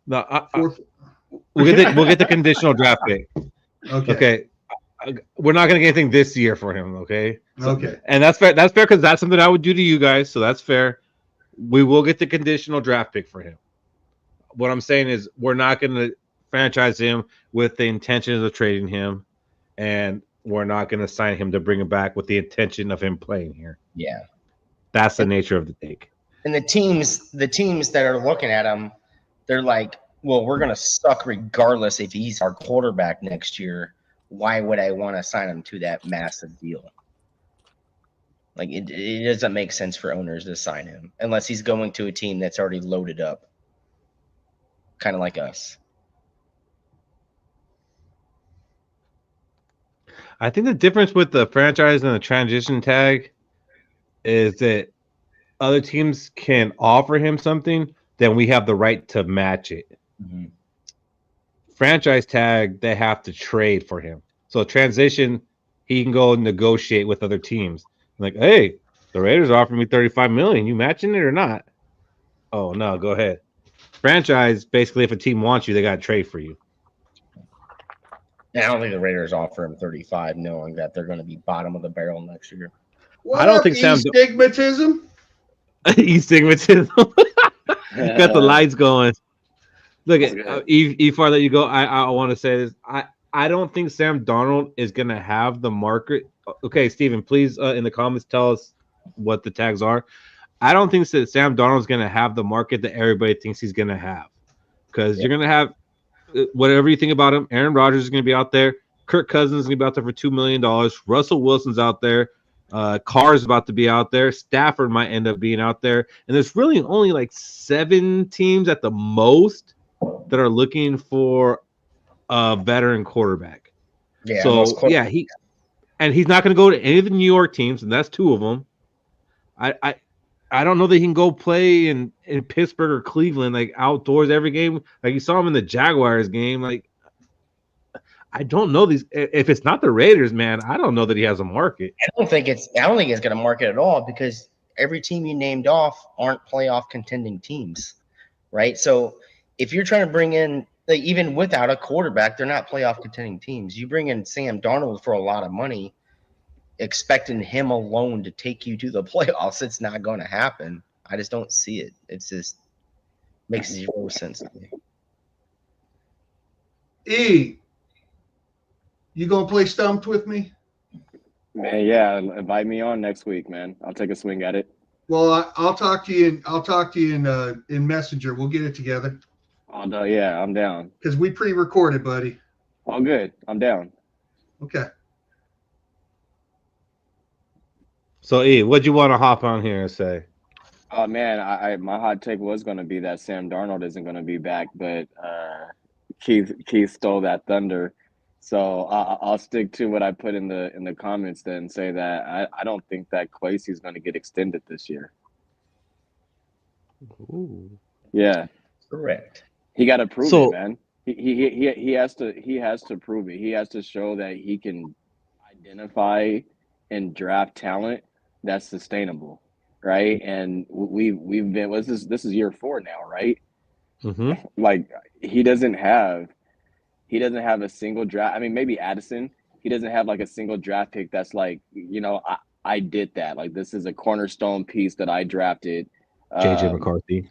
We'll get the conditional draft pick. Okay. We're not gonna get anything this year for him. Okay. Okay. And that's fair. That's fair because that's something I would do to you guys. So that's fair. We will get the conditional draft pick for him. What I'm saying is we're not gonna franchise him with the intention of trading him, and we're not gonna sign him to bring him back with the intention of him playing here. yeah. That's the nature of the take. And the teams that are looking at him, they're like, well, we're going to suck regardless if he's our quarterback next year. Why would I want to sign him to that massive deal? Like, it doesn't make sense for owners to sign him unless he's going to a team that's already loaded up, kind of like us. I think the difference with the franchise and the transition tag is that other teams can offer him something, then we have the right to match it. Mm-hmm. Franchise tag, they have to trade for him. So transition, he can go negotiate with other teams. Like, hey, the Raiders are offering me $35 million. You matching it or not? Oh no, go ahead. Franchise, basically, if a team wants you, they got to trade for you. And I don't think the Raiders offer him 35, knowing that they're going to be bottom of the barrel next year. What I don't up, think Sam. stigmatism? Stigmatism. Got the lights going. Look, before I let you go, I want to say this. I don't think Sam Darnold is going to have the market. Okay, Steven, please in the comments tell us what the tags are. I don't think that Sam Darnold is going to have the market that everybody thinks he's going to have, because you're going to have whatever you think about him. Aaron Rodgers is going to be out there. Kirk Cousins is going to be out there for $2 million. Russell Wilson's out there. Carr's about to be out there. Stafford might end up being out there. And there's really only like 7 teams at the most that are looking for a veteran quarterback. Yeah, so he's not going to go to any of the New York teams, and that's 2 of them. I don't know that he can go play in Pittsburgh or Cleveland, like outdoors every game. Like you saw him in the Jaguars game. Like, I don't know these. If it's not the Raiders, man, I don't know that he has a market. I don't think it's going to market at all, because every team you named off aren't playoff contending teams, right? So if you're trying to bring in, like, even without a quarterback, they're not playoff contending teams. You bring in Sam Darnold for a lot of money, expecting him alone to take you to the playoffs. It's not going to happen. I just don't see it. It's just makes zero sense to me. E, you gonna play Stumped with me? Man, yeah, invite me on next week, man. I'll take a swing at it. Well, I'll talk to you. In Messenger. We'll get it together. Oh, yeah, I'm down. Because we pre-recorded, buddy. All good. I'm down. Okay. So, E, what'd you want to hop on here and say? Oh man, my hot take was going to be that Sam Darnold isn't going to be back, but Keith stole that thunder. So I'll stick to what I put in the comments then, and say that I don't think that Kwesi's going to get extended this year. Ooh. Yeah, correct. He got to prove it, man. He has to prove it. He has to show that he can identify and draft talent that's sustainable, right? And we've been this is year 4 now, right? Mm-hmm. Like he doesn't have a single draft. I mean, maybe Addison. He doesn't have like a single draft pick that's like, I did that. Like this is a cornerstone piece that I drafted. JJ McCarthy.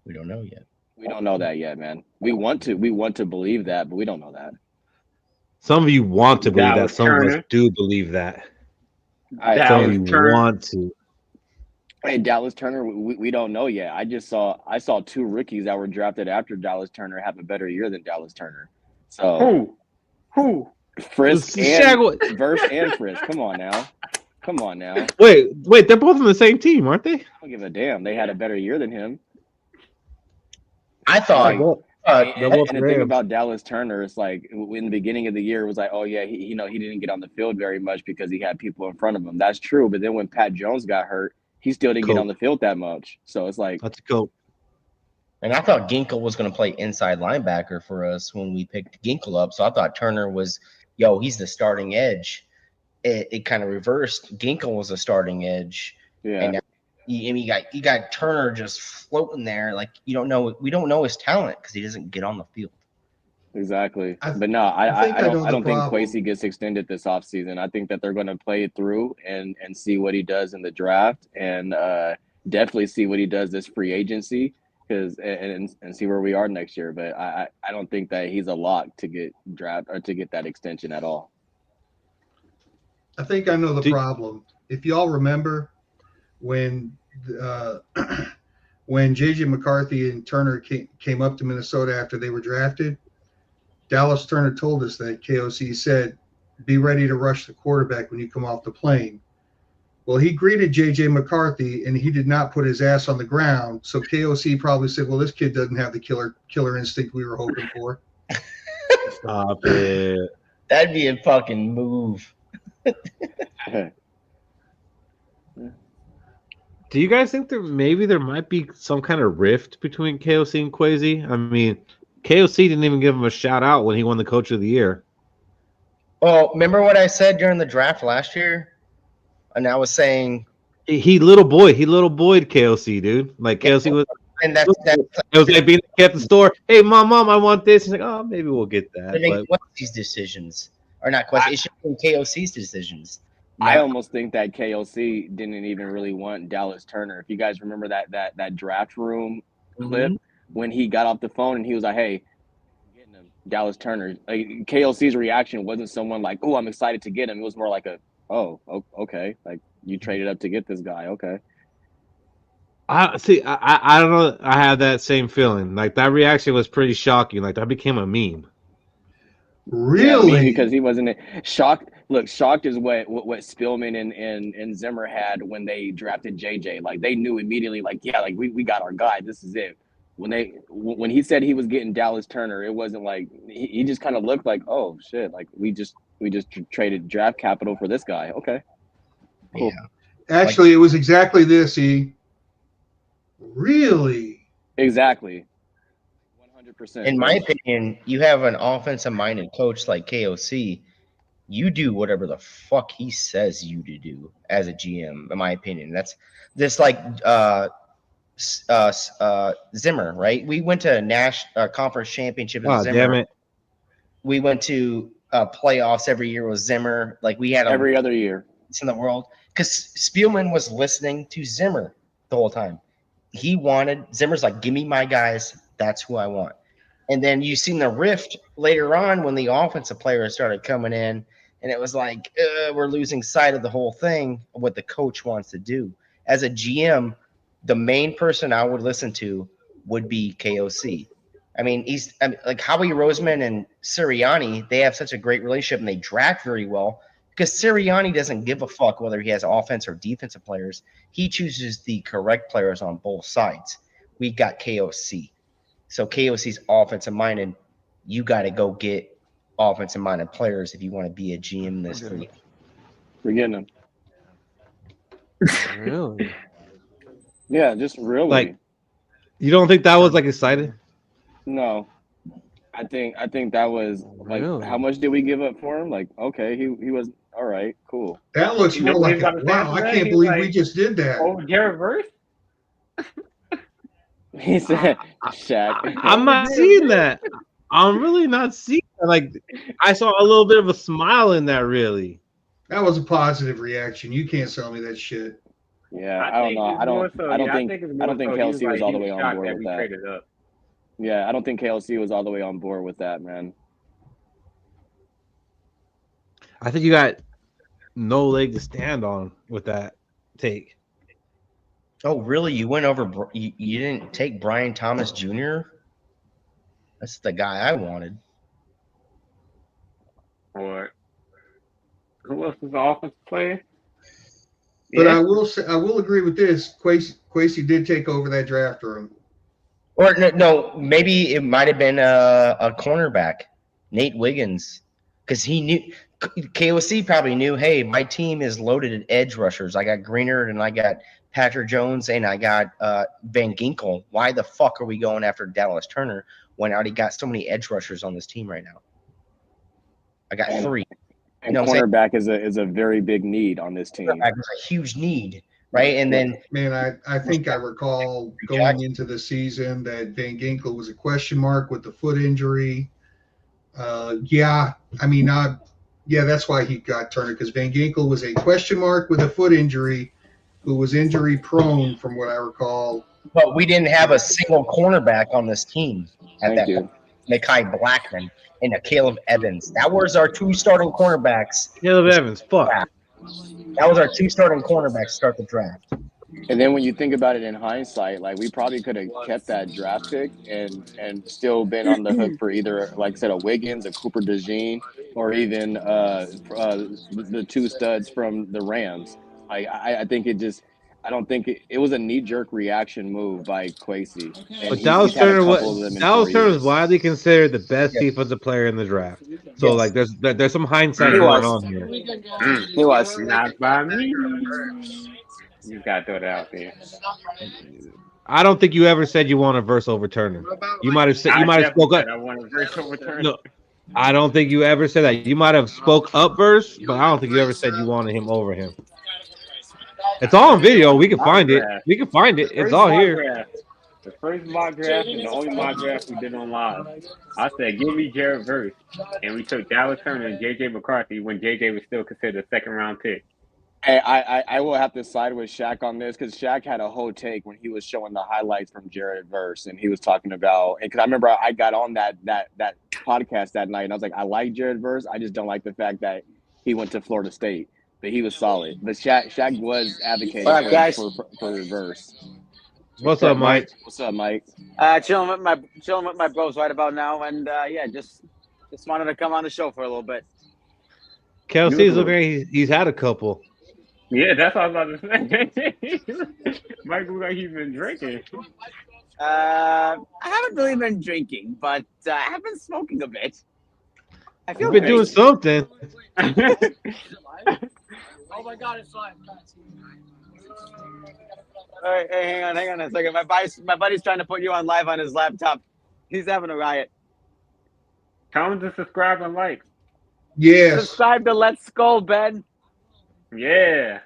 We don't know yet. We don't know that yet, man. We want to believe that, but we don't know that. Some of you want to believe Dallas that. Some Turner. of us do believe that. Dallas Some of you Turner. want to. Hey, Dallas Turner, we don't know yet. I saw 2 rookies that were drafted after Dallas Turner have a better year than Dallas Turner. So Who? Frisk and Verse and Frisk. Come on now. Wait, they're both on the same team, aren't they? I don't give a damn. They had a better year than him. I thought. And the thing about Dallas Turner is like in the beginning of the year it was like, oh yeah, he didn't get on the field very much because he had people in front of him. That's true, but then when Pat Jones got hurt, he still didn't get on the field that much. So it's like that's cool. And I thought Ginkel was going to play inside linebacker for us when we picked Ginkel up. So I thought Turner was, he's the starting edge. It kind of reversed. Ginkel was a starting edge. Yeah. And you got Turner just floating there. Like we don't know his talent because he doesn't get on the field. Exactly. But no, I don't think Kwesi gets extended this offseason. I think that they're going to play it through and see what he does in the draft and definitely see what he does this free agency and see where we are next year. But I don't think that he's a lock to get drafted or to get that extension at all. I think I know the problem. If y'all remember when when J.J. McCarthy and Turner came up to Minnesota after they were drafted, Dallas Turner told us that KOC said, be ready to rush the quarterback when you come off the plane. Well, he greeted J.J. McCarthy, and he did not put his ass on the ground. So KOC probably said, well, this kid doesn't have the killer instinct we were hoping for. Stop it. That'd be a fucking move. Do you guys think there might be some kind of rift between KOC and Kwesi? I mean, KOC didn't even give him a shout out when he won the Coach of the Year. Oh, remember what I said during the draft last year? And I was saying he little boyed KOC, dude. Like KOC was, and that's it was like being at the store. Hey, mom, I want this. He's like, oh, maybe we'll get that. But these decisions are not questions. It should be KOC's decisions. I almost think that KOC didn't even really want Dallas Turner. If you guys remember that draft room clip when he got off the phone and he was like, "Hey, I'm getting him, Dallas Turner." Like, KOC's reaction wasn't someone like, "Oh, I'm excited to get him." It was more like a, "Oh, okay, like you traded up to get this guy." Okay. I don't know. I have that same feeling. Like that reaction was pretty shocking. Like that became a meme. Really? Yeah, because he wasn't shocked. Look, shocked is what Spielman and Zimmer had when they drafted JJ. Like they knew immediately, like, yeah, like we got our guy. This is it. When he said he was getting Dallas Turner, it wasn't like he just kind of looked like, oh shit, like we just traded draft capital for this guy. Okay. Cool. Yeah. Actually, it was exactly this. Really? Exactly. 100%. In my opinion, you have an offensive-minded coach like KOC. You do whatever the fuck he says you to do as a GM. In my opinion, that's this like Zimmer, right? We went to national conference championship. Oh, Zimmer. Damn it! We went to playoffs every year with Zimmer. Like we had every other year in the world because Spielman was listening to Zimmer the whole time. He wanted Zimmer's like, give me my guys. That's who I want. And then you seen the rift later on when the offensive players started coming in, and it was like we're losing sight of the whole thing of what the coach wants to do. As a GM, the main person I would listen to would be KOC. I mean, like Howie Roseman and Sirianni, they have such a great relationship and they draft very well because Sirianni doesn't give a fuck whether he has offense or defensive players. He chooses the correct players on both sides. We got KOC. So KOC's offensive minded. You got to go get offensive minded players if you want to be a GM in this league. We're getting them. Really? Yeah, just really. Like, you don't think that was like exciting? No, I think that was like, really? How much did we give up for him? Like, okay, he was all right, cool. That looks more like wow! I can't believe we just did that. Oh, Garrett Verse. He said, "Shaq." I'm not seeing that. I'm really not seeing that. Like, I saw a little bit of a smile in that. Really, that was a positive reaction. You can't sell me that shit. Yeah, I don't know. I don't think KLC was all the way on board with that. Yeah, I don't think KLC was all the way on board with that, man. I think you got no leg to stand on with that take. Oh, really? You went over? You didn't take Brian Thomas Jr.? That's the guy I wanted. Or who else is the offensive player? But yeah. I will agree with this. Kwesi did take over that draft room. Or no, maybe it might have been a cornerback, Nate Wiggins, because he knew KOC probably knew. Hey, my team is loaded at edge rushers. I got Greenard and I got Patrick Jones and I got Van Ginkel. Why the fuck are we going after Dallas Turner when I already got so many edge rushers on this team right now? I got three. And cornerback is a very big need on this team. Cornerback is a huge need, right? And then, man, I think I recall going into the season that Van Ginkel was a question mark with the foot injury. Yeah, that's why he got Turner, because Van Ginkel was a question mark with a foot injury, who was injury prone, from what I recall. But we didn't have a single cornerback on this team at that point. Mekhi Blackman and Caleb Evans. That was our two starting cornerbacks. Caleb Evans, fuck. That was our two starting cornerbacks to start the draft. And then when you think about it in hindsight, like we probably could have kept that draft pick and still been on the hook for either, like I said, a Wiggins, a Cooper DeJean, or even the two studs from the Rams. I think I don't think it was a knee-jerk reaction move by Kwesi. And But he's had a Turner, couple of them in 4 Dallas Turner is years. widely considered the best defensive player in the draft. So like, there's some hindsight He going was. on here. He was. Not by me. You gotta throw that out there. I don't think you ever said you want a verse over Turner. You might have said I spoke up. I want a verse over Turner. No, I don't think you ever said that. You might have spoke up verse, but I don't think you ever said you wanted him over him. It's all on video. We can find it. We can find it. It's all here. The first mock draft and the only mock draft we did on live, I said, give me Jared Verse. And we took Dallas Turner and J.J. McCarthy when J.J. was still considered a second-round pick. Hey, I will have to side with Shaq on this because Shaq had a whole take when he was showing the highlights from Jared Verse, and he was talking about, and because I remember I got on that podcast that night, and I was like, I like Jared Verse, I just don't like the fact that he went to Florida State, but he was solid. But Shaq was advocating for Verse. What's up, Mike? What's up, Mike? Chilling with my bros right about now, and just wanted to come on the show for a little bit. Kelsey's looking. He's had a couple. Yeah, that's what I was about to say. Mike look like he's been drinking. I haven't really been drinking, but I have been smoking a bit. I feel You've been doing something. Oh my God, it's live. All right, hey, hang on a second. My buddy's trying to put you on live on his laptop. He's having a riot. Tell him to subscribe and like. Yes. Subscribe to Let's Skol, Ben. Yeah.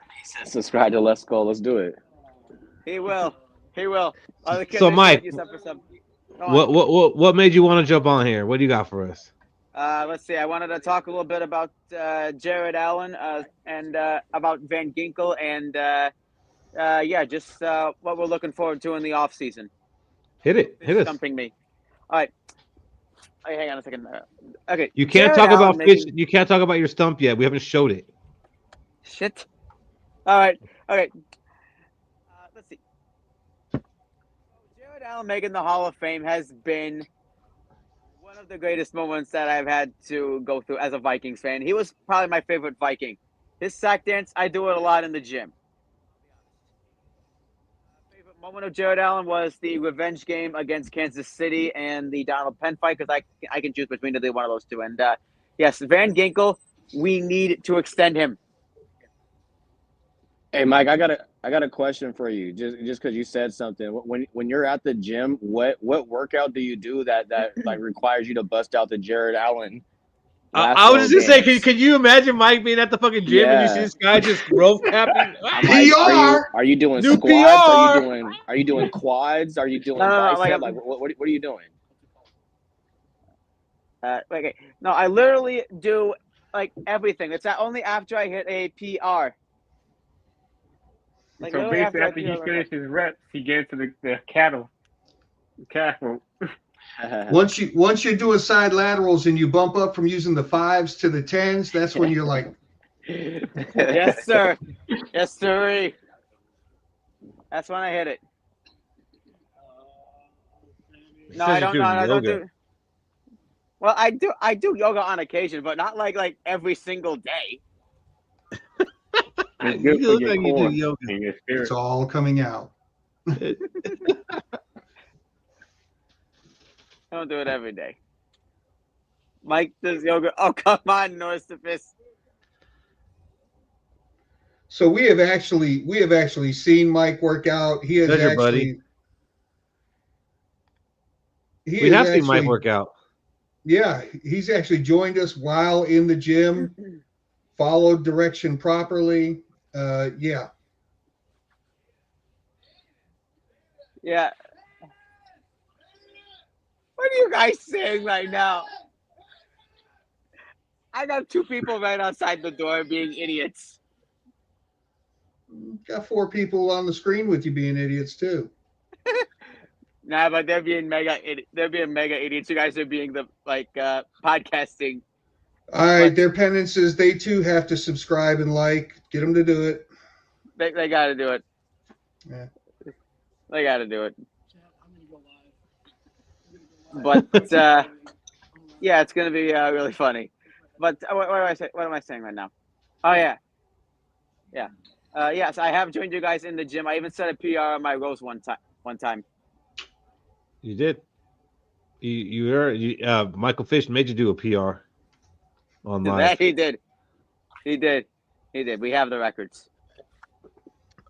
Subscribe to Let's Go. Let's do it. He will. So, Mike, what made you want to jump on here? What do you got for us? Let's see. I wanted to talk a little bit about Jared Allen and about Van Ginkel and just what we're looking forward to in the offseason. Hit it. Stumping me. All right. Hey, hang on a second. Okay. You can't talk about fish. You can't talk about your stump yet. We haven't showed it. Shit. All right. Okay. Let's see. Jared Allen making the Hall of Fame has been one of the greatest moments that I've had to go through as a Vikings fan. He was probably my favorite Viking. His sack dance, I do it a lot in the gym. Favorite moment of Jared Allen was the revenge game against Kansas City and the Donald Penn fight because I can choose between either one of those two. And yes, Van Ginkel, we need to extend him. Hey, Mike, I got a question for you. Just because you said something. When you're at the gym, what workout do you do that like requires you to bust out the Jared Allen? I was just gonna say, can you imagine Mike being at the fucking gym and you see this guy just rope capping? Are you doing New squats? PR. Are you doing quads? Are you doing bicep? What are you doing? Okay. No, I literally do like everything. It's only after I hit a PR. Like, so basically, after he finished his reps, he gets to the cattle. Once you're doing side laterals and you bump up from using the 5s to the 10s, that's when you're like, yes, sir. Yes, sir. That's when I hit it. No, I don't do. Well, I do yoga on occasion, but not like every single day. It's good for your core and your spirit. It's all coming out. I don't do it every day. Mike does yoga. Oh, come on, Northifus. So we have actually seen Mike work out. He has Pleasure, buddy. We have seen Mike work out. Yeah, he's actually joined us while in the gym, followed direction properly. Yeah. Yeah. What are you guys saying right now? I got 2 people right outside the door being idiots. Got 4 people on the screen with you being idiots too. Nah, but they're being mega idiots. You guys are being the podcasting. All right, their penance is they too have to subscribe and like. Get them to do it. They got to do it. Yeah. They got to do it. But yeah, it's going to be really funny. But what do I say? What am I saying right now? Oh yeah. Yes, I have joined you guys in the gym. I even set a PR on my roast one time. You did. Michael Fish made you do a PR on live. That he did. We have the records.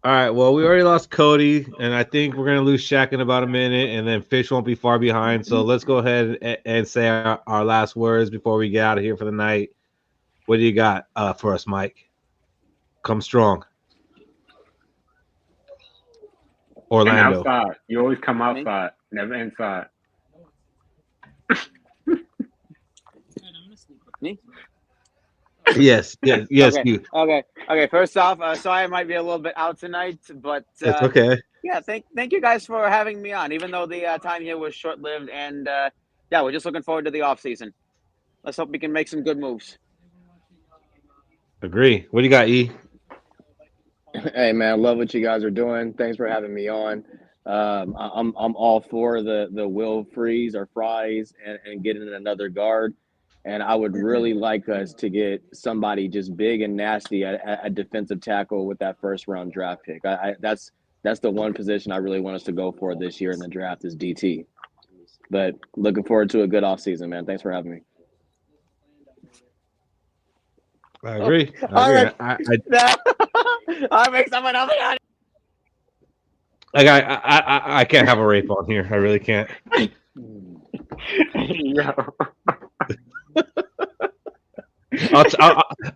All right. Well, we already lost Cody, and I think we're gonna lose Shaq in about a minute, and then Fish won't be far behind. So let's go ahead and say our last words before we get out of here for the night. What do you got for us, Mike? Come strong. Orlando. And outside. You always come outside, never inside. Me? Yes. Okay. You. Okay. First off, sorry I might be a little bit out tonight, but It's okay. Yeah, thank you guys for having me on, even though the time here was short-lived, and yeah, we're just looking forward to the offseason. Let's hope we can make some good moves. Agree. What do you got, E? Hey man, love what you guys are doing. Thanks for having me on. I'm all for the Will Freeze or Fries and getting another guard. And I would really like us to get somebody just big and nasty at defensive tackle with that first round draft pick. That's the one position I really want us to go for this year in the draft is DT. But looking forward to a good offseason, man. Thanks for having me. I agree. I'll make someone else on. I can't have a rape on here. I really can't.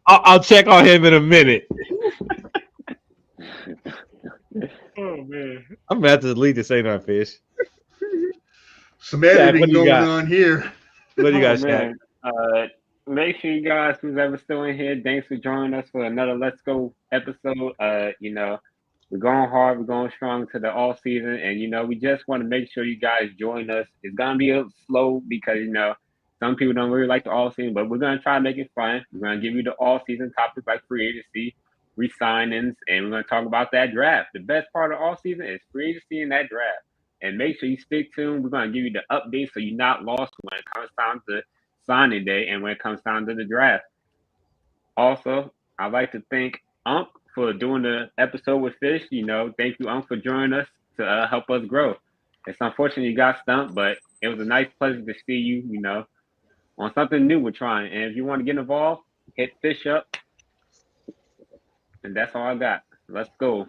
I'll check on him in a minute. Oh man, I'm about to delete this, ain't I, Fish? Some editing going on here. What do you got, Shaq? Make sure you guys, who's ever still in here, thanks for joining us for another Let's Go episode. We're going hard, we're going strong to the all season, and we just want to make sure you guys join us. It's gonna be a slow because some people don't really like the all season, but we're gonna try to make it fun. We're gonna give you the all season topics like free agency, re-signings, and we're gonna talk about that draft. The best part of all season is free agency and that draft. And make sure you stick tuned. We're gonna give you the updates so you're not lost when it comes time to signing day and when it comes time to the draft. Also, I'd like to thank Unc for doing the episode with Fish. Thank you, Unc, for joining us to help us grow. It's unfortunate you got stumped, but it was a nice pleasure to see you, on something new we're trying. And if you want to get involved, hit Fish up. And that's all I got. Let's go.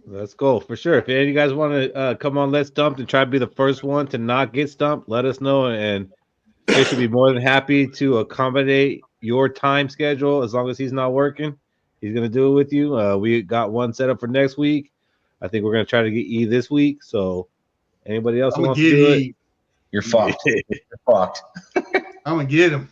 Let's go for sure. If any of you guys want to come on Let's Dump and try to be the first one to not get stumped, let us know. And Fish should be more than happy to accommodate your time schedule as long as he's not working. He's going to do it with you. We got one set up for next week. I think we're going to try to get E this week. So anybody else who wants to do it, you're fucked. You're fucked. I'm going to get him.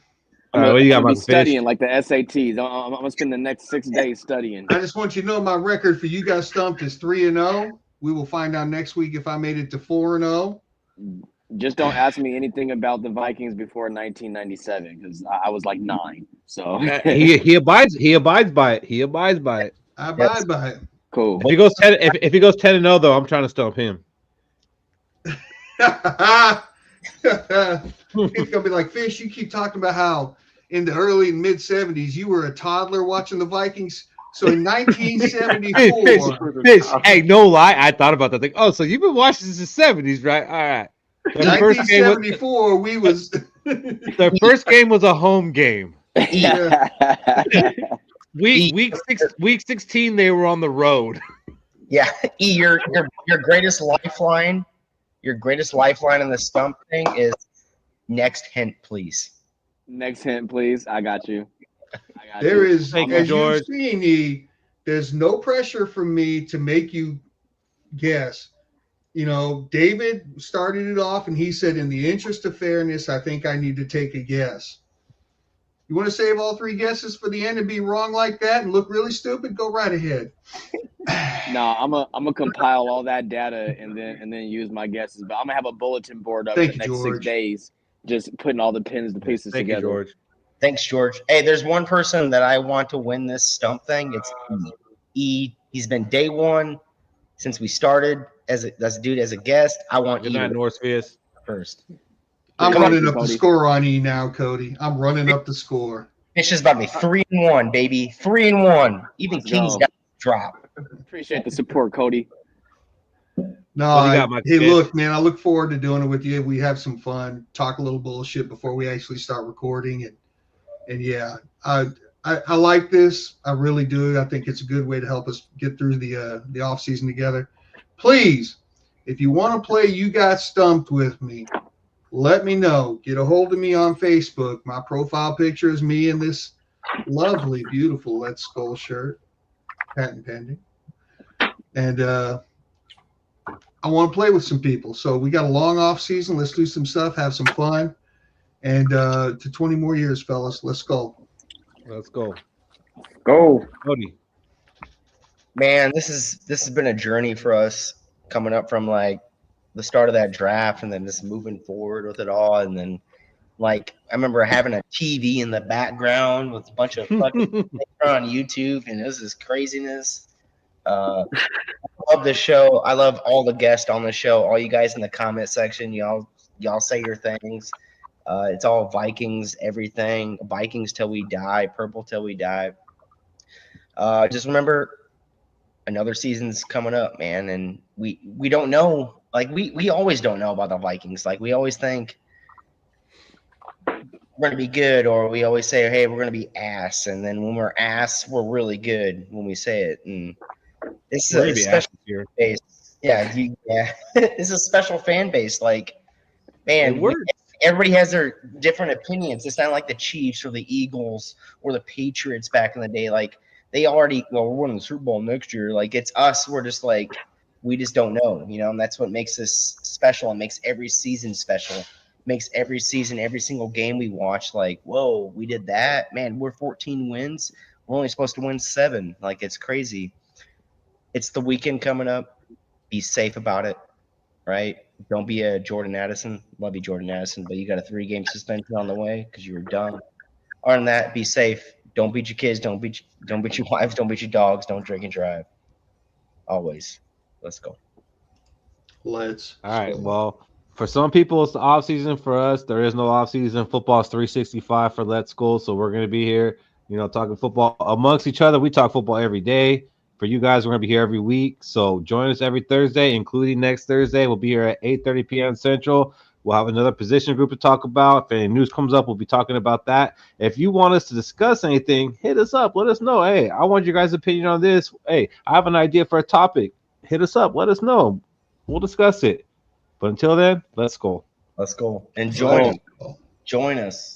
What do you got, I'm studying like the SATs. I'm going to spend the next 6 days studying. I just want you to know my record for you guys stumped is 3-0. We will find out next week if I made it to 4-0. Just don't ask me anything about the Vikings before 1997 because I was like 9. So he abides by it. He abides by it. I abide by it. Cool. If he goes 10-0 though, I'm trying to stump him. It's gonna be like, Fish, you keep talking about how in the early and mid 70s you were a toddler watching the Vikings. So in 1974, Fish, hey, no lie, I thought about that thing. Oh, so you've been watching since the 70s, right? All right. 1974, we was the first game was a home game. Yeah. Week 16, they were on the road. Yeah, E, your greatest lifeline in the stump thing is next hint, please. Next hint, please. I got you. There is, Thank you, as George. you've seen, there's no pressure from me to make you guess. David started it off, and he said, in the interest of fairness, I think I need to take a guess. You want to save all 3 guesses for the end and be wrong like that and look really stupid? Go right ahead. No, I'm gonna compile all that data and then use my guesses. But I'm gonna have a bulletin board up the next George. 6 days, just putting all the pieces Thank together. you, George. Thanks, George. Hey, there's one person that I want to win this stump thing. It's E. He's been day one. since we started as a guest, I want Good you night, to North Fierce. first. I'm Come on, running up Cody. the score on you now, Cody. I'm running up the score. It's just about to be 3-1, baby. 3-1. Even Let's King's go. got to drop. Appreciate the support, Cody. No, What do you got, Mike? hey, look, man, I look forward to doing it with you. We have some fun, talk a little bullshit before we actually start recording, and yeah, I like this. I really do. I think it's a good way to help us get through the off season together. Please, if you want to play You Got Stumped with me, let me know. Get a hold of me on Facebook. My profile picture is me in this lovely, beautiful Let's Skol shirt, patent pending, and I want to play with some people. So we got a long off season. Let's do some stuff, have some fun, and to 20 more years, fellas. Let's go. Let's go. Go. Cody. Man, this has been a journey for us coming up from like the start of that draft and then just moving forward with it all. And then like I remember having a TV in the background with a bunch of fucking on YouTube, and this is craziness. I love this show. I love all the guests on the show. All you guys in the comment section, y'all say your things. It's all Vikings, everything. Vikings till we die, purple till we die. Just remember, another season's coming up, man, and we don't know. Like we always don't know about the Vikings. Like we always think we're going to be good, or we always say, hey, we're going to be ass, and then when we're ass, we're really good when we say it. And it's a special fan base. Yeah, it's a special fan base. Like, man, everybody has their different opinions. It's not like the Chiefs or the Eagles or the Patriots back in the day. Like, we're winning the Super Bowl next year. Like, it's us. We're just like, we just don't know, and that's what makes this special and makes every season special. Makes every season, every single game we watch, like, whoa, we did that. Man, we're 14 wins. We're only supposed to win 7. Like, it's crazy. It's the weekend coming up. Be safe about it, right? Don't be a Jordan Addison. Love you, Jordan Addison, but you got a 3-game suspension on the way because you were dumb. Other than that, be safe. Don't beat your kids. Don't beat your wives. Don't beat your dogs. Don't drink and drive. Always. Let's go. All right. Well, for some people, it's the off season. For us, there is no off season. Football is 365 for Let's Go. So we're going to be here, talking football amongst each other. We talk football every day. For you guys, we're going to be here every week. So join us every Thursday, including next Thursday. We'll be here at 8:30 p.m. Central. We'll have another position group to talk about. If any news comes up, we'll be talking about that. If you want us to discuss anything, hit us up. Let us know. Hey, I want your guys' opinion on this. Hey, I have an idea for a topic. Hit us up. Let us know. We'll discuss it. But until then, let's go. Let's go. And join us.